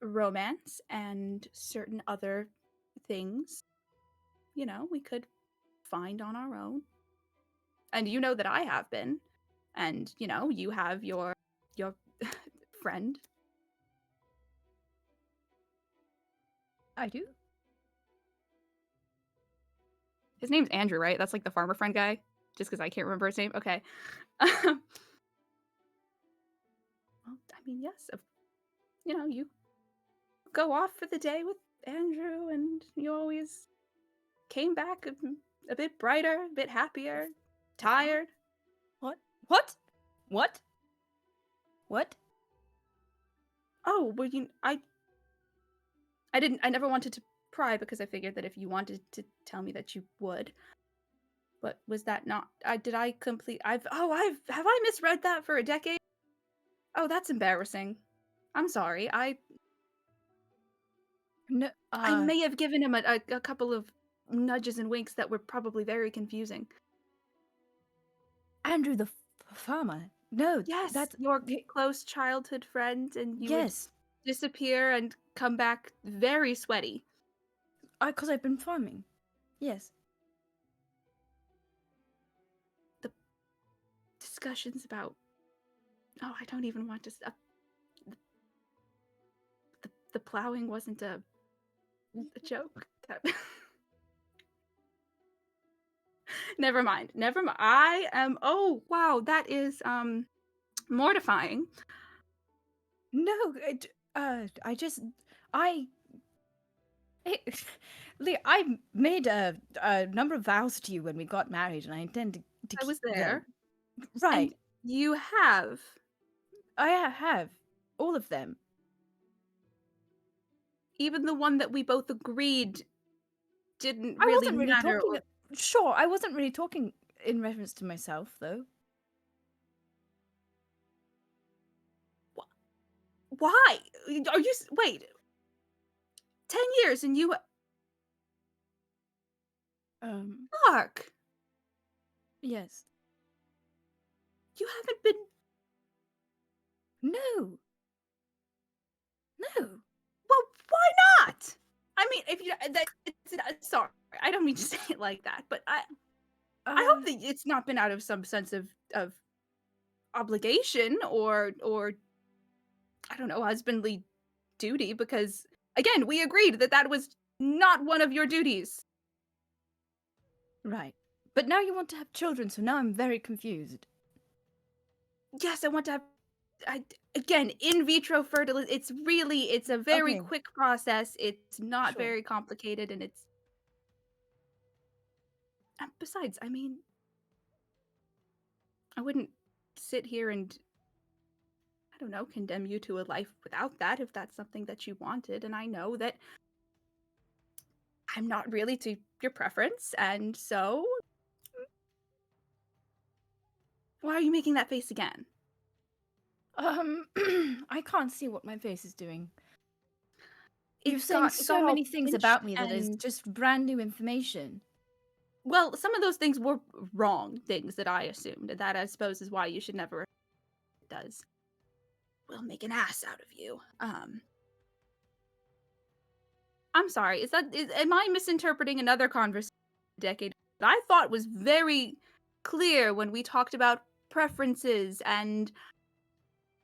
romance and certain other things, we could find on our own. And you know that I have been. And, you have your friend.
I do.
His name's Andrew, right? That's like the farmer friend guy. Just because I can't remember his name. Okay. Well, I mean, yes. You go off for the day with Andrew, and you always came back a bit brighter, a bit happier, tired.
What? What? What? What?
Oh, well, I never wanted to pry because I figured that if you wanted to tell me that you would. But was that not? Have I misread that for a decade? Oh, that's embarrassing. I'm sorry.
No.
I may have given him a couple of nudges and winks that were probably very confusing.
Andrew the farmer. No.
Yes,
That's
your close childhood friend, and you would
yes.
disappear and come back very sweaty.
Because I've been farming. Yes.
The discussions about. Oh, I don't even want to. The plowing wasn't a joke. Never mind. Never mind. I am. Oh wow, that is mortifying.
No. I just. I. Lee, I made a number of vows to you when we got married, and I intend to
I was
keep
there.
them. Right.
And you have.
I have all of them.
Even the one that we both agreed didn't
I
really
wasn't really
matter.
talking. Sure, I wasn't really talking in reference to myself, though.
Why? Are you. Wait. 10 years and you. Mark!
Yes.
You haven't been.
No. No.
Well, why not? I mean, if you. Sorry. I don't mean to say it like that, but I hope that it's not been out of some sense of obligation or I don't know, husbandly duty, because again, we agreed that was not one of your duties.
Right. But now you want to have children, so now I'm very confused.
Yes, I want to have. Again, in vitro fertility. It's a very
Okay.
quick process. It's not
Sure.
very complicated, and it's. Besides, I mean, I wouldn't sit here and, I don't know, condemn you to a life without that if that's something that you wanted. And I know that I'm not really to your preference, and so. Why are you making that face again?
I can't see what my face is doing. You're
It's
saying
got
so
all
many things
pinched
about me that is
and.
just brand new information.
Well, some of those things were wrong things that I assumed, and that I suppose is why you should never. It does. We'll make an ass out of you. I'm sorry. Am I misinterpreting another conversation a decade that I thought was very clear when we talked about preferences and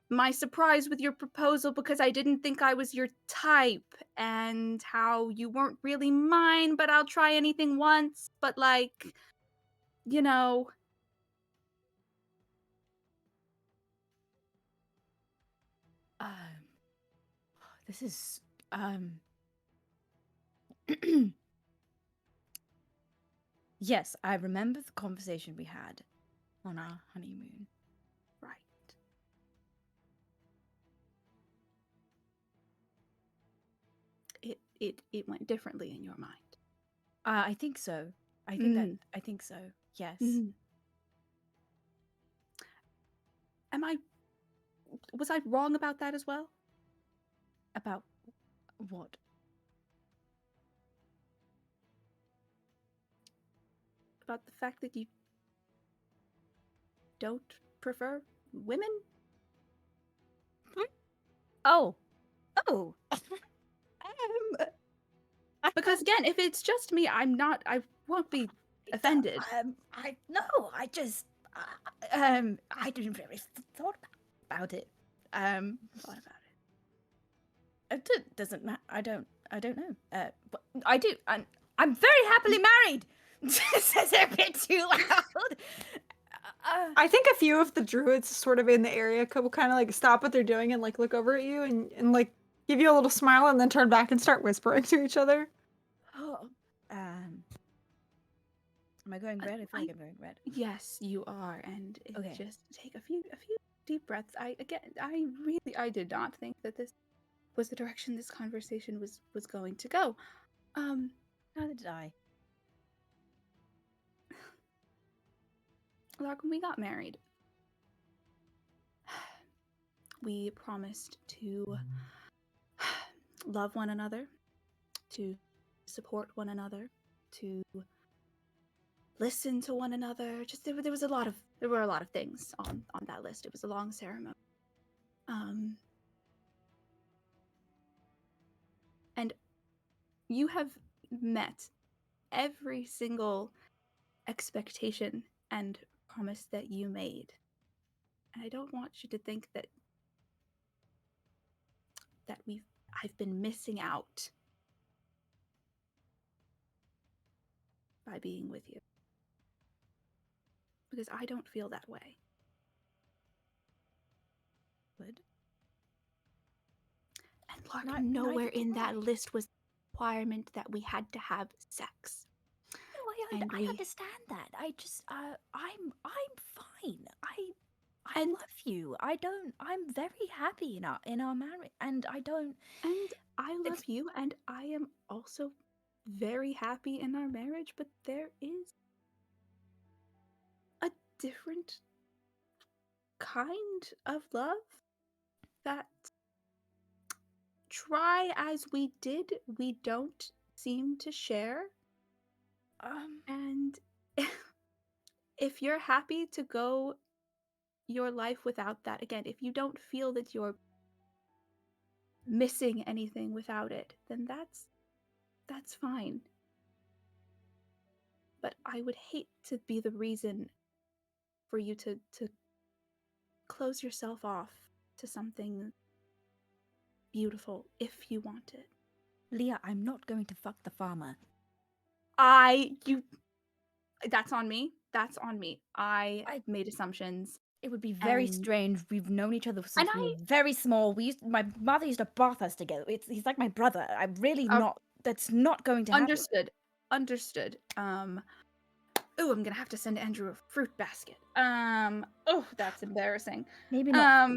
my surprise with your proposal because I didn't think I was your type, and how you weren't really mine, but I'll try anything once, but like, you know.
This is Yes, I remember the conversation we had on our honeymoon.
Right. it went differently in your mind.
I think so. I think so. Yes.
Was I wrong about that as well?
About what?
About the fact that you don't prefer women?
Oh.
Because again, if it's just me, I won't be offended.
I didn't really thought about it.
Thought about it.
It doesn't matter. I don't know. But I do. I'm very happily married. Says it a bit too loud.
I think a few of the druids sort of in the area will kind of like stop what they're doing and like look over at you and like give you a little smile and then turn back and start whispering to each other.
Oh, am I going red? I feel like I'm going red.
Yes, you are, and
Okay.
just take a few deep breaths. I did not think that this was the direction this conversation was going to go.
Neither did I.
Like when we got married, we promised to love one another, to support one another, to listen to one another. Just there were a lot of things on that list. It was a long ceremony. And you have met every single expectation and promise that you made. And I don't want you to think that I've been missing out by being with you. Because I don't feel that way.
Would?
And Lark, nowhere in that list was the requirement that we had to have sex.
No, I understand that. I just I'm fine. I love you. I'm very happy in our marriage, and I don't.
And I love you, and I am also very happy in our marriage, but there is a different kind of love that, try as we did, we don't seem to share. And if you're happy to go your life without that, again, if you don't feel that you're missing anything without it, then that's fine. But I would hate to be the reason for you to close yourself off to something beautiful if you want it.
Leah, I'm not going to fuck the farmer.
That's on me. That's on me. I made assumptions.
It would be very strange. We've known each other since we were very small. My mother used to bath us together. He's like my brother. I'm really not. That's not going to happen.
Understood. Oh, I'm gonna have to send Andrew a fruit basket. Oh, that's embarrassing.
Maybe not.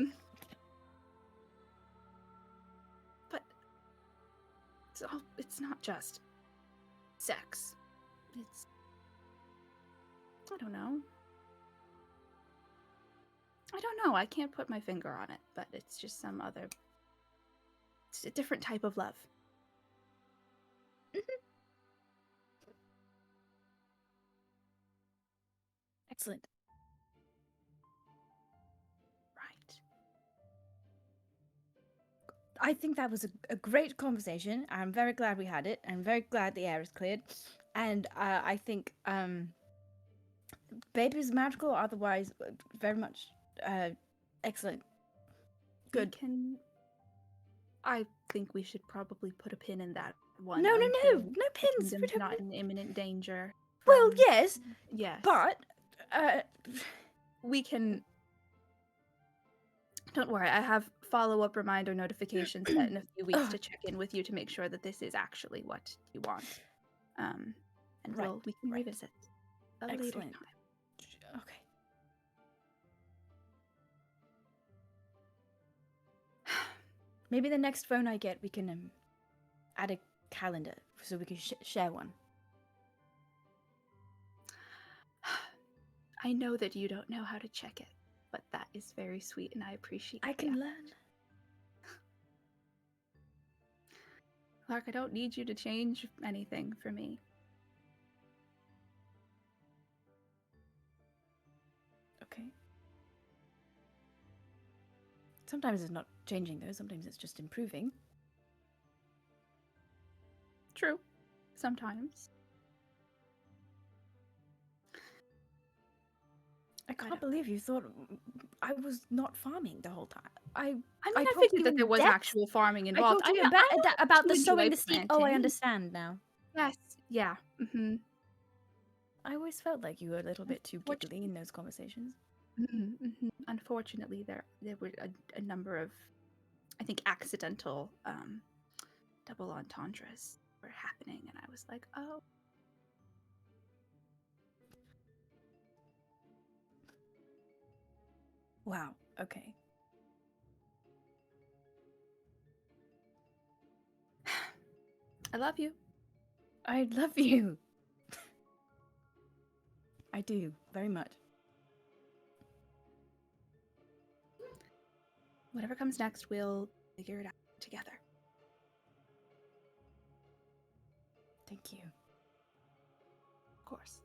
But it's not just sex. It's, I don't know. I can't put my finger on it, but it's just it's a different type of love.
Excellent.
Right.
I think that was a great conversation. I'm very glad we had it. I'm very glad the air is cleared. And I think baby's magical, otherwise very much excellent. Good.
I think we should probably put a pin in that one.
No pins.
We're not in imminent danger.
Well, yes.
Yes.
But
we can. Don't worry, I have follow-up reminder notifications set in a few weeks to check in with you to make sure that this is actually what you want. And we can revisit a later time.
Okay. Maybe the next phone I get, we can add a calendar so we can share one.
I know that you don't know how to check it, but that is very sweet and I appreciate
I
it.
can learn.
Lark, I don't need you to change anything for me.
Okay. Sometimes it's not changing though, sometimes it's just improving.
True. Sometimes.
I can't believe you thought I was not farming the whole time. I
I
told
figured
you
that there
in
was
depth.
actual farming
I
involved.
told you
I
about
to
the
enjoy
sowing the seed. Oh, I
planting.
understand now.
Yes. Yeah. Mm-hmm.
I always felt like you were a little bit too giggly in those conversations.
Mm-hmm, mm-hmm. Unfortunately, there were a number of, I think, accidental double entendres were happening, and I was like, oh.
Wow. Okay.
I love you.
I love you. I do very much.
Whatever comes next, we'll figure it out together.
Thank you.
Of course.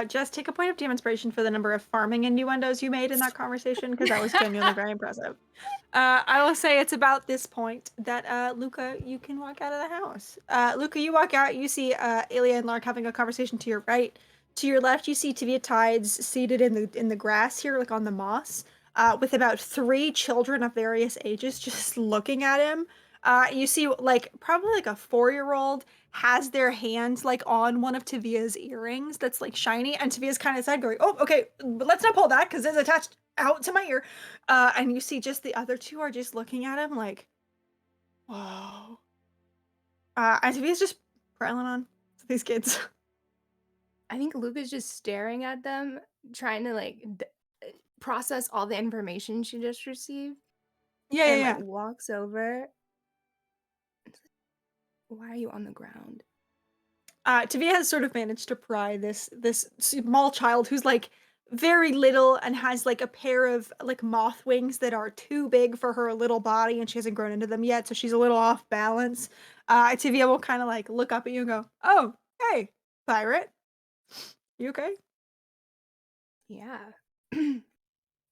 Just take a point of demonstration for the number of farming innuendos you made in that conversation, because that was genuinely very impressive. I will say it's about this point that Luca, you can walk out of the house. Luca, you walk out, you see Aelia and Lark having a conversation to your right. To your left, you see Tavia Tides seated in the grass here, like on the moss, with about 3 children of various ages just looking at him. You see like probably like a 4-year-old has their hands like on one of Tavia's earrings that's like shiny, and Tavia's kind of side going, oh, okay, but let's not pull that because it's attached out to my ear. And you see just the other 2 are just looking at him like, whoa. And Tavia's just piling on to these kids.
I think Luca's just staring at them, trying to like process all the information she just received,
Yeah,
and
yeah,
like walks over. Why are you on the ground?
Tavia has sort of managed to pry this small child who's like very little and has like a pair of like moth wings that are too big for her little body, and she hasn't grown into them yet, so she's a little off balance. Tavia will kind of like look up at you and go, "Oh, hey, pirate, you okay?"
Yeah.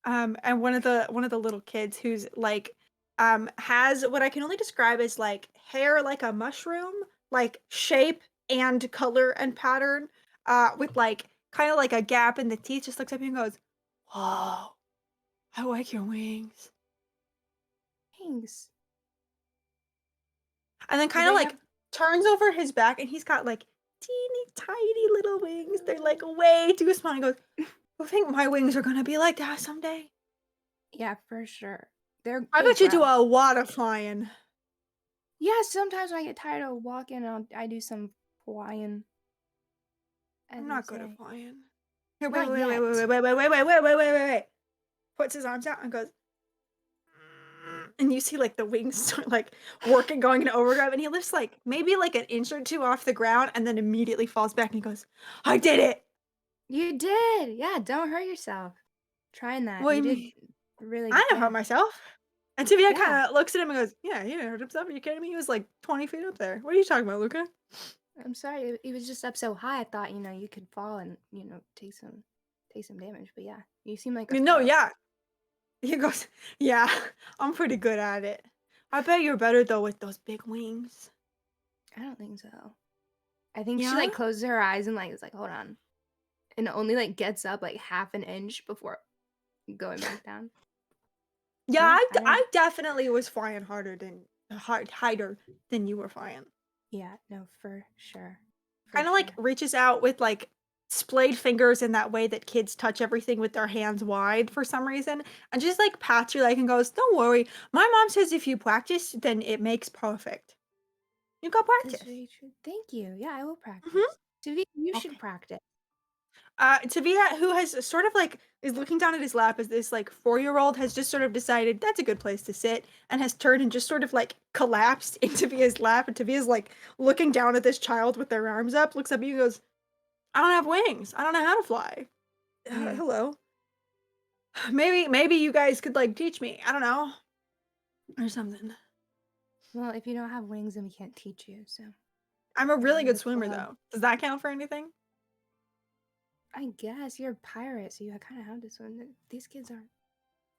And one of the little kids who's like has what I can only describe as like hair like a mushroom, like shape and color and pattern, with like kind of like a gap in the teeth, just looks at me and goes, "Whoa, I like your wings."
Thanks.
And then
Do
kind of
they
like
have-
turns over his back, and he's got like teeny tiny little wings. They're like way too small. And he goes, "I think my wings are gonna be like that someday.
Yeah, for sure. They're
I
good
bet you do
breath.
a lot of flying."
Yeah, sometimes when I get tired of walking, I do some flying. As
I'm
they
not good at
say.
flying. Here,
Not
wait,
yet.
wait. Puts his arms out and goes, and you see like the wings start like working, going into overdrive, and he lifts like maybe like an inch or 2 off the ground, and then immediately falls back and he goes, "I did it."
You did. Yeah, don't hurt yourself. Trying that.
What do
You
you
did
mean?
really
I never
yeah.
hurt myself. And Tibia
Yeah.
kind of looks at him and goes, "Yeah, he didn't hurt himself. Are you kidding me? He was like 20 feet up there. What are you talking about, Luca?"
I'm sorry. It was just up so high. I thought, you could fall and, take some damage. But yeah, you seem like a
No,
pro.
yeah. He goes, "Yeah, I'm pretty good at it. I bet you're better though with those big wings."
I don't think so. I think she
Yeah?
like closes her eyes and like is like, hold on. And only like gets up like half an inch before going back down.
Yeah,
Yeah,
I definitely was flying harder than you were flying.
Yeah, no, for sure. For
Kind of like
sure.
reaches out with like splayed fingers in that way that kids touch everything with their hands wide for some reason, and just like pats your leg and goes, "Don't worry. My mom says if you practice, then it makes perfect. You got
That's
practice."
very true. Thank you. Yeah, I will
Mhm.
practice. Tavi, you should
Okay.
practice.
Tavia, who has sort of like is looking down at his lap as this like 4-year-old has just sort of decided that's a good place to sit and has turned and just sort of like collapsed into Via's lap, and Via's like looking down at this child with their arms up, looks up at you and goes, I don't have wings. I don't know how to fly.
Mm.
Hello. Maybe you guys could like teach me. I don't know. Or something.
Well, if you don't have wings, then we can't teach you. So
I'm a really good
That's
swimmer
wild.
though. Does that count for anything?
I guess you're a pirate, so you kind of have to swim. These kids aren't.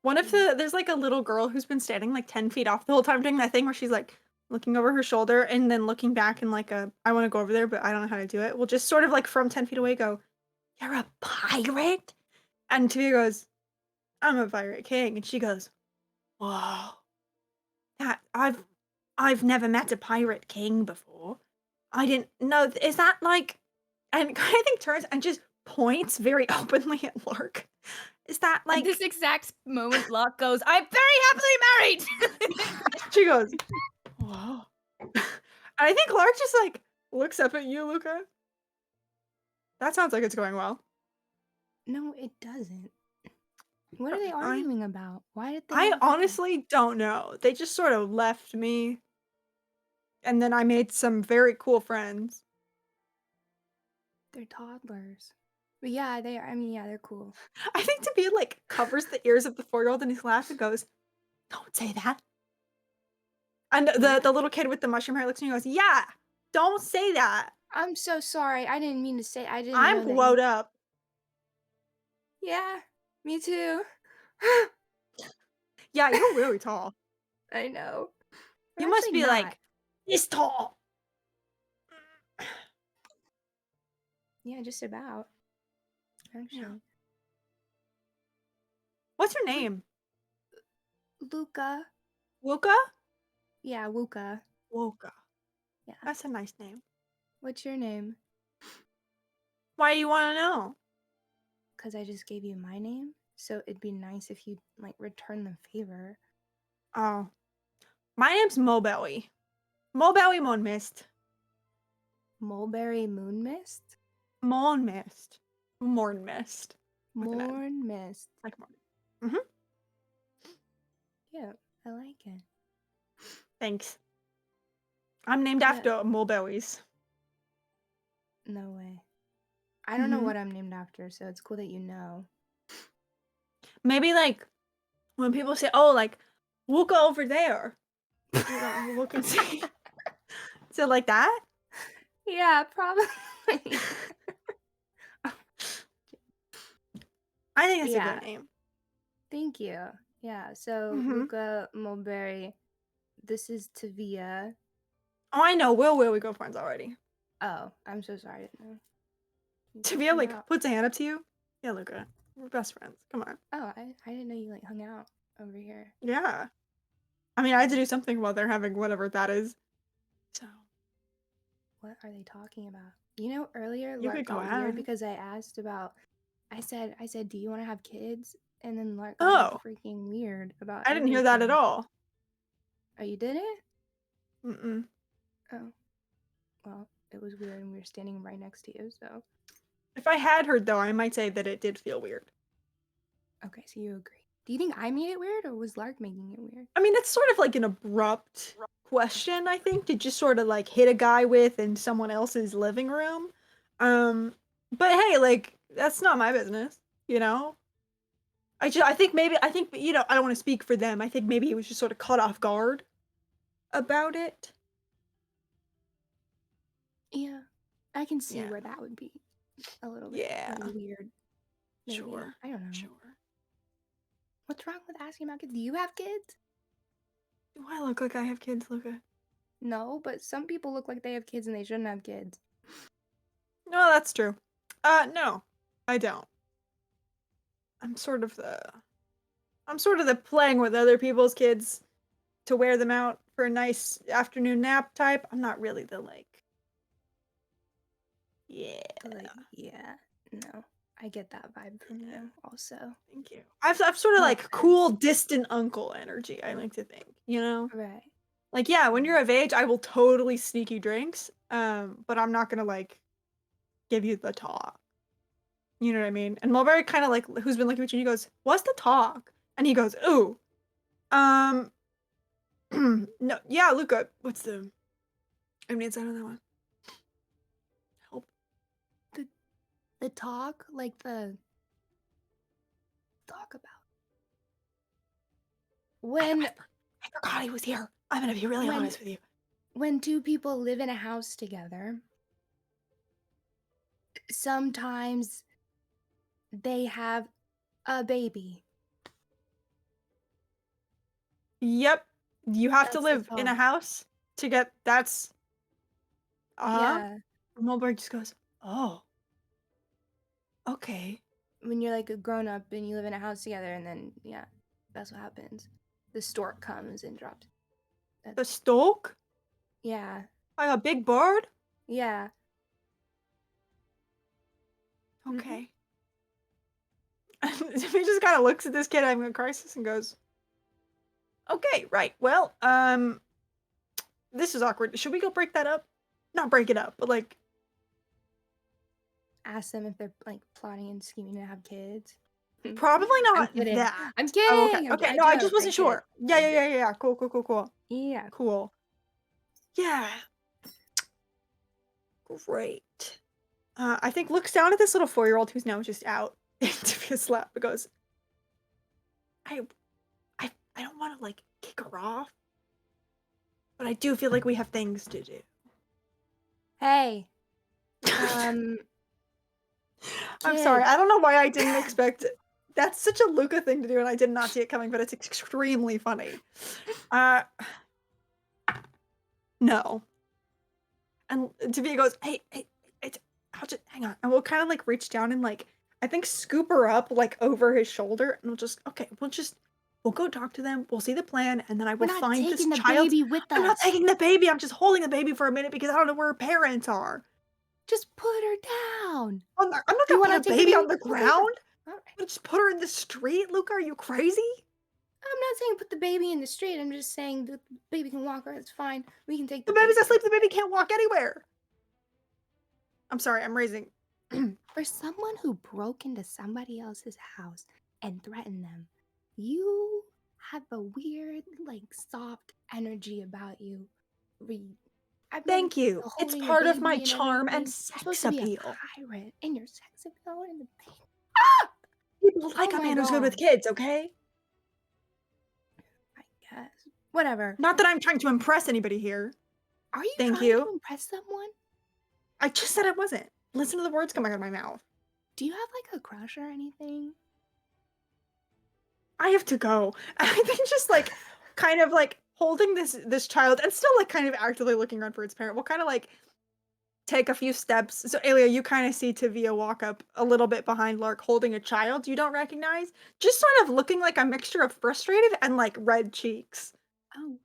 One of there's like a little girl who's been standing like 10 feet off the whole time doing that thing where she's like looking over her shoulder and then looking back and like I want to go over there, but I don't know how to do it. We'll just sort of like from 10 feet away go, you're a pirate? And Tavia goes, I'm a pirate king. And she goes, whoa. That I've never met a pirate king before. I didn't know. Is that like, and kind of think turns and just points very openly at Lark. Is that
At
like,
this exact moment, Locke goes, I'm very happily married!
she goes, whoa. And I think Lark just like looks up at you, Luca. That sounds like it's going well.
No, it doesn't. What are they
I-
arguing about? Why did they?
I
have a fight?
honestly don't know. They just sort of left me. And then I made some very cool friends.
They're toddlers. But yeah, they are. I mean, yeah, they're cool.
I think Tabia like covers the ears of the 4-year-old and he laughs and goes, don't say that. And the little kid with the mushroom hair looks at me and goes, yeah, don't say that.
I'm so sorry. I didn't mean to say. I didn't
I'm
know that.
blowed up.
Yeah, me too.
Yeah, you're really tall.
I know.
You
We're
must
actually
be
not.
like this tall.
Yeah, just about. Actually,
What's your name?
Luca.
Luca?
Yeah, Luca.
Luca.
Yeah.
That's a nice name.
What's your name?
Why do you want to know?
Because I just gave you my name, so it'd be nice if you like return the favor.
Oh. My name's Mulberry. Mulberry Moonmist.
Mulberry Moon Mist.
Moonmist. Mornmist. With an N.
Morn Mist.
Like morning.
Yeah, I like it.
Thanks. I'm named
Yeah.
after mulberries.
No way. I don't know
Mhm.
what I'm named after, so it's cool that you know.
Maybe like when people say, "Oh, like we'll go over there," you know, look and see. Is it like that?
Yeah, probably.
I think that's a
Yeah.
good name.
Thank you. Yeah, so
Mhm.
Luca Mulberry. This is Tavia.
Oh, I know. We're where we go friends already.
Oh, I'm so sorry. I didn't know. You
Tavia
hung
like
out.
puts a hand up to you. Yeah, Luca. We're best friends. Come on.
Oh, I didn't know you like hung out over here.
Yeah. I mean, I had to do something while they're having whatever that is. So
What are they talking about? You know, earlier
You
Lark
could go
got weird
ask.
because I asked about. I said, do you want to have kids? And then Lark got like
Oh,
freaking weird about
I didn't hear that at
everything.
all.
Oh, you didn't?
Mm-mm.
Oh, well, it was weird, and we were standing right next to you. So
If I had heard though, I might say that it did feel weird.
okay, so you agree. Do you think I made it weird, or was Lark making it weird?
I mean, it's sort of like an abrupt question, I think, to just sort of like hit a guy with in someone else's living room. But hey, like that's not my business, you know? I think you know, I don't want to speak for them. I think maybe he was just sort of caught off guard about it.
Yeah, I can see
Yeah.
where that would be a little bit
Yeah.
weird. Maybe.
Sure.
I don't know.
Sure.
What's wrong with asking about kids? Do you have kids?
Do I look like I have kids, Luca?
No, but some people look like they have kids and they shouldn't have kids.
No, that's true. No, I don't. I'm sort of the playing with other people's kids to wear them out for a nice afternoon nap type. I'm not really the like. Yeah.
Like, yeah, no, I get that vibe from
Yeah.
you also.
Thank you. I've sort of
Makes
like cool, distant uncle energy, I like to think, you know?
Right.
Like, yeah, when you're of age, I will totally sneak you drinks. But I'm not gonna like give you the talk. You know what I mean? And Mulberry kind of like, who's been looking at you, and he goes, "What's the talk?" And he goes, "Ooh, um, no, yeah, Luca, what's the? I mean, it's I don't know. Help.
The talk, like the talk about when
I forgot he was here. I'm gonna be really
when
honest with you.
when two people live in a house together, sometimes they have a baby.
Yep, you have to
That's the
live in a
talk.
house to get. That's
Yeah,
Mulberry just goes, "Oh, okay."
when you're like a grown up and you live in a house together, and then yeah, that's what happens. The stork comes and drops.
The stork,
Yeah,
like a big bird.
yeah.
Okay. He just kind of looks at this kid having a crisis and goes, "Okay, right. Well, this is awkward. Should we go break that up? Not break it up, but like,
Ask them if they're like plotting and scheming to have kids.
probably
I'm
not
kidding.
that."
I'm
Oh, okay.
kidding.
Okay.
I
No, I
joke.
just
I
wasn't
kid.
sure. Yeah, yeah, yeah, yeah, yeah. Cool, cool, cool, cool.
Yeah.
Cool. Yeah. Great. I think looks down at this little 4-year-old who's now just out into his lap and goes, I, I don't want to like kick her off, but I do feel like we have things to do.
Hey.
I'm sorry. I don't know why I didn't expect it. That's such a Luca thing to do, and I did not see it coming, but it's extremely funny. No. And Tavia goes, hey, I'll just hang on. And we'll kind of like reach down and like, I think scoop her up like over his shoulder, and we'll go talk to them. We'll see the plan, and then I will
We're not
find this
taking the
child.
baby with
I'm not
us.
taking the baby. I'm just holding the baby for a minute because I don't know where her parents are.
Just put her down.
I'm not
You
gonna
wanna
put a
take the
baby on
baby?
the
Okay,
ground.
All right.
I'm just put her in the street. Luca, are you crazy?
I'm not saying put the baby in the street. I'm just saying the baby can walk. It's fine. We can take
The
the
baby's
baby.
asleep. The baby can't walk anywhere. I'm sorry. I'm raising.
For someone who broke into somebody else's house and threatened them, you have a weird, like, soft energy about you. I've never
Thank you.
the
It's
holding the
part of my
baby and
charm and
everything. You're supposed
sex
to be a
appeal.
pirate, and your sex appeal and the baby.
People like
Oh
a
my
man who's good with
God.
kids, okay?
I guess. Whatever.
Not that I'm trying to impress anybody here.
Are you
Thank
trying
you.
to impress someone?
I just said I wasn't. Listen to the words coming out of my mouth.
Do you have like a crush or anything?
I have to go. I think just like kind of like holding this child and still like kind of actively looking around for its parent. We'll kind of like take a few steps. So Alia, you kind of see Tavia walk up a little bit behind Lark holding a child you don't recognize, just sort of looking like a mixture of frustrated and like red cheeks.
Oh,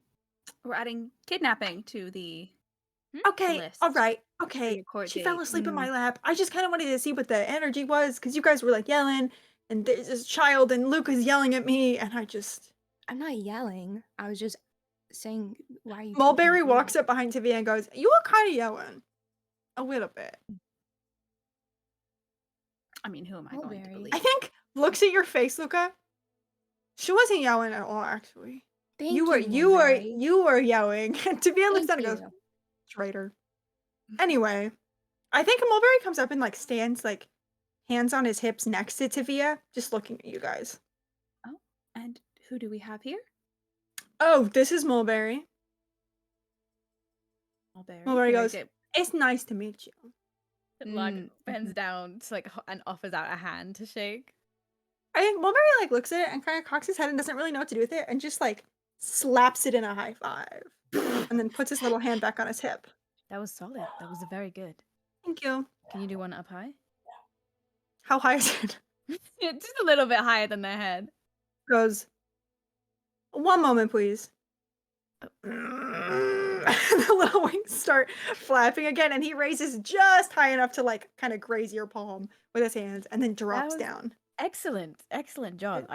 we're adding kidnapping to the
Okay,
list
all right,
for
okay.
your court
She fell
date.
asleep in my lap. I just kind of wanted to see what the energy was because you guys were like yelling, and there's this child, and Luca's yelling at me, and I just.
I'm not yelling. I was just saying, why are you taking
Mulberry
the
walks
baby?
up behind Tavia and goes, "You were kind of yelling, a little bit."
I mean, who am I going to
Mulberry.
believe?
I think looks at your face, Luca. She wasn't yelling at all, actually.
Thank
You were
Mulberry.
yelling. And Tavia looks
Thank
down and goes,
you.
"Traitor." Anyway, I think Mulberry comes up and like stands like hands on his hips next to Tavia, just looking at you guys.
Oh, and who do we have here?
Oh, this is Mulberry.
Mulberry.
Mulberry
Very
goes,
good.
"It's nice to meet you."
Lark bends down to and offers out a hand to shake.
I think Mulberry like looks at it and kind of cocks his head and doesn't really know what to do with it and just like slaps it in a high five and then puts his little hand back on his hip.
That was solid. That was very good.
Thank you.
Can you do one up high?
How high is it?
Yeah, just a little bit higher than their head.
Goes, "One moment, please."
Oh.
And the little wings start flapping again, and he raises just high enough to like kind of graze your palm with his hands and then drops
was
down.
Excellent job.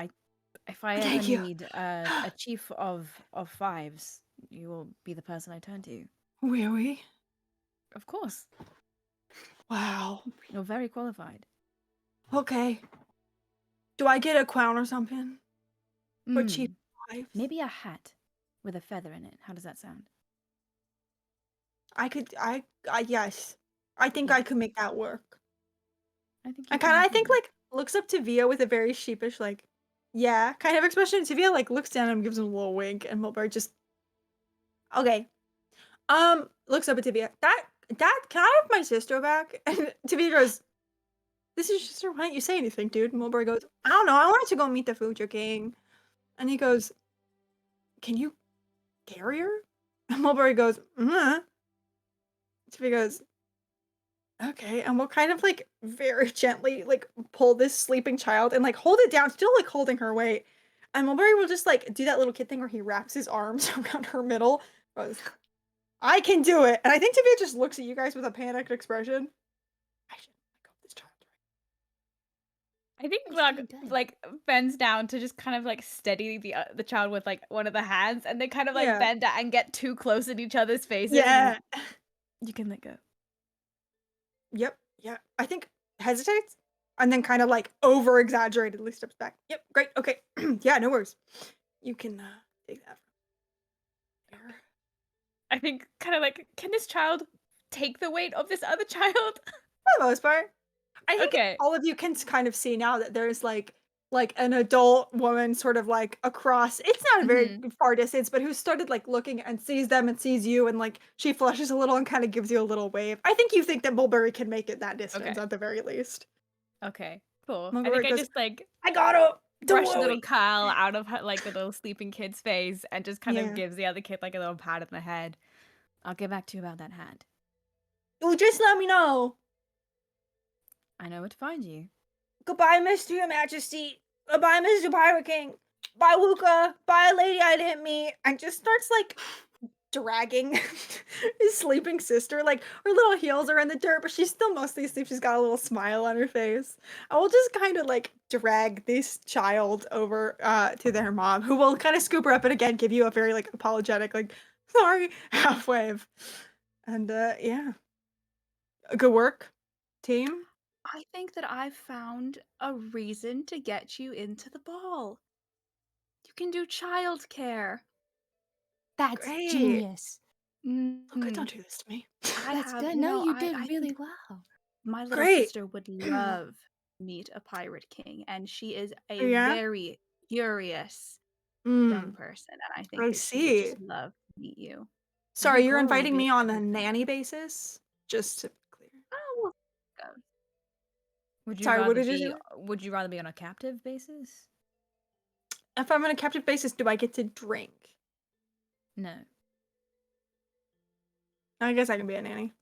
If I ever
Thank you.
need a chief of fives, you will be the person I turn to.
Really?
Of course,
Wow.
you're very qualified.
Okay. Do I get a crown or something? For cheap wives?
Maybe a hat with a feather in it. How does that sound?
Yes. I think
Yeah.
I could make that work.
I think
I
you can
I
as
think,
well.
like, looks up to Via with a very sheepish, like, yeah, kind of expression. Tavia, like, looks down and gives him a little wink, and Mulberry just, okay. Looks up at Tavia. That, can I have my sister back? And Tavia goes, this is your sister. Why don't you say anything, dude? And Mulberry goes, I don't know. I wanted to go meet the Future King. And he goes, can you carry her? And Mulberry goes, Tavia goes, okay. And we'll kind of, like, very gently, like, pull this sleeping child and, like, hold it down, still, like, holding her weight. And Mulberry will just, like, do that little kid thing where he wraps his arms around her middle. Goes, I can do it. And I think Tavia just looks at you guys with a panicked expression. I should let go of this child.
I think
It's
Glug
really good.
like bends down to just kind of like steady the child with like one of the hands, and they kind of like
Yeah.
bend down and get too close in each other's faces.
Yeah.
You can let go.
Yep. Yeah. I think hesitates and then kind of like over exaggeratedly steps back. Yep. Great. Okay. Yeah. No worries. You can take that from there.
I think kind of like, can this child take the weight of this other child?
For the most part. I think
Okay.
all of you can kind of see now that there's like an adult woman sort of like across, it's not a very far distance, but who started like looking and sees them and sees you, and like she flushes a little and kind of gives you a little wave. I think you think that Mulberry can make it that distance
Okay.
at the very least.
Okay. Cool. I
Mulberry
think I
goes,
just like
I got her. Don't
brush a little
worry.
curl out of her, like the little sleeping kid's face and just kind of
Yeah.
gives the other kid like a little pat on the head. I'll get back to you about that hat.
Oh, just let me know.
I know where to find you.
Goodbye, Mr. Your Majesty. Goodbye, Mr. Pirate King. Bye, Luca. Bye, lady I didn't meet. And just starts like dragging his sleeping sister. Like her little heels are in the dirt, but she's still mostly asleep. She's got a little smile on her face. I will just kind of like drag this child over to their mom, who will kind of scoop her up and again give you a very like apologetic, like, sorry, half wave. And yeah. Good work, team.
I think that I've found a reason to get you into the ball. You can do childcare.
That's
Great.
genius.
Luca, don't do this to me.
I
That's
have,
good.
you
No,
know,
you
I
did really
think
well.
my little
Great.
sister would love meet a pirate king, and she is a
Yeah?
very curious young person, and I think
I
that she would just
see.
love to meet you.
Sorry,
think
you're
Cora will
inviting
be
me on a
excited.
nanny basis? Just to be clear.
Oh, well, go.
Would you
Sorry, what
rather
did you
be?
say?
Would you rather be on a captive basis?
If I'm on a captive basis, do I get to drink?
No.
I guess I can be a nanny.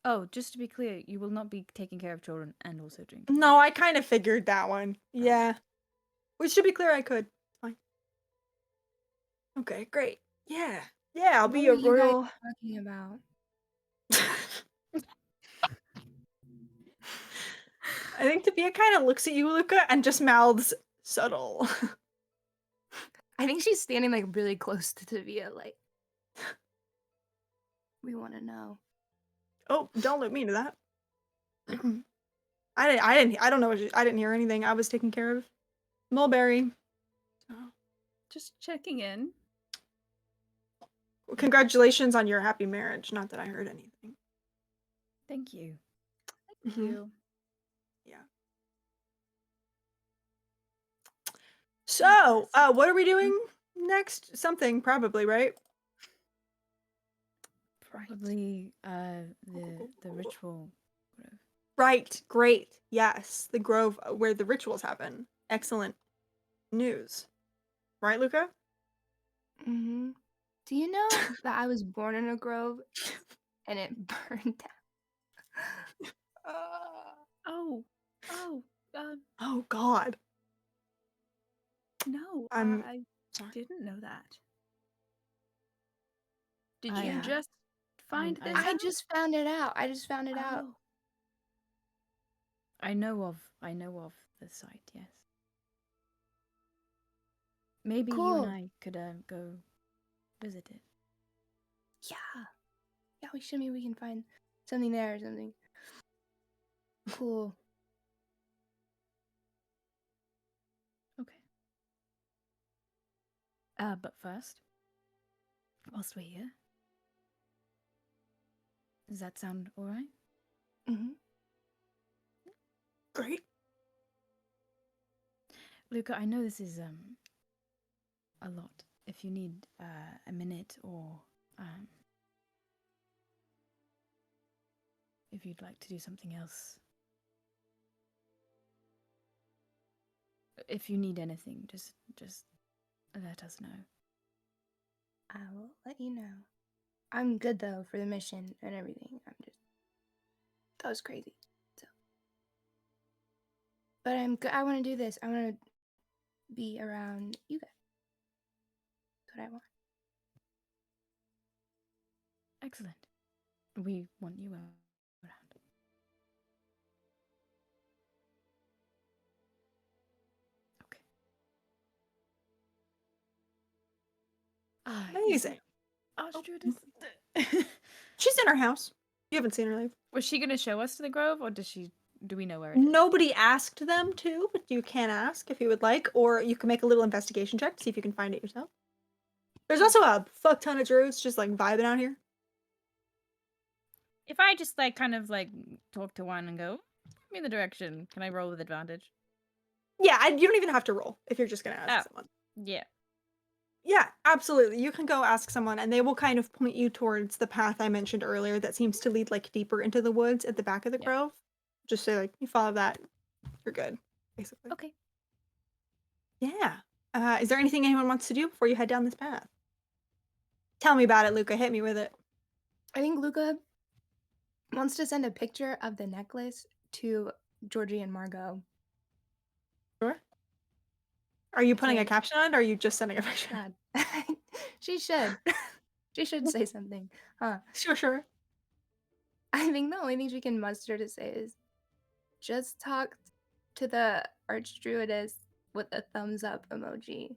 Oh, just to be clear, you will not be taking care of children and also drinking.
No, I kind of figured that one. Yeah. Which, to be clear, I could. Fine. Okay, great. Yeah. Yeah, I'll be a
What were you guys
royal.
talking about?
I think Tabia kind of looks at you, Luca, and just mouths subtle.
I think she's standing like really close to Tavia, like we want to know.
Oh, don't look me into that. I don't know I didn't hear anything. I was taking care of Mulberry. Oh.
Just checking in.
Well, congratulations on your happy marriage. Not that I heard anything.
Thank you.
Thank
Mhm.
you.
Yeah. So, what are we doing next? Something, probably, right?
Probably the ritual.
Right. Great. Yes. The grove where the rituals happen. Excellent news. Right, Luca?
Mm-hmm. Do you know that I was born in a grove and it burned down?
Oh,
Oh, God.
no,
I'm
I
sorry.
didn't know that. Did
I,
you just find
I-
this
I
out?
just found it out. I just found it out.
Oh.
I know of the site. Yes. Maybe you
Cool.
and I could go visit it.
Yeah. Yeah, we can find something there or something. Cool.
But first, whilst we're here, does that sound all right?
Mm-hmm.
Great.
Luca, I know this is a lot. If you need a minute or if you'd like to do something else, if you need anything, just let us know.
I will let you know. I'm good though for the mission and everything. That was crazy. So, but I'm good. I want to do this. I want to be around you guys. That's what I want.
Excellent. We want you around. Okay.
Amazing.
Archdruidess.
She's in her house. You haven't seen her leave.
Was she gonna show us to the grove, or do we know where it is?
Nobody asked them to, but you can ask if you would like, or you can make a little investigation check to see if you can find it yourself. There's also a fuck ton of druids just like vibing out here.
If I just like kind of like talk to one and go, "Give me the direction," can I roll with advantage?
Yeah, you don't even have to roll if you're just gonna ask someone.
Yeah.
Yeah, absolutely. You can go ask someone and they will kind of point you towards the path I mentioned earlier that seems to lead like deeper into the woods at the back of the grove. Just say like, you follow that, you're good, basically.
Okay.
Yeah. Is there anything anyone wants to do before you head down this path? Tell me about it, Luca. Hit me with it.
I think Luca wants to send a picture of the necklace to Georgie and Margot.
Sure. Are you putting a
Okay.
caption on it, or are you just sending a picture?
God. She should. She should say something. Huh.
Sure.
I think the only thing she can muster to say is just talk to the Archdruidess with a thumbs up emoji.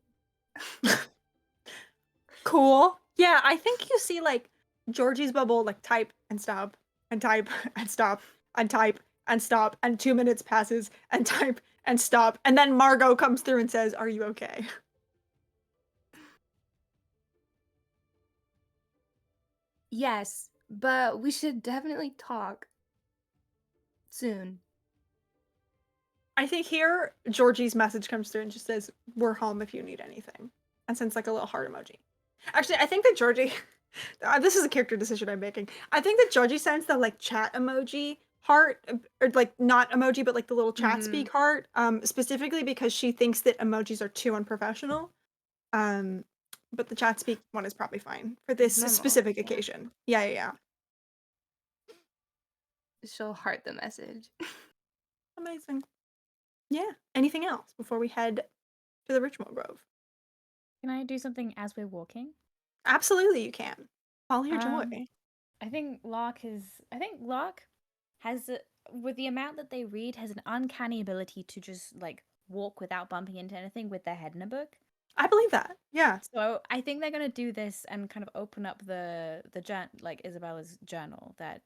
Cool. Yeah, I think you see like Georgie's bubble like type and stop and type and stop and type and stop, and 2 minutes passes and type and stop, and then Margot comes through and says, "Are you okay?"
Yes, but we should definitely talk soon.
I think here Georgie's message comes through and just says, "We're home if you need anything," and sends like a little heart emoji. Actually, I think that Georgie, this is a character decision I'm making. I think that Georgie sends the like chat emoji heart, or like not emoji, but like the little chat speak heart, specifically because she thinks that emojis are too unprofessional. But the chat speak one is probably fine for this
Normal,
specific
yeah.
occasion. Yeah.
She'll heart the message.
Amazing. Yeah. Anything else before we head to the Ritual Grove?
Can I do something as we're walking?
Absolutely, you can. Follow your joy.
I think Lark has with the amount that they read, has an uncanny ability to just like walk without bumping into anything with their head in a book.
I believe that. Yeah.
So I think they're gonna do this and kind of open up the like Isabella's journal that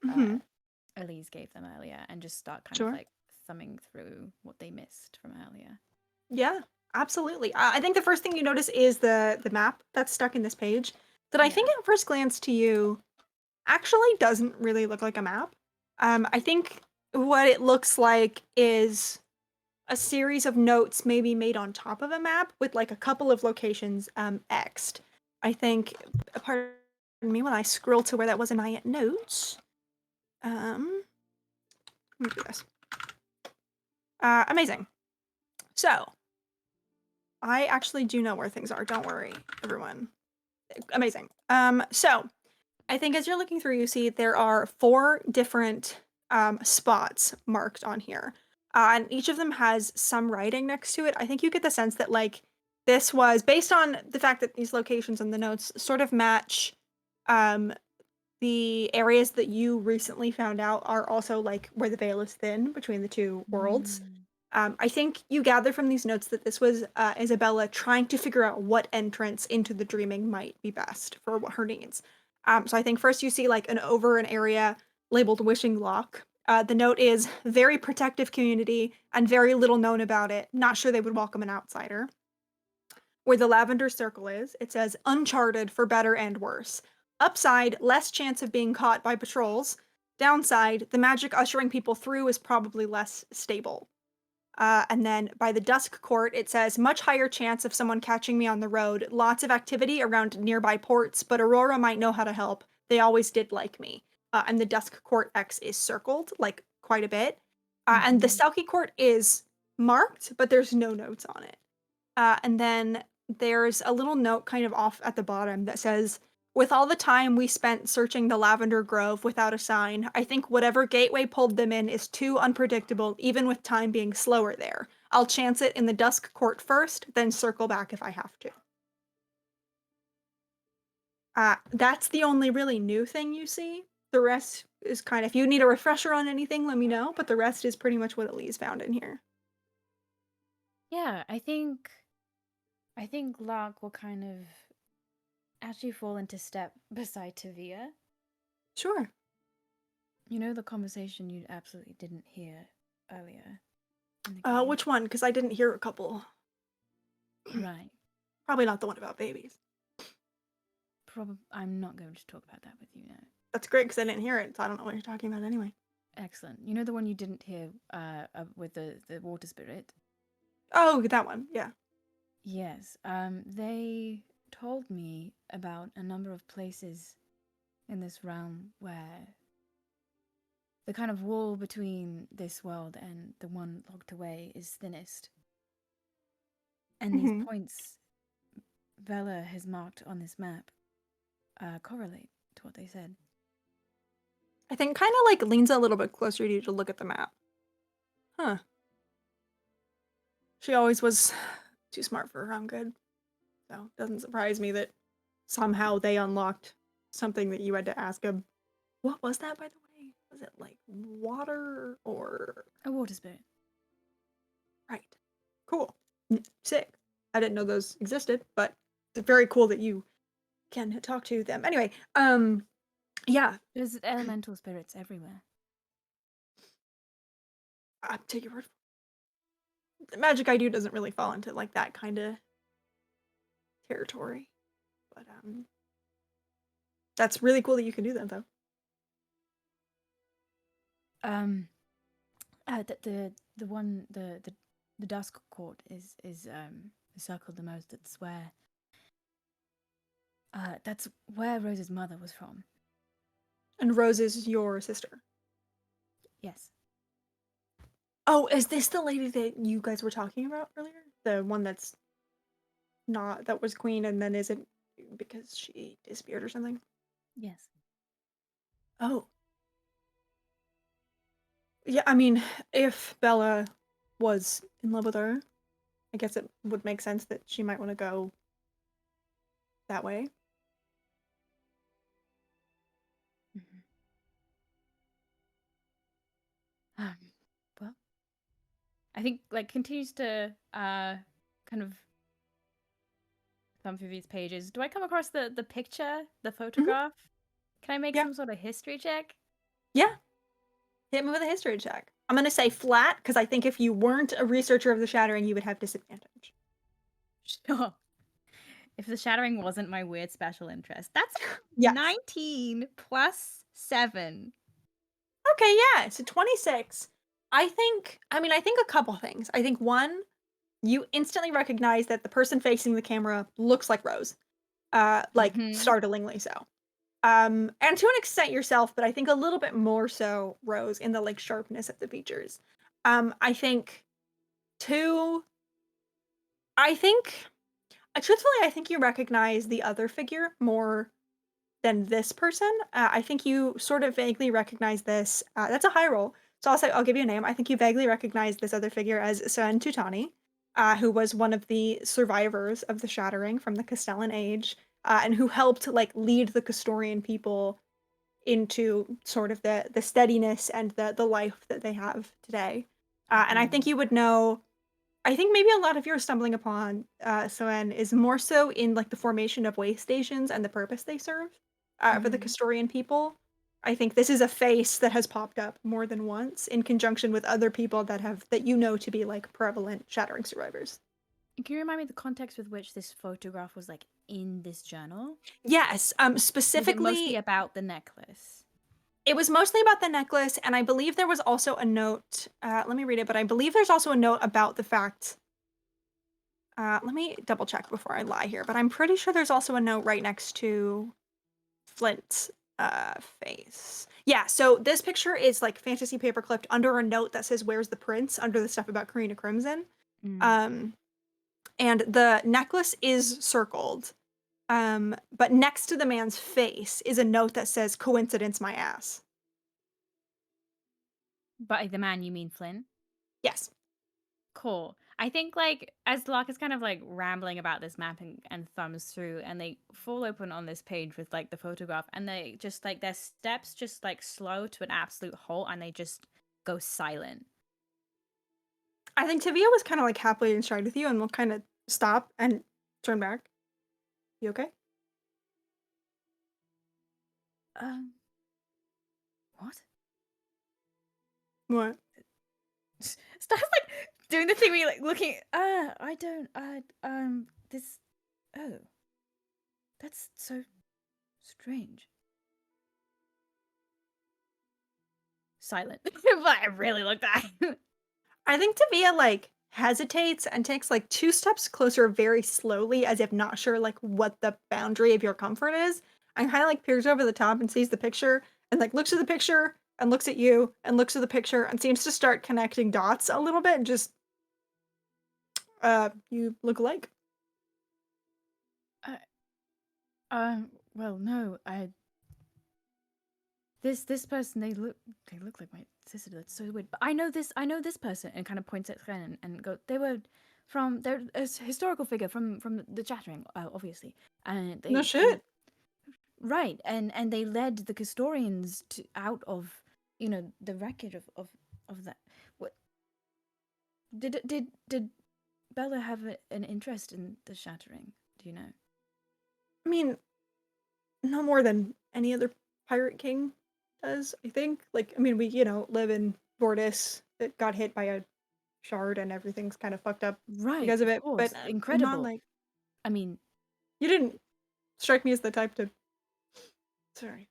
Elise gave them earlier, and just start kind of like thumbing through what they missed from earlier.
Yeah, absolutely. I think the first thing you notice is the map that's stuck in this page that I think at first glance to you actually doesn't really look like a map. I think what it looks like is a series of notes maybe made on top of a map with like a couple of locations X'd. I think, pardon me when I scroll to where that was in my notes. Let me do this. Amazing. So, I actually do know where things are. Don't worry, everyone. Amazing. So, I think as you're looking through, you see there are 4 different spots marked on here. And each of them has some writing next to it. I think you get the sense that, like, this was based on the fact that these locations and the notes sort of match the areas that you recently found out are also, like, where the veil is thin between the 2 worlds. I think you gather from these notes that this was Isabella trying to figure out what entrance into the dreaming might be best for what her needs. So I think first you see like an area labeled Wishing Lock. The note is very protective community and very little known about it. Not sure they would welcome an outsider. where the lavender circle is, it says uncharted for better and worse. Upside, less chance of being caught by patrols. Downside, the magic ushering people through is probably less stable. And then by the Dusk Court, it says much higher chance of someone catching me on the road. Lots of activity around nearby ports, but Aurora might know how to help. They always did like me. And the Dusk Court X is circled, like, quite a bit. And the Selkie Court is marked, but there's no notes on it. And then there's a little note kind of off at the bottom that says, with all the time we spent searching the Lavender Grove without a sign, I think whatever gateway pulled them in is too unpredictable, even with time being slower there. I'll chance it in the Dusk Court first, then circle back if I have to. That's the only really new thing you see. The rest is kind of, if you need a refresher on anything, let me know, but the rest is pretty much what Elise found in here.
Yeah, I think Lark will kind of actually fall into step beside Tavia.
Sure.
You know the conversation you absolutely didn't hear earlier in the game?
Which one? Because I didn't hear a couple.
Right.
Probably not the one about babies.
I'm not going to talk about that with you now.
That's great because I didn't hear it, so I don't know what you're talking about anyway.
Excellent. You know the one you didn't hear with the water spirit?
Oh, that one. Yeah.
Yes. They told me about a number of places in this realm where the kind of wall between this world and the one locked away is thinnest. And these points Vela has marked on this map correlate to what they said.
I think kind of like leans a little bit closer to you to look at the map. Huh. She always was too smart for her own good. So it doesn't surprise me that somehow they unlocked something that you had to ask them. What was that, by the way? Was it like water or...
A water spirit.
Right. Cool. Sick. I didn't know those existed, but it's very cool that you can talk to them. Anyway, yeah.
There's elemental spirits everywhere.
I'll take your word. The magic I do doesn't really fall into like that kind of territory, but that's really cool that you can do that though.
The Dusk Court is circled the most. That's where Rose's mother was from.
And Rose is your sister.
Yes.
Oh, is this the lady that you guys were talking about earlier? The one that was queen and then isn't because she disappeared or something?
Yes.
Oh. Yeah, I mean, if Bella was in love with her, I guess it would make sense that she might want to go that way.
Well, I think continues to kind of thumb through these pages. Do I come across the picture, the photograph? Can I make some sort of history check?
Yeah. Hit me with a history check. I'm going to say flat, because I think if you weren't a researcher of the Shattering, you would have disadvantage.
Sure. If the Shattering wasn't my weird special interest. That's 19 plus 7.
Okay, yeah, so 26. I think a couple things. I think one, you instantly recognize that the person facing the camera looks like Rose. Startlingly so. And to an extent yourself, but I think a little bit more so Rose in the sharpness of the features. I think two, truthfully, I think you recognize the other figure more than this person. I think you sort of vaguely recognize this. That's a high roll. So I'll give you a name. I think you vaguely recognize this other figure as Sen Tutani, who was one of the survivors of the Shattering from the Castellan Age, and who helped lead the Castorian people into sort of the steadiness and the life that they have today. And I think you would know. I think maybe a lot of your stumbling upon Soen is more so in the formation of way stations and the purpose they serve for the Castorian people. I think this is a face that has popped up more than once in conjunction with other people that you know to be prevalent Shattering survivors.
Can you remind me the context with which this photograph was like in this journal?
Yes,
Was it mostly
specifically,
about the necklace?
it was mostly about the necklace, and I believe there was also a note. Let me read it, but I believe there's also a note about the fact. Let me double check before I lie here, but I'm pretty sure there's also a note right next to Flint's face. Yeah, so this picture is like fantasy paper clipped under a note that says "Where's the prince?" under the stuff about Karina Crimson.
Mm.
And the necklace is circled. But next to the man's face is a note that says "Coincidence, my ass."
By the man, you mean Flynn?
Yes.
Cool. I think like as Lark is kind of like rambling about this map and thumbs through, and they fall open on this page with like the photograph, and they just like their steps just like slow to an absolute halt, and they just go silent.
I think Tavia was kind of like happily in stride with you, and we'll kind of stop and turn back. You okay?
What?
What?
Starts like doing the thing where you're like looking. I don't. This. Oh, that's so strange. Silent. But I really looked at.
I think Tavia like hesitates and takes like 2 steps closer very slowly, as if not sure like what the boundary of your comfort is, and kind of like peers over the top and sees the picture and like looks at the picture and looks at you and looks at the picture and seems to start connecting dots a little bit and just you look alike.
Well, no, this person, they look like my sister. That's so weird. But I know this person, and kind of points at Glenn and go, they're a historical figure from the Chattering, obviously, and
No shit.
right, and they led the Custodians out of the wreckage of that. What did Bella have an interest in the Shattering? Do you know?
I mean, no more than any other pirate king does, I think. Like, I mean, we, live in Vortis that got hit by a shard and everything's kind of fucked up
Right,
because of it.
course.
But
Incredible.
not like,
I mean,
you didn't strike me as the type to. Sorry.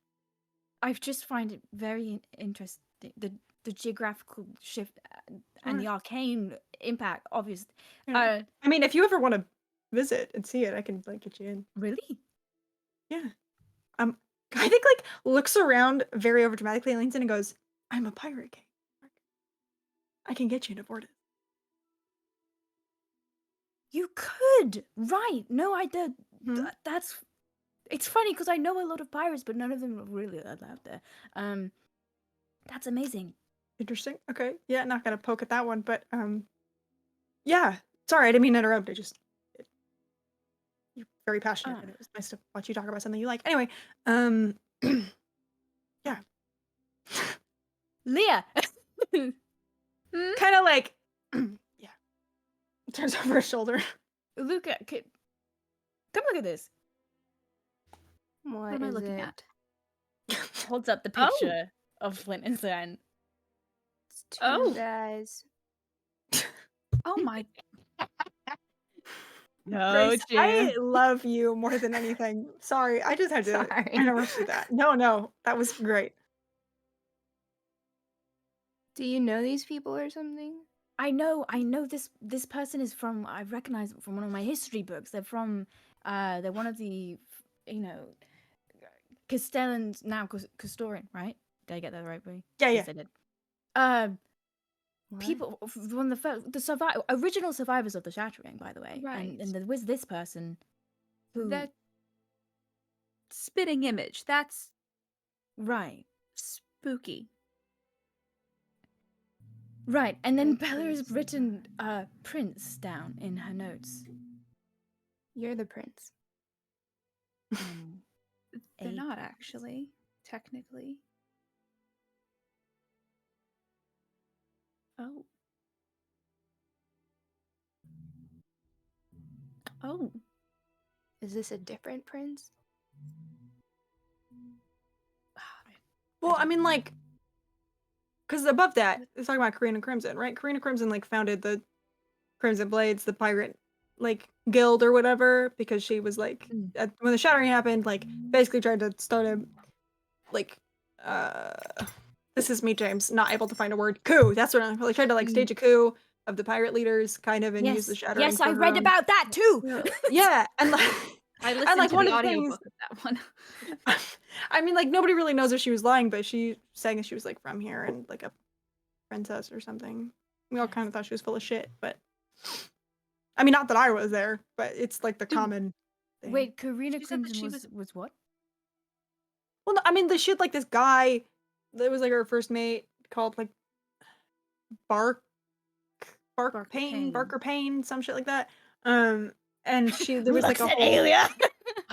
I just find it very interesting. The geographical shift and the arcane impact, obviously.
Yeah. I mean, if you ever want to visit and see it, I can like get you in.
Really?
Yeah. I think like looks around very overdramatically and leans in and goes, "I'm a pirate king. I can get you to Vortis."
You could, right? No, I did.
Hmm?
That's. It's funny because I know a lot of pirates, but none of them are really allowed there. That's amazing.
Interesting. Okay. Yeah, not gonna poke at that one, but yeah. Sorry, I didn't mean to interrupt. You're very passionate, and it was nice to watch you talk about something you like. Anyway, yeah.
Leah.
Kind of like, yeah. Turns over his shoulder.
Luca, come look at this.
What
am I
is
looking
it?
at? Holds up the picture of Flint and Sven.
It's two guys.
Oh my.
No,
Grace, I love you more than anything. Sorry, I just had to
Sorry.
interrupt you that. No, that was great.
Do you know these people or something?
I know this person is from, I recognize them from one of my history books. They're from they're one of the Castellans, now Custodian, right? Did I get that right way?
Yeah.
Yes, I did.
What?
People one of the original survivors of the Shattering, by the way.
Right.
And there was this person who
That spitting image. That's
right.
spooky.
Right, and then
That
Bella has
is
written Prince down in her notes.
You're the prince.
They're not actually, technically. Oh. Oh.
Is this a different prince?
Well, I mean, like, because above that, it's talking about Karina Crimson, right? Karina Crimson like founded the Crimson Blades, the pirate like guild or whatever because she was like
Mm.
when the shattering happened, like basically tried to start a like uh this is me, James, not able to find a word. Coup. That's what I'm like tried to like stage a coup of the pirate leaders, kind of, and use the shattering.
Yes,
for
I
her
read
own-
about that too.
Yeah, and like
I
and
listened
like
to
one
the
of the things.
audiobook of that one.
I mean, like nobody really knows if she was lying, but she saying that she was like from here and like a princess or something. We all kind of thought she was full of shit, but I mean, not that I was there, but it's like the
Dude,
common thing.
Wait, Karina
She said that
Crimson
she
was what?
Well, no, I mean, she had like this guy that was like her first mate called like Bark
Barker Payne.
Barker Payne, some shit like that. And there was like a
Looks at
whole
Alia.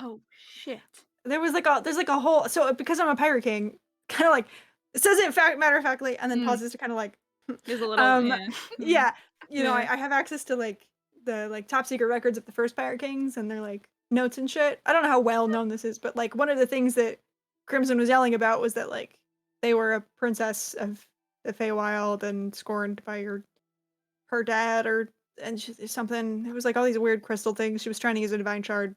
Oh shit.
there's like a whole so because I'm a pirate king, kind of like it says it matter of factly, and then
Mm.
pauses to kind of like
There's a little
yeah, you know,
Yeah.
I have access to like the like top secret records of the first pirate kings and their like notes and shit. I don't know how well known this is, but like one of the things that Crimson was yelling about was that like they were a princess of the Feywild and scorned by her dad and something. It was like all these weird crystal things. She was trying to use a divine shard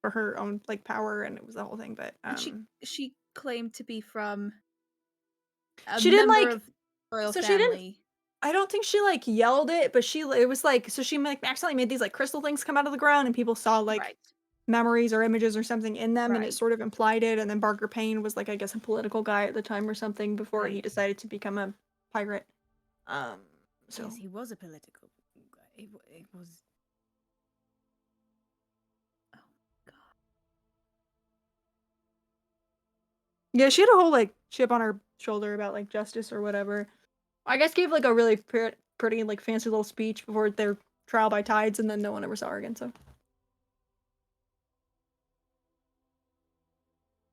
for her own like power, and it was the whole thing. But
And she claimed to be from a
she didn't
member
like.
of royal
So she didn't.
family.
I don't think she like yelled it, but it was like so she like accidentally made these like crystal things come out of the ground, and people saw like
Right.
memories or images or something in them, and it
Right.
sort of implied it. And then Barker Payne was like I guess a political guy at the time or something before he
Right.
decided to become a pirate. So
Yes, he was a political guy. It was.
Oh god.
yeah, she had a whole like chip on her shoulder about like justice or whatever. I guess gave like a really pretty like fancy little speech before their trial by tides, and then no one ever saw her again. So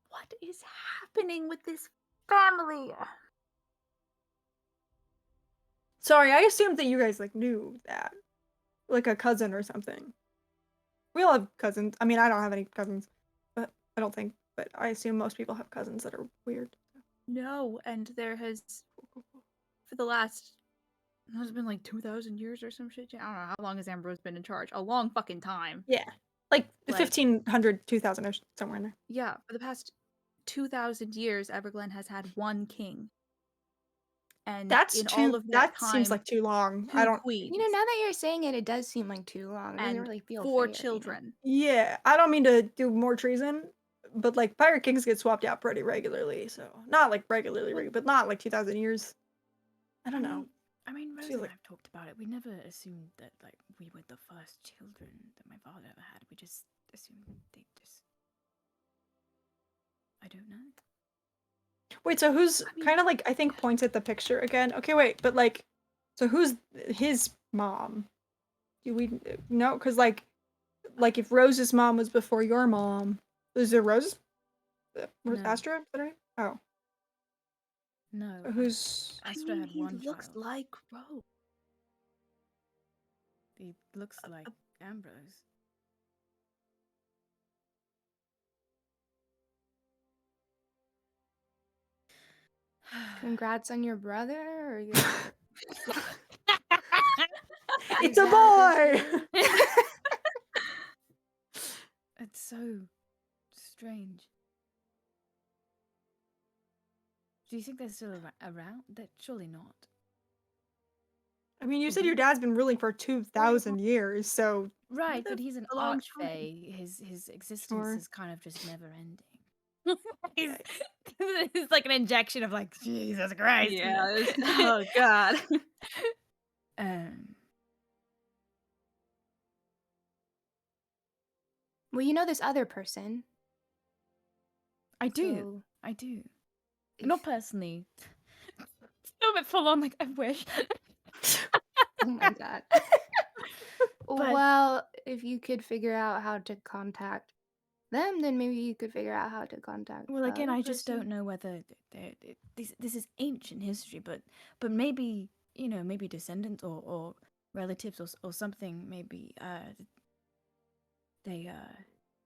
What is happening with this family?
sorry, I assumed that you guys like knew that, like a cousin or something. We all have cousins. I mean, I don't have any cousins, but I don't think. But I assume most people have cousins that are weird.
No, and there has for the last it's been like 2,000 years or some shit. I don't know how long has Ambrose been in charge. A long fucking time.
Yeah, like
Like-
1500, 2000 or somewhere in there.
Yeah, for the past 2,000 years, Everglen has had one king. And
That's
in
too.
all of that time,
seems like too long. I
two
don't.
queens
You know, now that you're saying it, it does seem like too long. It doesn't
and
really feel
4
fair, you know?
children.
Yeah, I don't mean to do more treason, but like pirate kings get swapped out pretty regularly. So not like regularly, but not like 2000 years. I don't know.
I mean, Rose
feel
and
like-
I've talked about it. We never assumed that like we were the first children that my father ever had. We just assumed they just. I don't know.
Wait, so who's
I mean-
kind of like I think points at the picture again? Okay, wait, but like, so who's his mom? Do we know? Because like if Rose's mom was before your mom, is it Rose?
No.
Astra? Is that right? Oh,
No.
who's?
Astra had
he
one
looks
child.
like Rose.
He looks like Ambrose.
Congrats on your brother or your.
It's a boy.
It's so strange. Do you think they're still around? That surely not.
I mean, you said your dad's been ruling for 2,000 years, so
Right,
the
but he's an
a long time.
archfey. His existence
Sure.
is kind of just never ending. It's like an injection of like Jesus Christ.
Oh god.
Um.
Well, you know this other person.
I do.
So
I do.
if-
Not personally. It's a little bit full on. Like I wish.
Oh my god.
But-
Well, if you could figure out how to contact them, then maybe you could figure out how to contact.
Well,
the
again,
other
I just
person.
don't know whether this is ancient history, but maybe maybe descendants or relatives or something. Maybe they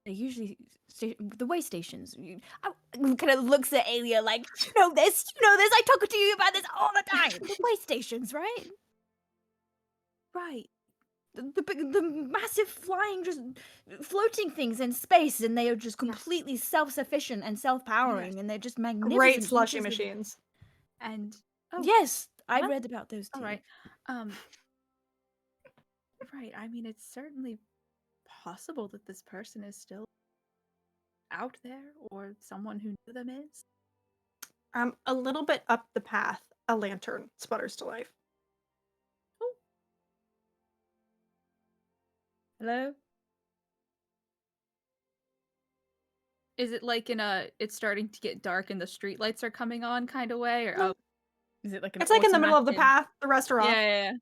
usually the way stations. Kind of looks at Alia like you know this. I talk to you about this all the time. The way stations, right?
Right.
the massive flying, just floating things in space, and they are just
Yes.
completely self-sufficient and self-powering,
Yes.
and they're just
Great
magnificent
slushy
pieces of.
machines.
And oh,
Yes, I
huh?
read about those
All
too.
right. Right. I mean, it's certainly possible that this person is still out there, or someone who knew them is.
A little bit up the path, a lantern sputters to life.
Oh,
Hello?
is it like in a it's starting to get dark and the streetlights are coming on kind of way, or
No,
Is it like an
it's like in the middle of the
automated?
path. The rest are
yeah,
off.
yeah, yeah.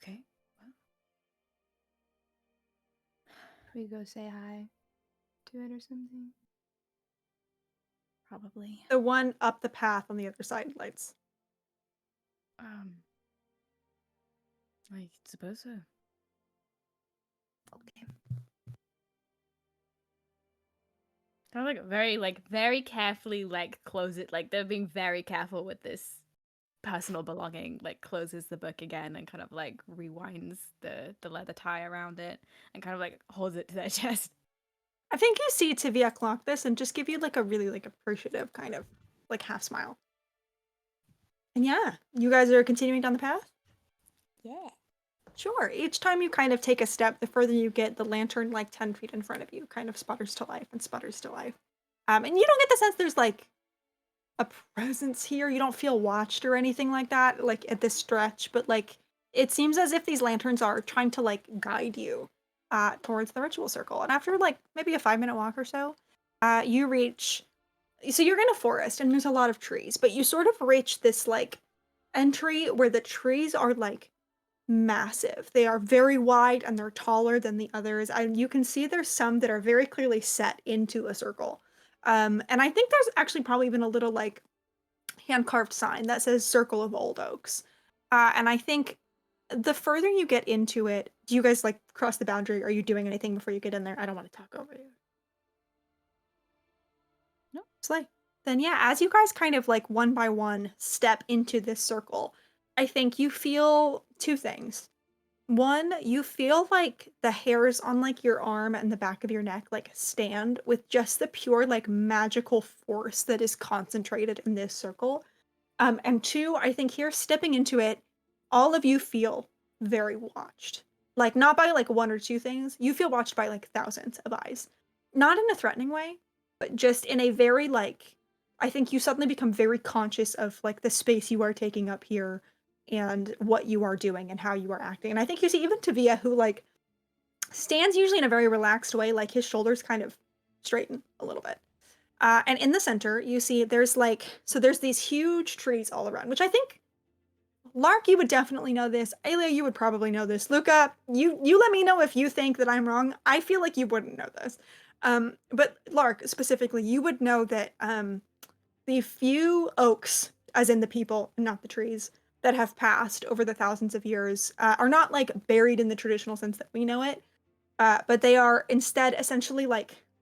Okay. Well, we go say hi to it or something.
Probably.
The one up the path on the other side lights.
I suppose so.
Okay.
Kind of very carefully close it. Like they're being very careful with this personal belonging. Like closes the book again and kind of rewinds the leather tie around it and kind of holds it to their chest.
I think you see Tivia clock this and just give you a really appreciative kind of half smile. And yeah, you guys are continuing down the path?
Yeah.
Sure. Each time you kind of take a step, the further you get, the lantern 10 feet in front of you kind of sputters to life and sputters to life. And you don't get the sense there's a presence here. You don't feel watched or anything like that, at this stretch, but it seems as if these lanterns are trying to guide you towards the ritual circle. And after maybe a 5-minute walk or so, you reach. So you're in a forest and there's a lot of trees, but you sort of reach this entry where the trees are massive. They are very wide and they're taller than the others. And you can see there's some that are very clearly set into a circle. And I think there's actually probably even a little hand carved sign that says Circle of Old Oaks. And I think the further you get into it, do you guys cross the boundary? Are you doing anything before you get in there? I don't want to talk over you.
No.
Slay. Then yeah, as you guys kind of one by one step into this circle, I think you feel two things. One, you feel the hairs on your arm and the back of your neck stand with just the pure magical force that is concentrated in this circle. And two, I think here stepping into it, all of you feel very watched. Not by one or two things. You feel watched by thousands of eyes. Not in a threatening way, but just in a very I think you suddenly become very conscious of the space you are taking up here and what you are doing and how you are acting. And I think you see even Tavia, who stands usually in a very relaxed way, his shoulders kind of straighten a little bit. And in the center, you see there's so there's these huge trees all around, which I think Lark, you would definitely know this. Alia, you would probably know this. Luca, you let me know if you think that I'm wrong. I feel like you wouldn't know this. But Lark, specifically, you would know that the few oaks, as in the people, not the trees, that have passed over the thousands of years are not buried in the traditional sense that we know it, but they are instead essentially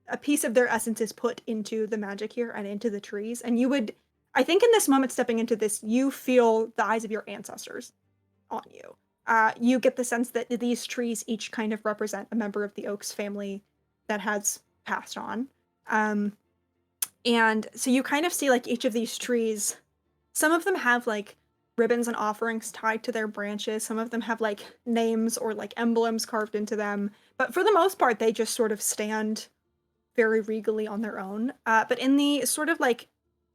a piece of their essence is put into the magic here and into the trees. And you would, I think in this moment stepping into this, you feel the eyes of your ancestors on you. You get the sense that these trees each kind of represent a member of the Oaks family that has passed on. And so you kind of see each of these trees, some of them have ribbons and offerings tied to their branches. Some of them have names or emblems carved into them. But for the most part, they just sort of stand very regally on their own. But in the sort of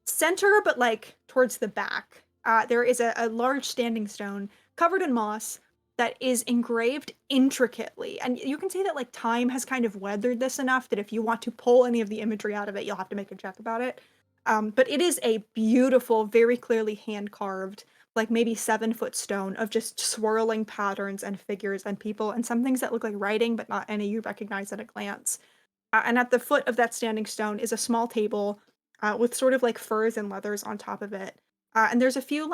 center, but towards the back, there is a large standing stone covered in moss that is engraved intricately. And you can see that time has kind of weathered this enough that if you want to pull any of the imagery out of it, you'll have to make a check about it. But it is a beautiful, very clearly hand carved, maybe 7-foot stone of just swirling patterns and figures and people and some things that look like writing, but not any you recognize at a glance. And at the foot of that standing stone is a small table with sort of furs and leathers on top of it. And there's a few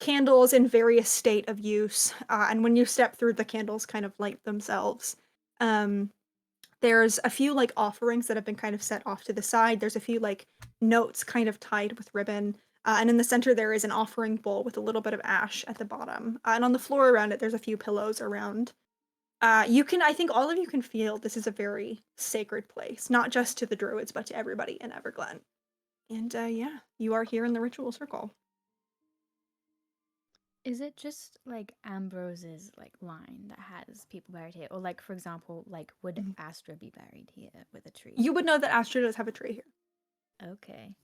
candles in various state of use. And when you step through, the candles kind of light themselves. There's a few offerings that have been kind of set off to the side. There's a few notes kind of tied with ribbon. And in the center there is an offering bowl with a little bit of ash at the bottom. And on the floor around it, there's a few pillows around. I think all of you can feel this is a very sacred place, not just to the druids, but to everybody in Everglen. And yeah, you are here in the ritual circle.
Is it just like Ambrose's like line that has people buried here, or like for example, like would
Mhm.
Astra be buried here with a tree?
You would know that Archdruidess have a tree here.
Okay.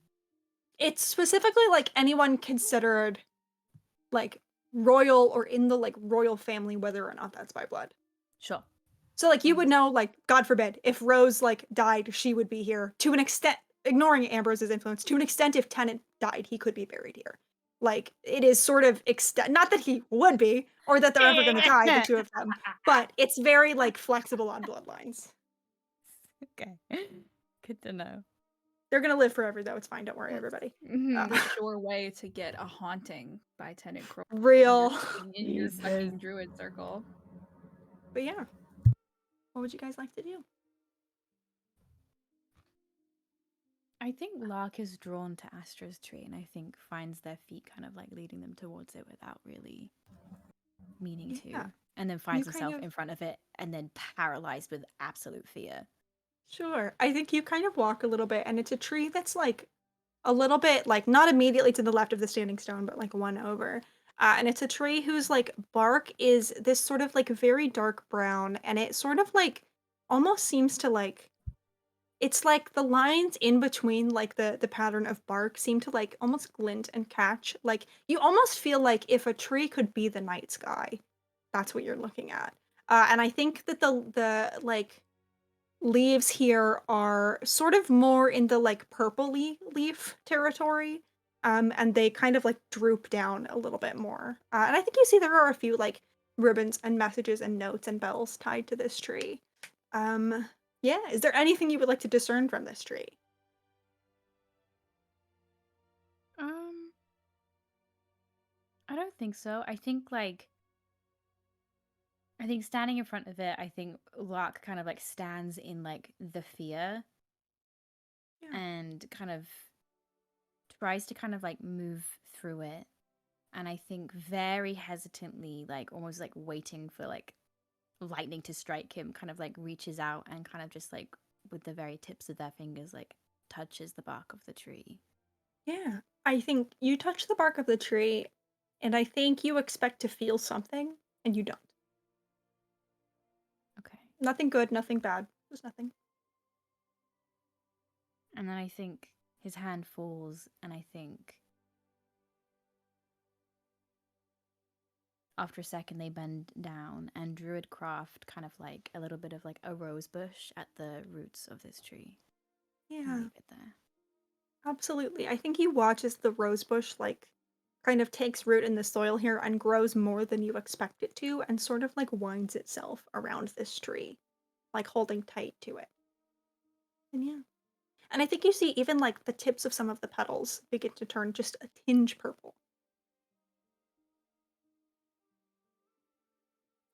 It's specifically like anyone considered like royal or in the like royal family, whether or not that's by blood.
Sure.
So like you would know, like, God forbid, if Rose like died, she would be here. To an extent, ignoring Ambrose's influence, to an extent, if Tennant died, he could be buried here. Like it is sort of not that he would be, or that they're ever gonna die, the two of them, but it's very like flexible on bloodlines.
Okay. Good to know.
They're gonna live forever though, it's fine, don't worry, everybody.
The sure way to get a haunting by Tennant Crow
Real.
in your fucking druid circle.
But yeah. What would you guys like to do?
I think Lark is drawn to Astra's tree and I think finds their feet kind of like leading them towards it without really meaning
Yeah.
to. And then finds
You kind
himself
of-
in front of it and then paralyzed with absolute fear.
Sure. I think you kind of walk a little bit, and it's a tree that's like a little bit like not immediately to the left of the standing stone, but like one over. And it's a tree whose like bark is this sort of like very dark brown, and it sort of like almost seems to like it's like the lines in between like the pattern of bark seem to like almost glint and catch. Like you almost feel like if a tree could be the night sky, that's what you're looking at. And I think that the like leaves here are sort of more in the like purpley leaf territory. And they kind of like droop down a little bit more. And I think you see there are a few like ribbons and messages and notes and bells tied to this tree. Yeah, is there anything you would like to discern from this tree?
I don't think so. I think standing in front of it, I think Lark kind of like stands in like the fear
Yeah.
and kind of tries to kind of like move through it. And I think very hesitantly, like almost like waiting for like lightning to strike him, kind of like reaches out and kind of just like with the very tips of their fingers, like touches the bark of the tree.
Yeah. I think you touch the bark of the tree, and I think you expect to feel something, and you don't.
Okay.
Nothing good, nothing bad. Just nothing.
And then I think his hand falls, and I think after a second they bend down, and Druid craft kind of like a little bit of like a rose bush at the roots of this tree. And
Yeah,
leave it there.
absolutely. I think you watch as the rose bush like kind of takes root in the soil here and grows more than you expect it to, and sort of like winds itself around this tree, like holding tight to it. And yeah. And I think you see even like the tips of some of the petals begin to turn just a tinge purple.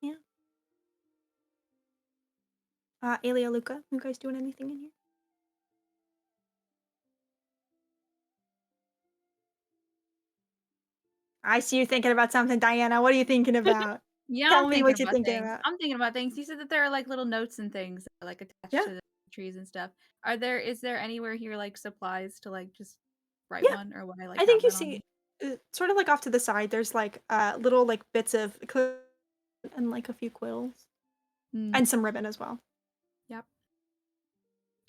Yeah. Aelia, Luca, you guys doing anything in here? I see you thinking about something, Diana. What are you thinking about?
Yeah,
Tell
I'm
me
thinking
what you're
about
thinking
things.
about.
I'm thinking about things. You said that there are like little notes and things that are, like attached
Yeah.
to the trees and stuff. Is there anywhere here like supplies to like just write
Yeah.
one, or would I like
I
have
think you
that on
see
me?
sort of like off to the side, there's like little like bits of and like a few quills
Hmm.
and some ribbon as well.
Yep.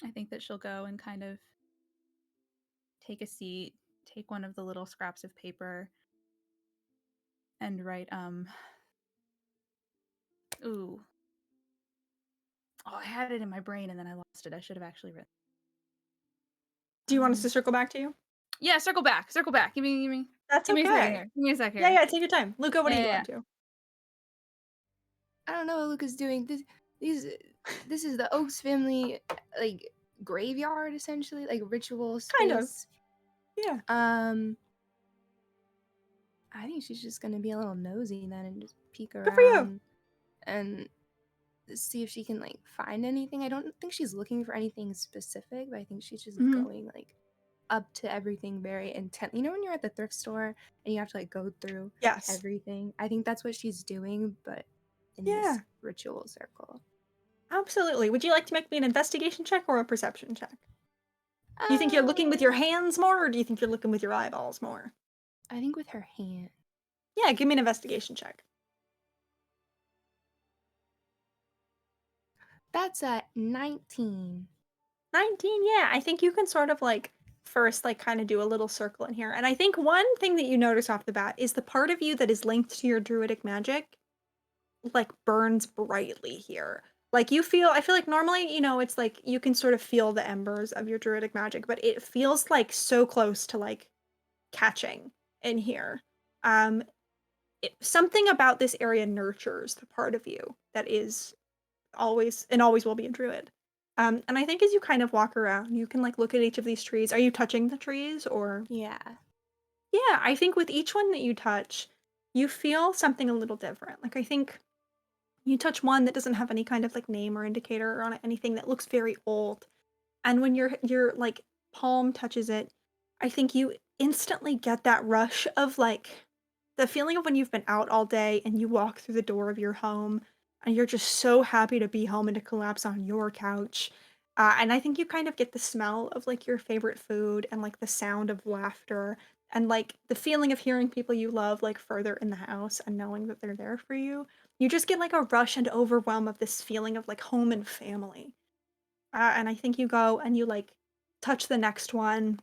I think that she'll go and kind of take a seat, take one of the little scraps of paper, and write ooh. Oh, I had it in my brain and then I lost it. I should have actually written.
Do you want us to circle back to you?
Yeah, circle back. Circle back.
That's
Give me a second
okay.
here. Give me a second
Yeah,
here.
yeah, take your time. Luca, what are you
Yeah.
up to?
I don't know what Luca's doing. This is the Oaks family like graveyard essentially, like ritual space.
Kind of. Yeah.
I think she's just gonna be a little nosy then and just peek around
Good for you.
and see if she can like find anything. I don't think she's looking for anything specific, but I think she's just
Mhm.
going like up to everything very intent. You know when you're at the thrift store and you have to like go through
Yes.
everything? I think that's what she's doing, but in
Yeah.
this ritual circle.
Absolutely. Would you like to make me an investigation check or a perception check? Do you think you're looking with your hands more, or do you think you're looking with your eyeballs more?
I think with her hand.
Yeah, give me an investigation check.
That's a 19.
19, yeah. I think you can sort of like first like kind of do a little circle in here. And I think one thing that you notice off the bat is the part of you that is linked to your druidic magic like burns brightly here. Like I feel like normally, it's like you can sort of feel the embers of your druidic magic, but it feels like so close to like catching in here. Um Something about this area nurtures the part of you that is always will be a druid. And I think as you kind of walk around, you can like look at each of these trees. Are you touching the trees or?
Yeah.
Yeah, I think with each one that you touch, you feel something a little different. Like I think you touch one that doesn't have any kind of like name or indicator on it, anything that looks very old. And when your like palm touches it, I think you instantly get that rush of like the feeling of when you've been out all day and you walk through the door of your home and you're just so happy to be home and to collapse on your couch. And I think you kind of get the smell of like your favorite food and like the sound of laughter and like the feeling of hearing people you love like further in the house and knowing that they're there for you. You just get like a rush and overwhelm of this feeling of like home and family. And I think you go and you like touch the next one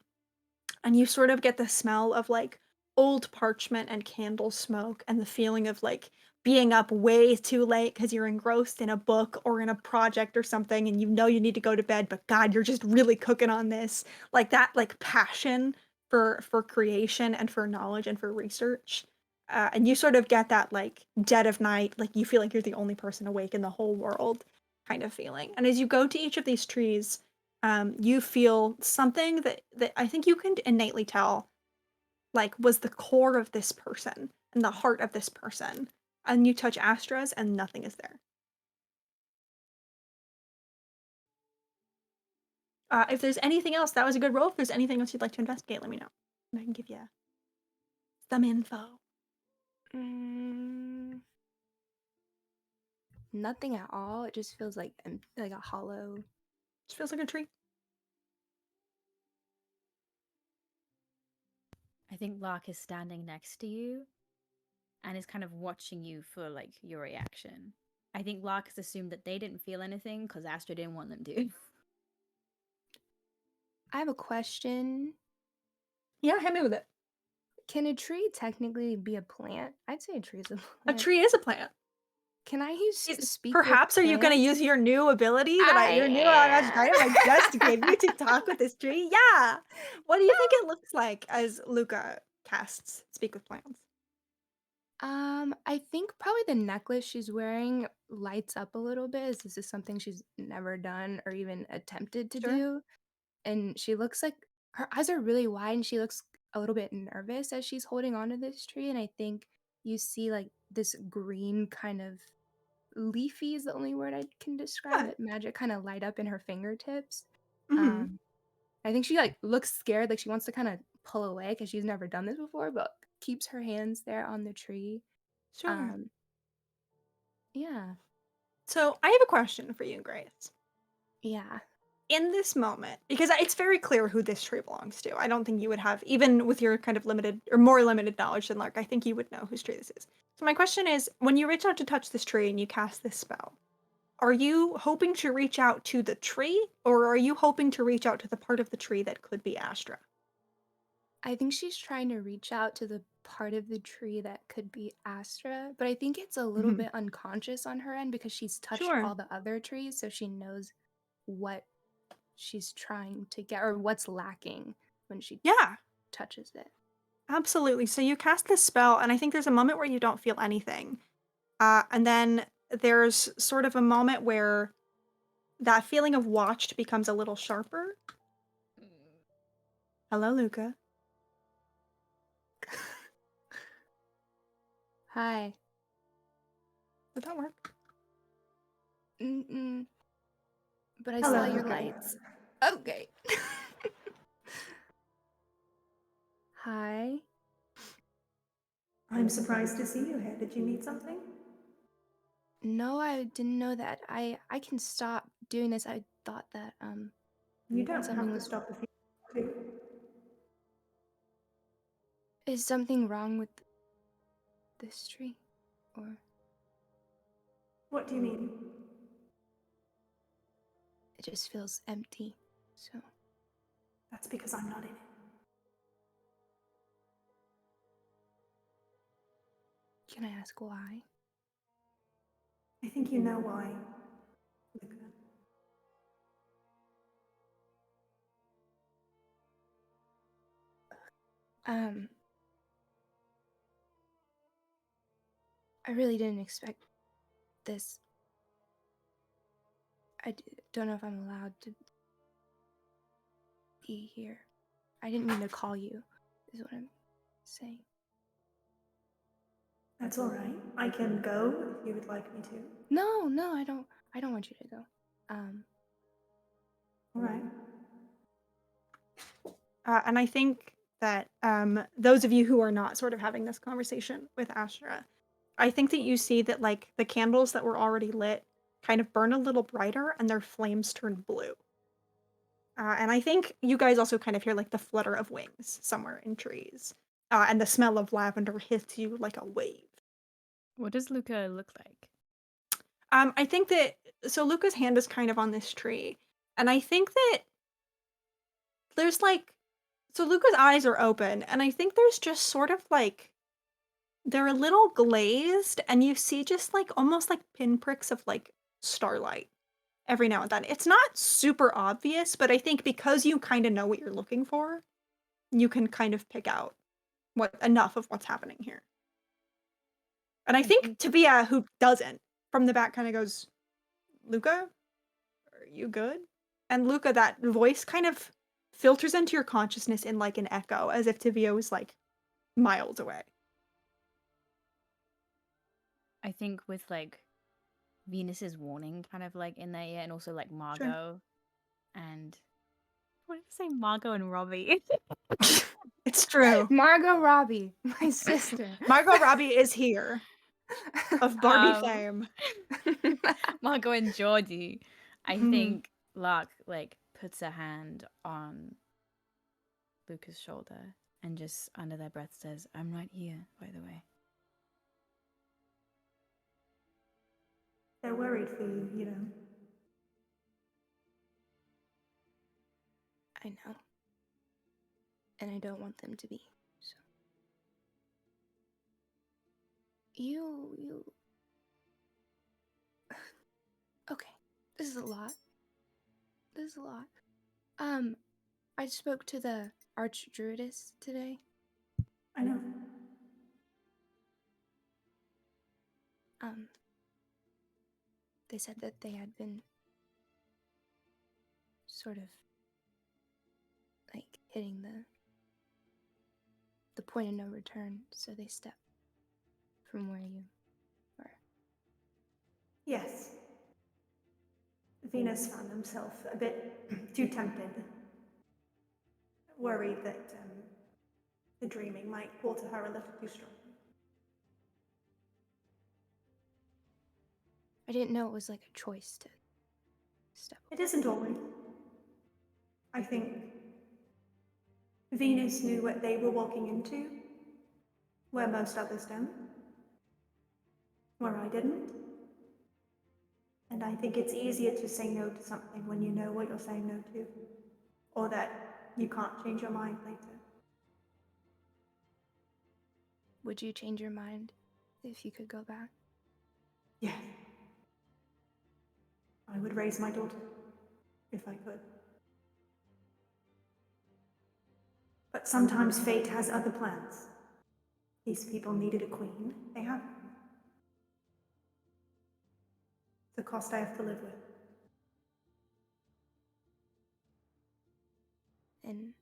and you sort of get the smell of like old parchment and candle smoke and the feeling of like being up way too late because you're engrossed in a book or in a project or something and you know you need to go to bed, but God, you're just really cooking on this. Like that like passion for creation and for knowledge and for research. And you sort of get that like dead of night, like you feel like you're the only person awake in the whole world kind of feeling. And as you go to each of these trees, you feel something that I think you can innately tell, like, was the core of this person and the heart of this person. And you touch Astra's and nothing is there. If there's anything else, that was a good roll. If there's anything else you'd like to investigate, let me know. And I can give you some info.
Nothing at all. It just feels like a hollow.
Just feels like a tree.
I think Lark is standing next to you and is kind of watching you for like your reaction. I think Lark has assumed that they didn't feel anything because Astra didn't want them to.
I have a question.
Yeah, hit me with it.
Can a tree technically be a plant? I'd say a tree is a
A
plant.
tree is a plant.
Can I use speak
Perhaps
with
are you going to use your new ability your new magic item I just gave you to talk with this tree? Yeah. What do you think it looks like as Luca casts Speak with Plants?
I think probably the necklace she's wearing lights up a little bit. As this is something she's never done or even attempted to
Sure.
do. And she looks like her eyes are really wide and she looks a little bit nervous as she's holding onto this tree. And I think you see like this green kind of leafy is the only word I can describe
Yeah.
it. Magic kind of light up in her fingertips.
Mhm.
I think she like looks scared, like she wants to kind of pull away because she's never done this before, but keeps her hands there on the tree.
Sure.
Yeah.
So I have a question for you, Grace.
Yeah.
In this moment, because it's very clear who this tree belongs to. I don't think you would have, even with your kind of limited or more limited knowledge than Lark, I think you would know whose tree this is. So my question is, when you reach out to touch this tree and you cast this spell, are you hoping to reach out to the tree, or are you hoping to reach out to the part of the tree that could be Astra?
I think she's trying to reach out to the part of the tree that could be Astra, but I think it's a little
Mhm.
bit unconscious on her end because she's touched
Sure.
all the other trees, so she knows what she's trying to get or what's lacking when she
Yeah,
touches it.
absolutely. So you cast this spell, and I think there's a moment where you don't feel anything. And then there's sort of a moment where that feeling of watched becomes a little sharper. Hello, Luca.
Hi.
Did that work?
Mm-mm. But I
Hello,
saw your
Luca.
lights. Okay. Hi.
I'm surprised to see you here. Did you need something?
No, I didn't know that. I can stop doing this. I thought that
You don't
something
have to
was
stop if you want to.
is something wrong with this tree, or
What do you mean?
it just feels empty. So
That's because I'm not in it.
can I ask why?
I think you know why. Luca.
I really didn't expect this. Don't know if I'm allowed to be here. I didn't mean to call you, is what I'm saying.
That's all right. I can go if you would like me to.
No, I don't want you to go.
All right. And I think that those of you who are not sort of having this conversation with Astra, I think that you see that like the candles that were already lit kind of burn a little brighter and their flames turn blue. And I think you guys also kind of hear like the flutter of wings somewhere in trees. And the smell of lavender hits you like a wave.
What does Luca look like?
I think that, so Luca's hand is kind of on this tree. And I think that there's like, so Luca's eyes are open. And I think there's just sort of like, they're a little glazed. And you see just like almost like pinpricks of like starlight every now and then. It's not super obvious, but I think because you kind of know what you're looking for, you can kind of pick out enough of what's happening here. And I think Tabia, who doesn't, from the back kind of goes, Luca, are you good? And Luca, that voice kind of filters into your consciousness in like an echo, as if Tabia was like miles away.
I think with like Venus's warning kind of like in their ear, and also like Margot and what did I say? Margot and Robbie.
It's true.
Margot Robbie, my sister.
Margot Robbie is here, of Barbie fame.
Margot and Georgie. I
Mhm.
think Lark like puts a hand on Luca's shoulder and just under their breath says, "I'm right here, by the way."
They're worried for you, you know.
I know. And I don't want them to be. So you okay. This is a lot. I spoke to the Archdruidess today.
I know.
They said that they had been sort of like hitting the point of no return, so they stepped from where you were.
Yes. Venus found himself a bit too tempted. Worried that the dreaming might pull to her a little too strong.
I didn't know it was like a choice to step.
It isn't always. I think Venus knew what they were walking into, where most others don't, where I didn't. And I think it's easier to say no to something when you know what you're saying no to, or that you can't change your mind later.
Would you change your mind if you could go back?
Yes. I would raise my daughter, if I could. But sometimes fate has other plans. These people needed a queen. They have one. The cost I have to live with.
And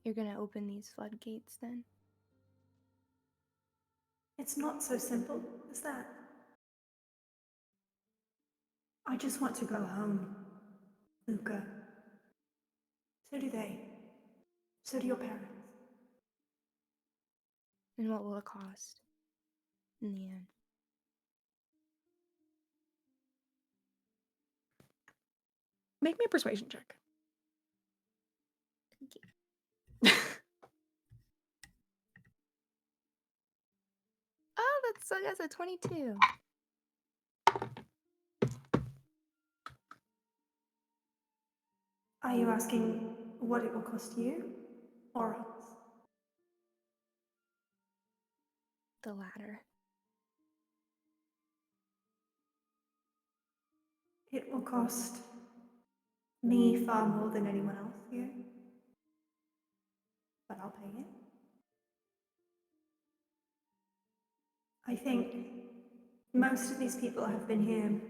you're gonna open these floodgates then?
It's not so simple as that. I just want to go home, Luca. So do they. So do your parents.
And what will it cost in the end?
Make me a persuasion check.
Thank you. Oh, that's a 22.
Are you asking what it will cost you or us?
The latter.
It will cost me far more than anyone else here, but I'll pay it. I think most of these people have been here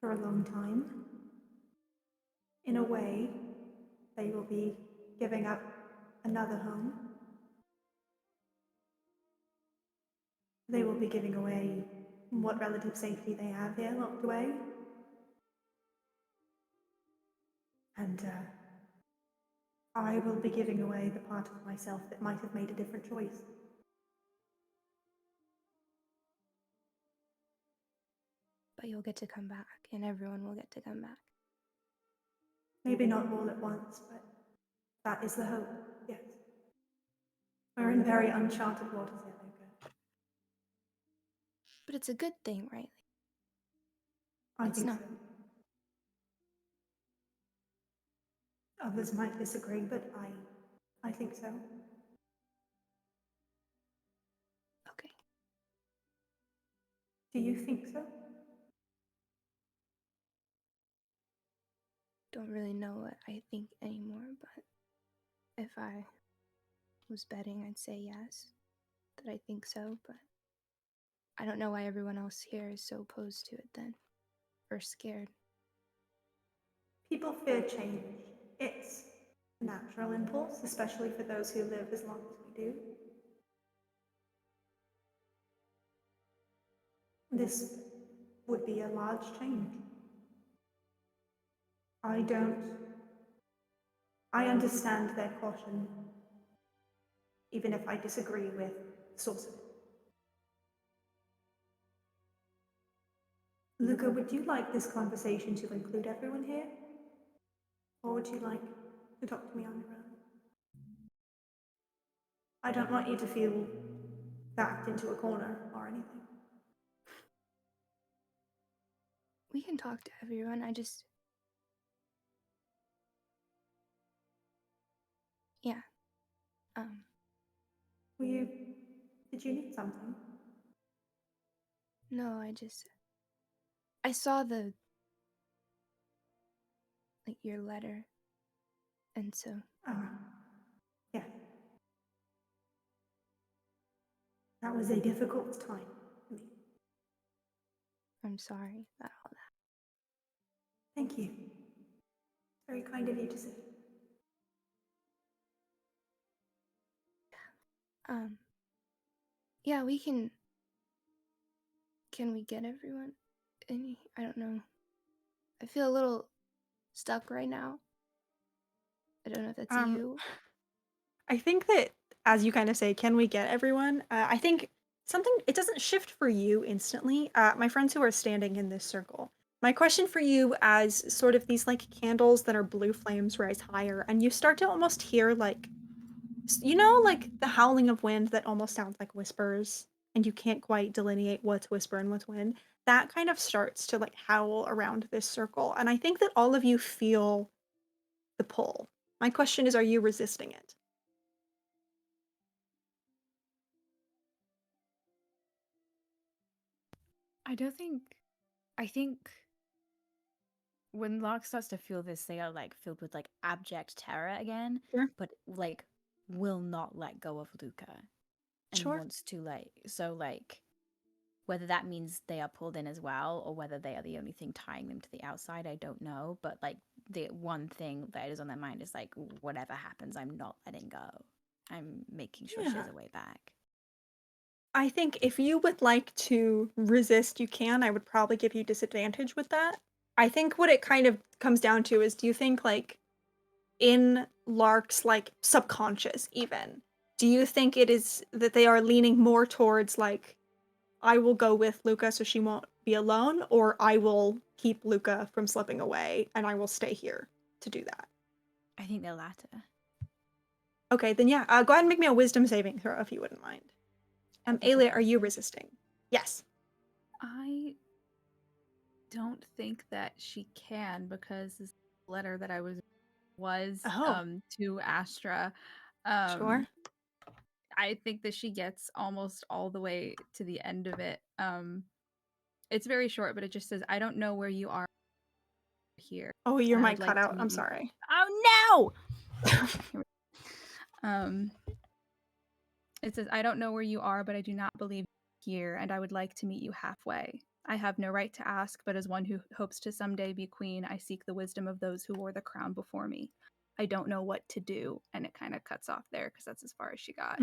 for a long time. In a way, they will be giving up another home. They will be giving away what relative safety they have here locked away. And I will be giving away the part of myself that might have made a different choice.
But you'll get to come back, and everyone will get to come back.
Maybe not all at once, but that is the hope, yes. We're in very uncharted waters here, Luca.
But it's a good thing, right?
I
It's
think
not.
so. Others might disagree, but I think so.
Okay.
Do you think so?
Don't really know what I think anymore, but if I was betting, I'd say yes, that I think so, but I don't know why everyone else here is so opposed to it then, or scared.
People fear change. It's a natural impulse, especially for those who live as long as we do. This would be a large change. I understand their caution, even if I disagree with the source of it. Luca, would you like this conversation to include everyone here? Or would you like to talk to me on your own? I don't want you to feel backed into a corner or anything.
We can talk to everyone, yeah.
Did you need something?
No, I saw your letter, and so.
Yeah. That was a difficult time for me.
I'm sorry about all that.
Thank you. Very kind of you to say.
Yeah, we can we get everyone? I don't know. I feel a little stuck right now. I don't know if that's you.
I think that, as you kind of say, can we get everyone? I think it doesn't shift for you instantly. My friends who are standing in this circle, my question for you, as sort of these like candles that are blue flames rise higher, and you start to almost hear like, like the howling of wind that almost sounds like whispers, and you can't quite delineate what's whisper and what's wind. That kind of starts to like howl around this circle, and I think that all of you feel the pull. My question is, are you resisting it?
I think when Lark starts to feel this, they are like filled with like abject terror again,
Sure.
but like will not let go of Luca and
Sure.
wants to whether that means they are pulled in as well or whether they are the only thing tying them to the outside, I don't know. But like the one thing that is on their mind is like, whatever happens, I'm not letting go. I'm making sure she has a way back.
I think if you would like to resist, you can. I would probably give you disadvantage with that. I think what it kind of comes down to is, do you think like in Lark's like subconscious even? Do you think it is that they are leaning more towards like I will go with Luca so she won't be alone, or I will keep Luca from slipping away and I will stay here to do that?
I think the latter.
Okay, then yeah, go ahead and make me a wisdom saving throw if you wouldn't mind. Ayla, are you resisting? Yes.
I don't think that she can because this letter that I was
Oh,
to Astra.
sure.
I think that she gets almost all the way to the end of it. It's very short, but it just says, "I don't know where you are here,
Oh, your
and I
mic
would
cut
like to
out. I'm
meet you."
sorry.
Oh
Um, it says, "I don't know where you are, but I do not believe you here, and I would like to meet you halfway. I have no right to ask, but as one who hopes to someday be queen, I seek the wisdom of those who wore the crown before me. I don't know what to do," and it kind of cuts off there because that's as far as she got.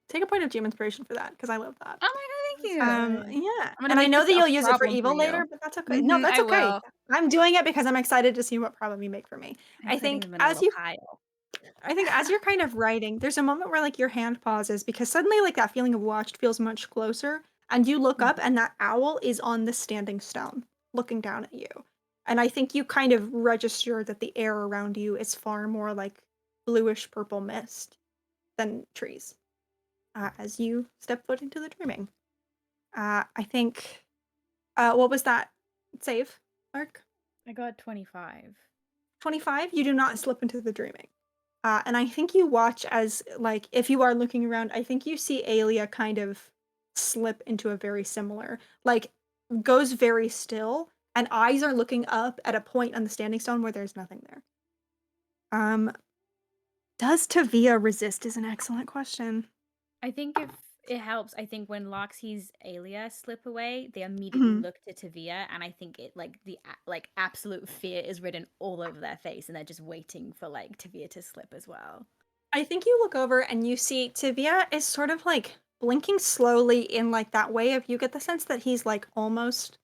Take a point of GM inspiration for that because I love that.
Oh my god, thank you.
Yeah,
I'm gonna
and I
make
know
this
that
a
you'll use it for
problem for
evil later,
you.
but that's okay. No, that's
I
okay.
will.
I'm doing it because I'm excited to see what problem you make for me.
I'm
I
putting
think
them in a little pile.
I think as you're kind of writing, there's a moment where like your hand pauses because suddenly like that feeling of watched feels much closer, and you look up and that owl is on the standing stone looking down at you. And I think you kind of register that the air around you is far more like bluish purple mist than trees as you step foot into the dreaming. I think, what was that save, Mark?
I got 25.
25? You do not slip into the dreaming. And I think you watch as, like, if you are looking around, I think you see Alia kind of slip into a very similar, like, goes very still, and eyes are looking up at a point on the standing stone where there's nothing there. Does Tavia resist is an excellent question.
I think if it helps, I think when Lark sees Alia slip away, they immediately
Mhm.
look to Tavia, and I think it like like absolute fear is written all over their face, and they're just waiting for like Tavia to slip as well.
I think you look over and you see Tavia is sort of like blinking slowly in like that way of you get the sense that he's like almost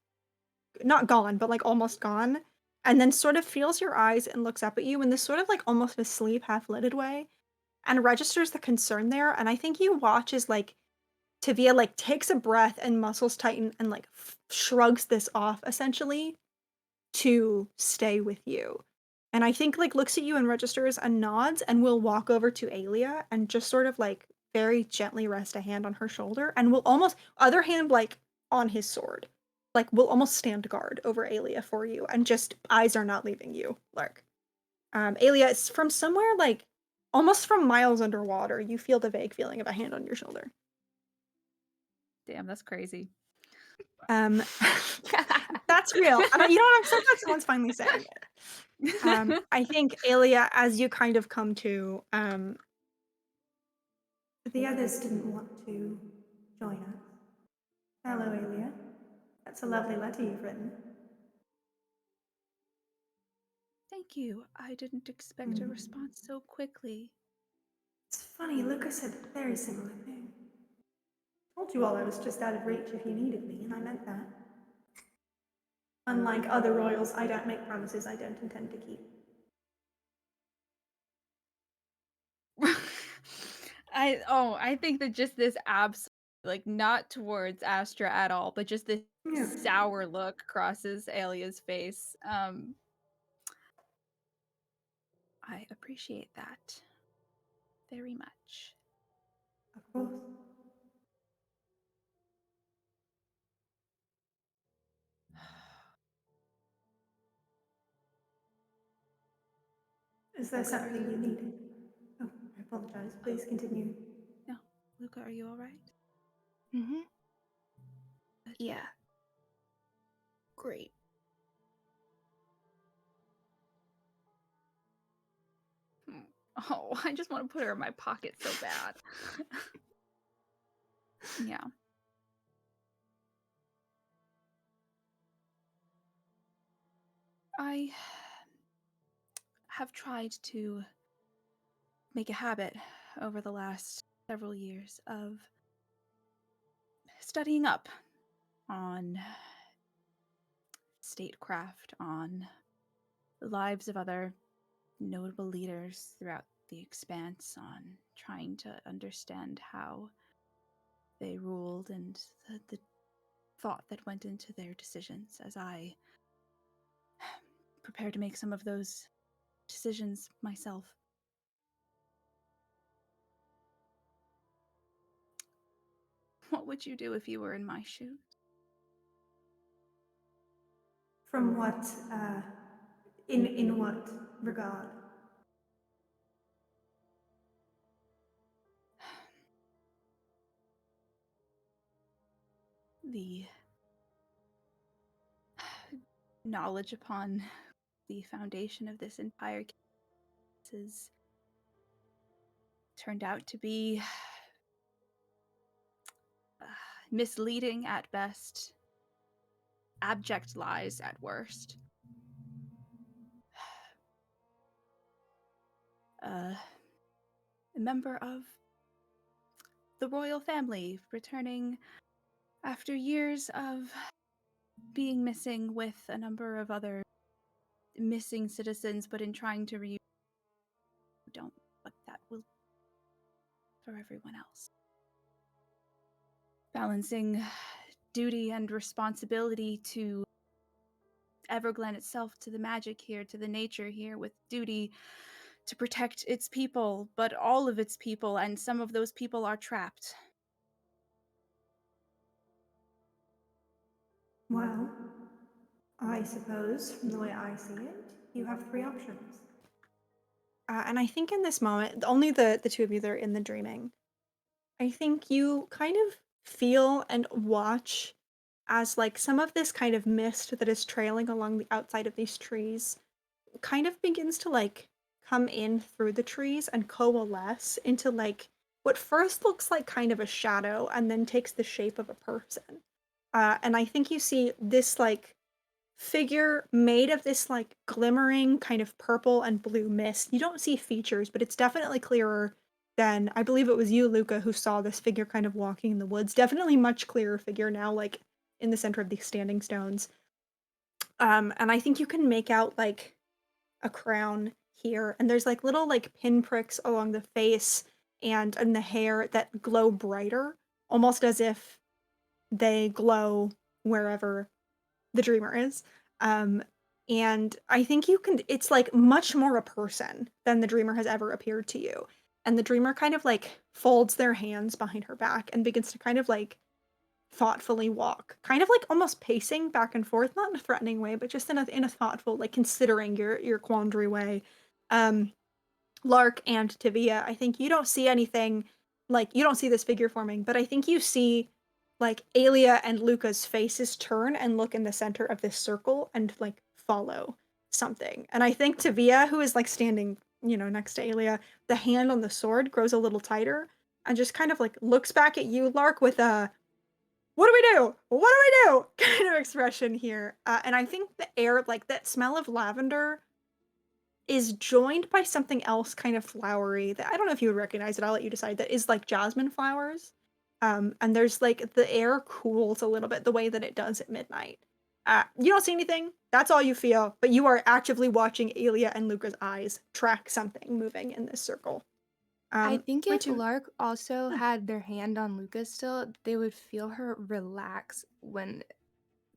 not gone, but like almost gone, and then sort of feels your eyes and looks up at you in this sort of like almost asleep, half-lidded way, and registers the concern there. And I think you watch as like Tavia like takes a breath and muscles tighten and like shrugs this off essentially to stay with you. And I think like looks at you and registers and nods and will walk over to Alia and just sort of like very gently rest a hand on her shoulder and will almost other hand like on his sword. Like will almost stand guard over Alia for you and just eyes are not leaving you, Lark. Alia is from somewhere like almost from miles underwater. You feel the vague feeling of a hand on your shoulder.
Damn, that's crazy.
That's real. I don't, you know what? I'm so glad someone's finally saying it. I think Alia, as you kind of come to, the others didn't want to join us. Hello, Alia. That's a lovely letter you've written.
Thank you. I didn't expect a response so quickly.
It's funny, Lucas said a very similar thing. Told you all I was just out of reach if you needed me, and I meant that. Unlike other royals, I don't make promises I don't intend to keep.
I think that just this like not towards Astra at all, but just this
Yeah.
sour look crosses Alia's face. I appreciate that very much.
Of course. Is there something you need? Oh, I apologize. Please continue.
No, Luca, are you all right?
Mm-hmm.
Good.
Yeah. Great.
Oh, I just want to put her in my pocket so bad. Yeah. I have tried to make a habit over the last several years of studying up on statecraft, on the lives of other notable leaders throughout the expanse on trying to understand how they ruled and the thought that went into their decisions as I prepare to make some of those decisions myself. What would you do if you were in my shoes?
From what, in what regard?
The knowledge upon the foundation of this entire case has turned out to be misleading at best, abject lies at worst. A member of the royal family returning after years of being missing with a number of other missing citizens, but in trying to reunite, don't what that will for everyone else. Balancing duty and responsibility to Everglen itself, to the magic here, to the nature here, with duty to protect its people, but all of its people, and some of those people are trapped.
Well, I suppose, from the way I see it, you have three options. And I think in this moment, only the two of you that are in the dreaming, I think you kind of feel and watch as like some of this kind of mist that is trailing along the outside of these trees kind of begins to like come in through the trees and coalesce into like what first looks like kind of a shadow and then takes the shape of a person. And I think you see this like figure made of this like glimmering kind of purple and blue mist. You don't see features, but it's definitely clearer than I believe it was you, Luca, who saw this figure kind of walking in the woods. Definitely much clearer figure now, like in the center of these standing stones. And I think you can make out like a crown here, and there's like little like pinpricks along the face and in the hair that glow brighter, almost as if they glow wherever the dreamer is. Um, and I think you can, it's like much more a person than the dreamer has ever appeared to you. And the dreamer kind of like folds their hands behind her back and begins to kind of like thoughtfully walk, kind of like almost pacing back and forth, not in a threatening way, but just in a thoughtful, like considering your quandary way. Um, Lark and Tavia, I think you don't see anything, like you don't see this figure forming, but I think you see like Alia and Luca's faces turn and look in the center of this circle and like follow something. And I think Tavia, who is like standing, next to Alia, the hand on the sword grows a little tighter and just kind of like looks back at you, Lark, with a "What do we do? What do we do?" kind of expression here. And I think the air, like that smell of lavender, is joined by something else kind of flowery that I don't know if you would recognize it. I'll let you decide. That is like jasmine flowers. And there's like the air cools a little bit the way that it does at midnight. You don't see anything. That's all you feel, but you are actively watching Alia and Luca's eyes track something moving in this circle.
I think
where
if
to?
Lark also
Yeah.
had their hand on Lucas still, they would feel her relax when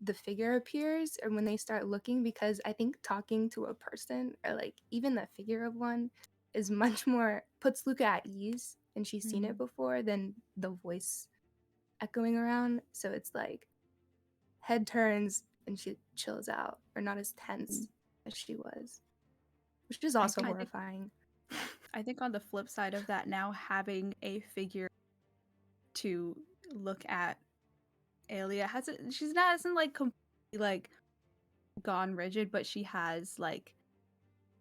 the figure appears or when they start looking, because I think talking to a person or like even the figure of one is much more puts Luca at ease, and she's seen it before, than the voice echoing around. So it's like head turns and she chills out, or not as tense as she was, which is also horrifying.
I think on the flip side of that, now having a figure to look at, Alia hasn't like completely like gone rigid, but she has like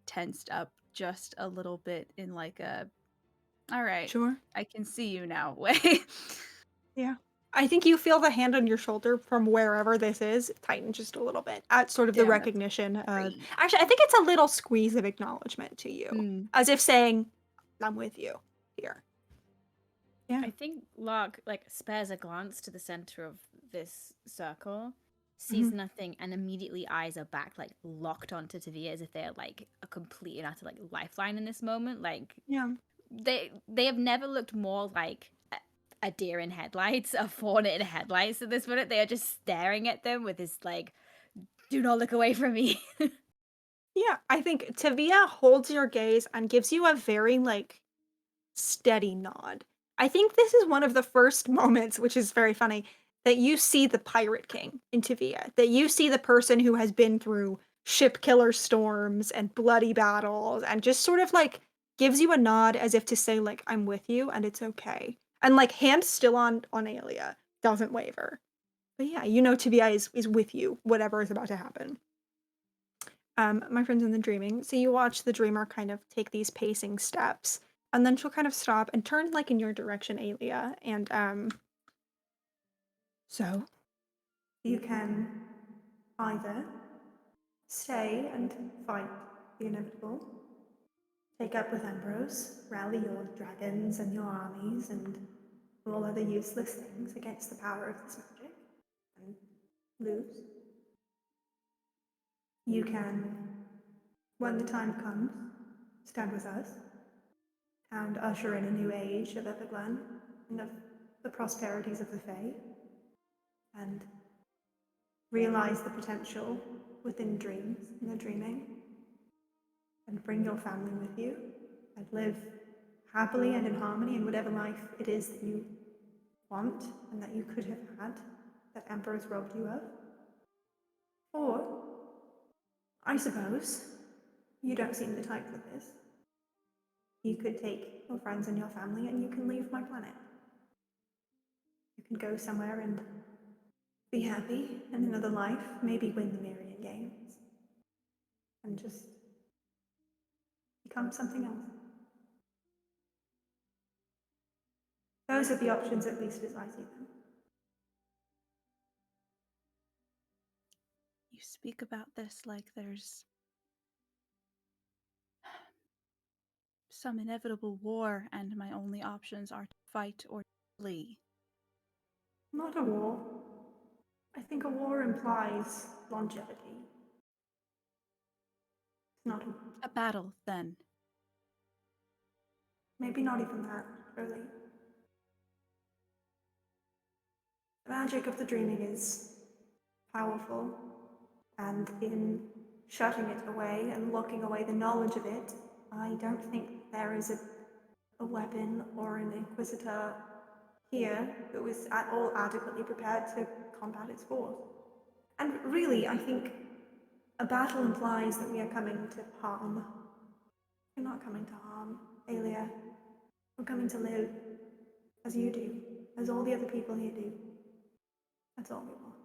tensed up just a little bit in like a, all right,
Sure.
I can see you now way.
Yeah. I think you feel the hand on your shoulder from wherever this is tighten just a little bit at sort of the
Damn, that's
recognition of.
great.
Actually, I think it's a little squeeze of acknowledgement to you, as if saying, "I'm with you here." Yeah.
I think Lark like spares a glance to the center of this circle sees
Mhm.
nothing, and immediately eyes are back, like locked onto Tavia as if they're like a complete and utter like lifeline in this moment. Like
Yeah.
they have never looked more like a deer in headlights, a fawn in headlights at this minute. They are just staring at them with this like, do not look away from me.
Yeah, I think Tavia holds your gaze and gives you a very, like, steady nod. I think this is one of the first moments, which is very funny, that you see the Pirate King in Tavia, that you see the person who has been through ship killer storms and bloody battles and just sort of, like, gives you a nod as if to say, like, "I'm with you and it's okay." And, like, hand still on Aelia, doesn't waver. But yeah, you know Tavia is with you, whatever is about to happen. My friend's in the dreaming. So you watch the dreamer kind of take these pacing steps, and then she'll kind of stop and turn like in your direction, Aelia. And so you can either stay and fight the inevitable, take up with Ambrose, rally your dragons and your armies and all other useless things against the power of this magic, and lose. You can, when the time comes, stand with us and usher in a new age of Everglen and of the prosperities of the Fae, and realize the potential within dreams and the dreaming, and bring your family with you, and live happily and in harmony in whatever life it is that you want and that you could have had that Emperor's robbed you of. Or, I suppose, you don't seem the type for this. You could take your friends and your family and you can leave my planet. You can go somewhere and be happy in another life, maybe win the Marion Games, and just become something else. Those are the options, at least as I see them.
You speak about this like there's some inevitable war, and my only options are to fight or to flee.
Not a war. I think a war implies longevity. It's not a war.
A battle, then.
Maybe not even that, really. The magic of the dreaming is powerful, and in shutting it away and locking away the knowledge of it, I don't think there is a weapon or an inquisitor here who is at all adequately prepared to combat its force. And really, I think a battle implies that we are coming to harm. We're not coming to harm, Aelia. We're coming to live, as you do, as all the other people here do. That's all we want.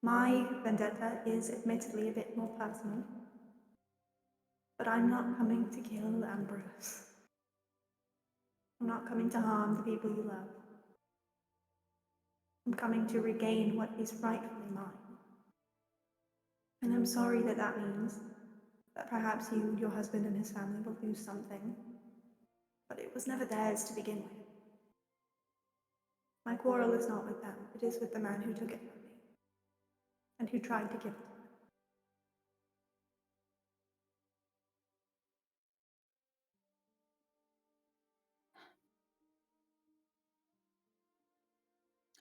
My vendetta is admittedly a bit more personal, but I'm not coming to kill Ambrose. I'm not coming to harm the people you love. I'm coming to regain what is rightfully mine. And I'm sorry that that means that perhaps you, your husband, and his family will lose something, but it was never theirs to begin with. My quarrel is not with them, it is with the man who took it from me, and who tried to give it to me.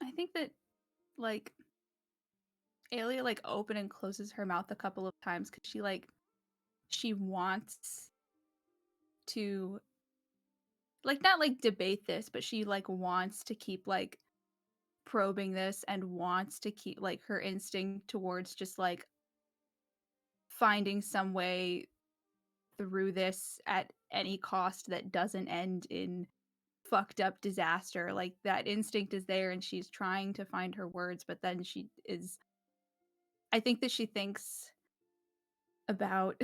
I think that, like, Aelia, like, open and closes her mouth a couple of times because she wants to, like, not, like, debate this, but she, like, wants to keep, like, probing this and wants to keep, like, her instinct towards just, like, finding some way through this at any cost that doesn't end in fucked up disaster. Like, that instinct is there and she's trying to find her words, but then I think that she thinks about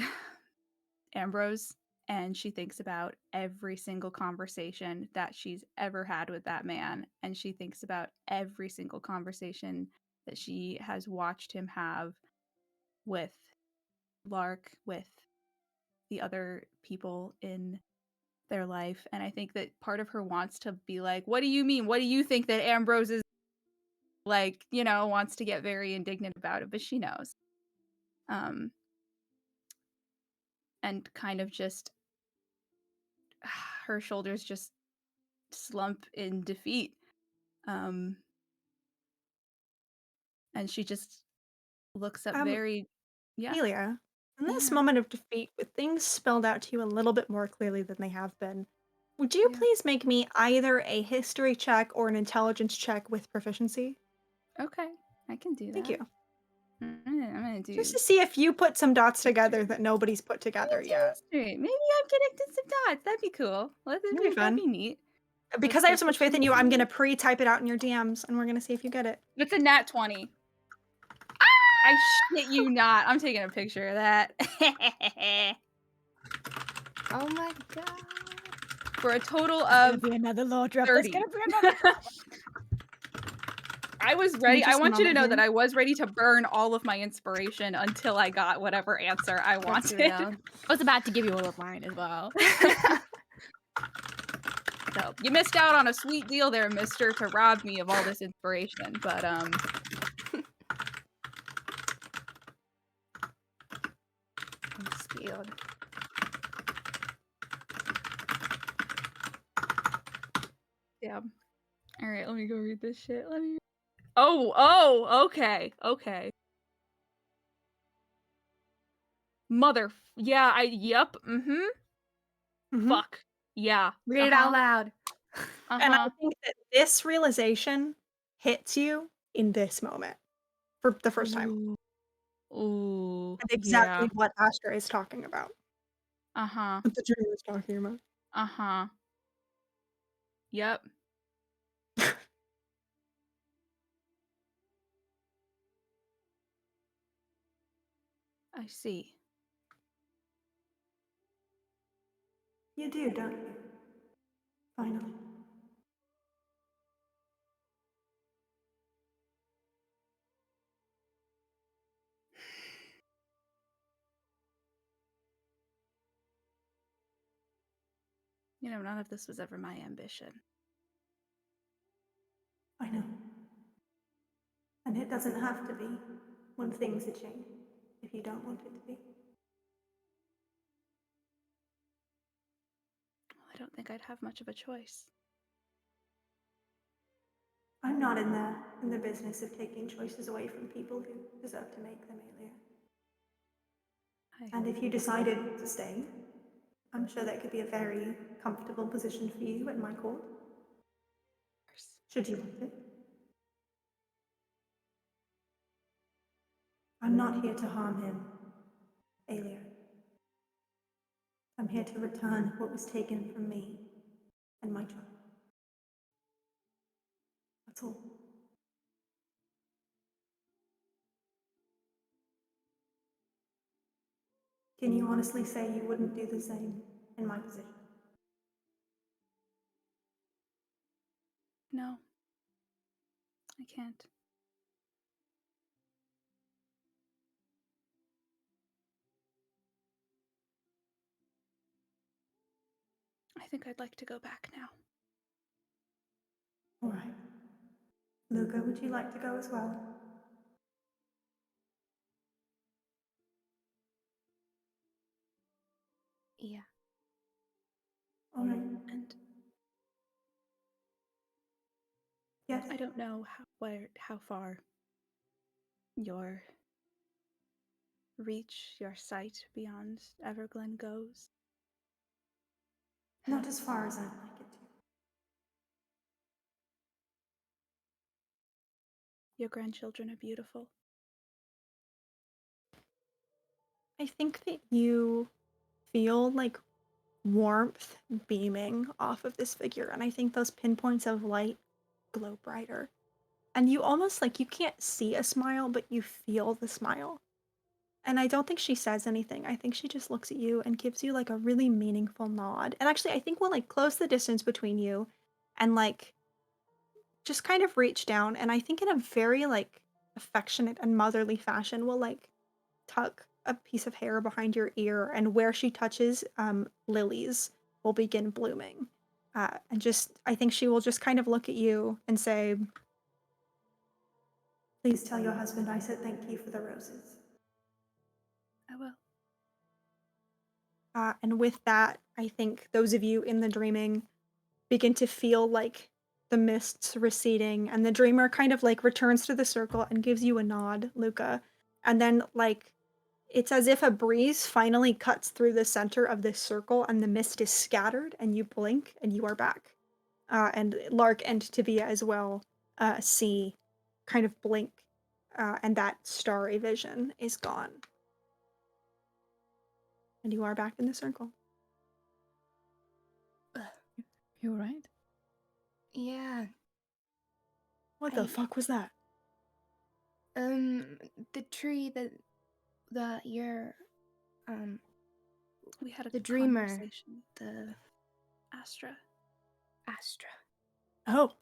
Ambrose, and she thinks about every single conversation that she's ever had with that man, and she thinks about every single conversation that she has watched him have with Lark, with the other people in their life. And I think that part of her wants to be like, what do you mean? What do you think that Ambrose is like, wants to get very indignant about it, but she knows. Um, and kind of just her shoulders just slump in defeat. Um, and she just looks up
Um,
very, yeah,
Amelia, in this
yeah,
moment of defeat, with things spelled out to you a little bit more clearly than they have been, would you
yeah.
please make me either a history check or an intelligence check with proficiency?
Okay, I can do
Thank
that.
you.
I'm gonna
Just
do
to see if you put some dots
history.
together that nobody's put
Let me
together
do
yet.
history. Maybe I'm connecting some dots. That'd be cool.
It'll be
That'd
fun.
be neat. With
Because I have so much faith in you, I'm gonna
proficiency.
pre-type it out in your DMs, and we're gonna see if you get it.
It's a nat 20. I shit you not. I'm taking a picture of that.
Oh my god.
For a total
There's gonna
of
be another law drop.
30.
There's gonna be another.
I was
Give me
ready. I
just a
want you to
moment
know
here.
that I was ready to burn all of my inspiration until I got whatever answer I
That's
wanted.
real. I was about to give you all of mine as well.
So you missed out on a sweet deal there, mister, to rob me of all this inspiration. But
I'm scared.
yeah. All right, let me go read this shit. Oh, okay. Yep,
Mhm.
fuck. Yeah.
Read it out loud.
And I
Uh-huh.
think that this realization hits you in this moment for the first time.
Ooh,
And
yeah.
exactly what Astra is talking about.
Uh-huh.
What the dream is talking about.
Uh-huh. Yep. I see.
You do, don't you? Finally.
None of this was ever my ambition.
I know. And it doesn't have to be when things are changing, if you don't want it to be.
I don't think I'd have much of a choice.
I'm not in the business of taking choices away from people who deserve to make them, Aelia. And if you decided to stay, I'm sure that could be a very comfortable position for you at my court. Should you want it. I'm not here to harm him, Aelia. I'm here to return what was taken from me and my child. That's all. Can you honestly say you wouldn't do the same in my position?
No. I can't. I think I'd like to go back now.
All right. Luca, would you like to go as well?
Yeah.
All right.
And
Yes.
I don't know how far your reach, your sight beyond Everglen goes.
Not as far as I'd like it to.
Your grandchildren are beautiful.
I think that you feel like warmth beaming off of this figure, and I think those pinpoints of light glow brighter. And you almost like you can't see a smile, but you feel the smile. And I don't think she says anything. I think she just looks at you and gives you like a really meaningful nod. And actually, I think we'll like close the distance between you and like just kind of reach down. And I think in a very like affectionate and motherly fashion, will like tuck a piece of hair behind your ear, and where she touches, lilies will begin blooming. And just, I think she will just kind of look at you and say, Please tell your husband I said thank you for the roses.
I will.
And with that, I think those of you in the dreaming begin to feel like the mists receding, and the dreamer kind of like returns to the circle and gives you a nod, Luca. And then like it's as if a breeze finally cuts through the center of this circle and the mist is scattered, and you blink and you are back. And Lark and Tibia as well see kind of blink, and that starry vision is gone. And you are back in the circle.
You all right?
Yeah.
What the
I-
fuck was that?
The tree that you're
We had a
the dreamer,
conversation.
the
Astra.
Astra.
Oh.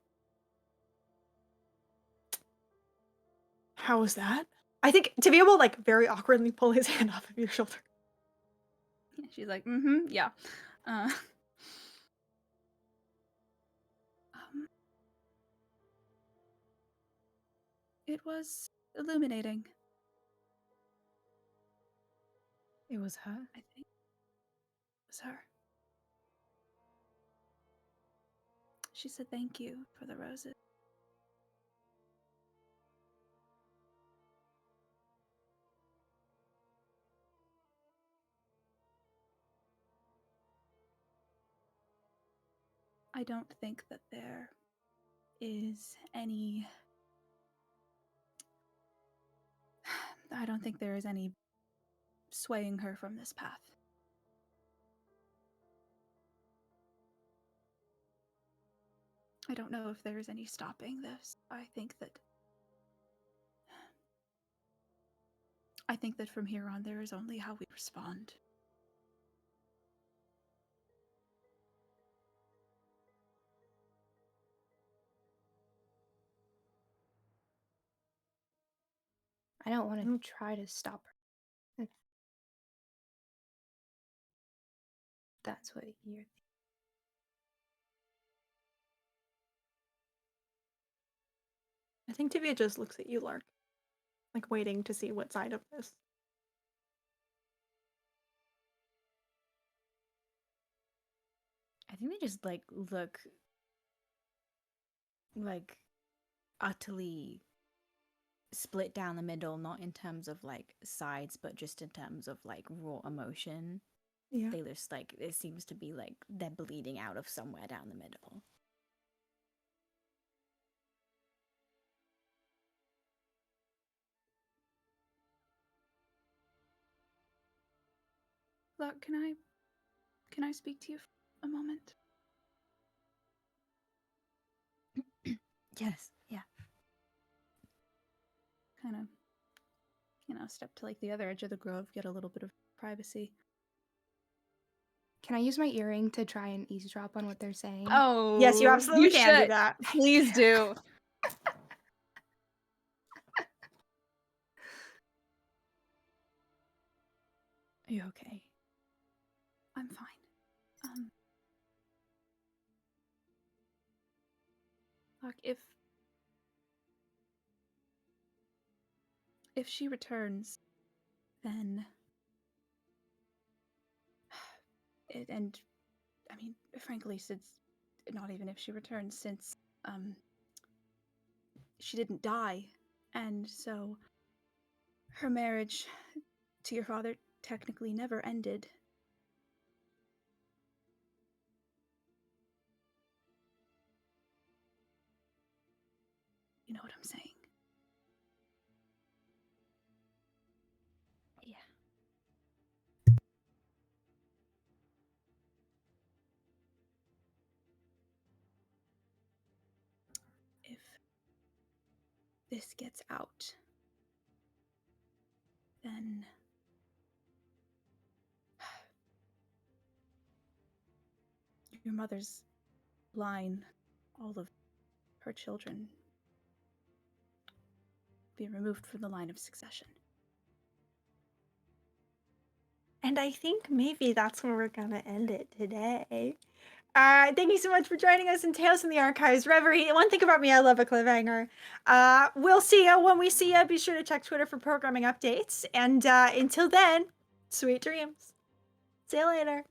How was that? I think Tibia will like very awkwardly pull his hand off of your shoulder.
She's like, yeah. Um, it was illuminating,
It was her.
I think. It was her. She said thank you for the roses. I don't think that there is any... I don't think there is any swaying her from this path. I don't know if there is any stopping this. I think that from here on there is only how we respond.
I don't want to try to stop her. If that's what you're thinking.
I think Tibia just looks at you, Lark, like waiting to see what side of this.
I think they just like look like utterly split down the middle, not in terms of like sides, but just in terms of like raw emotion.
Yeah.
They just like it seems to be like they're bleeding out of somewhere down the middle.
Look, can I speak to you for a moment?
Yes, yeah.
Kind of, step to like the other edge of the grove, get a little bit of privacy.
Can I use my earring to try and eavesdrop on what they're saying?
Oh,
Yes, you absolutely can do that.
Please do.
Are you okay?
I'm fine. Look, if she returns, then and I mean, frankly, since not even if she returns, since she didn't die, and so her marriage to your father technically never ended. You know what I'm saying?
Yeah.
If this gets out, then your mother's line, all of her children, be removed from the line of succession.
And I think maybe that's where we're gonna end it today. Thank you so much for joining us in Tales from the Archives Reverie. One thing about me, I love a cliffhanger. We'll see you when we see you. Be sure to check Twitter for programming updates. And until then, sweet dreams. See you later.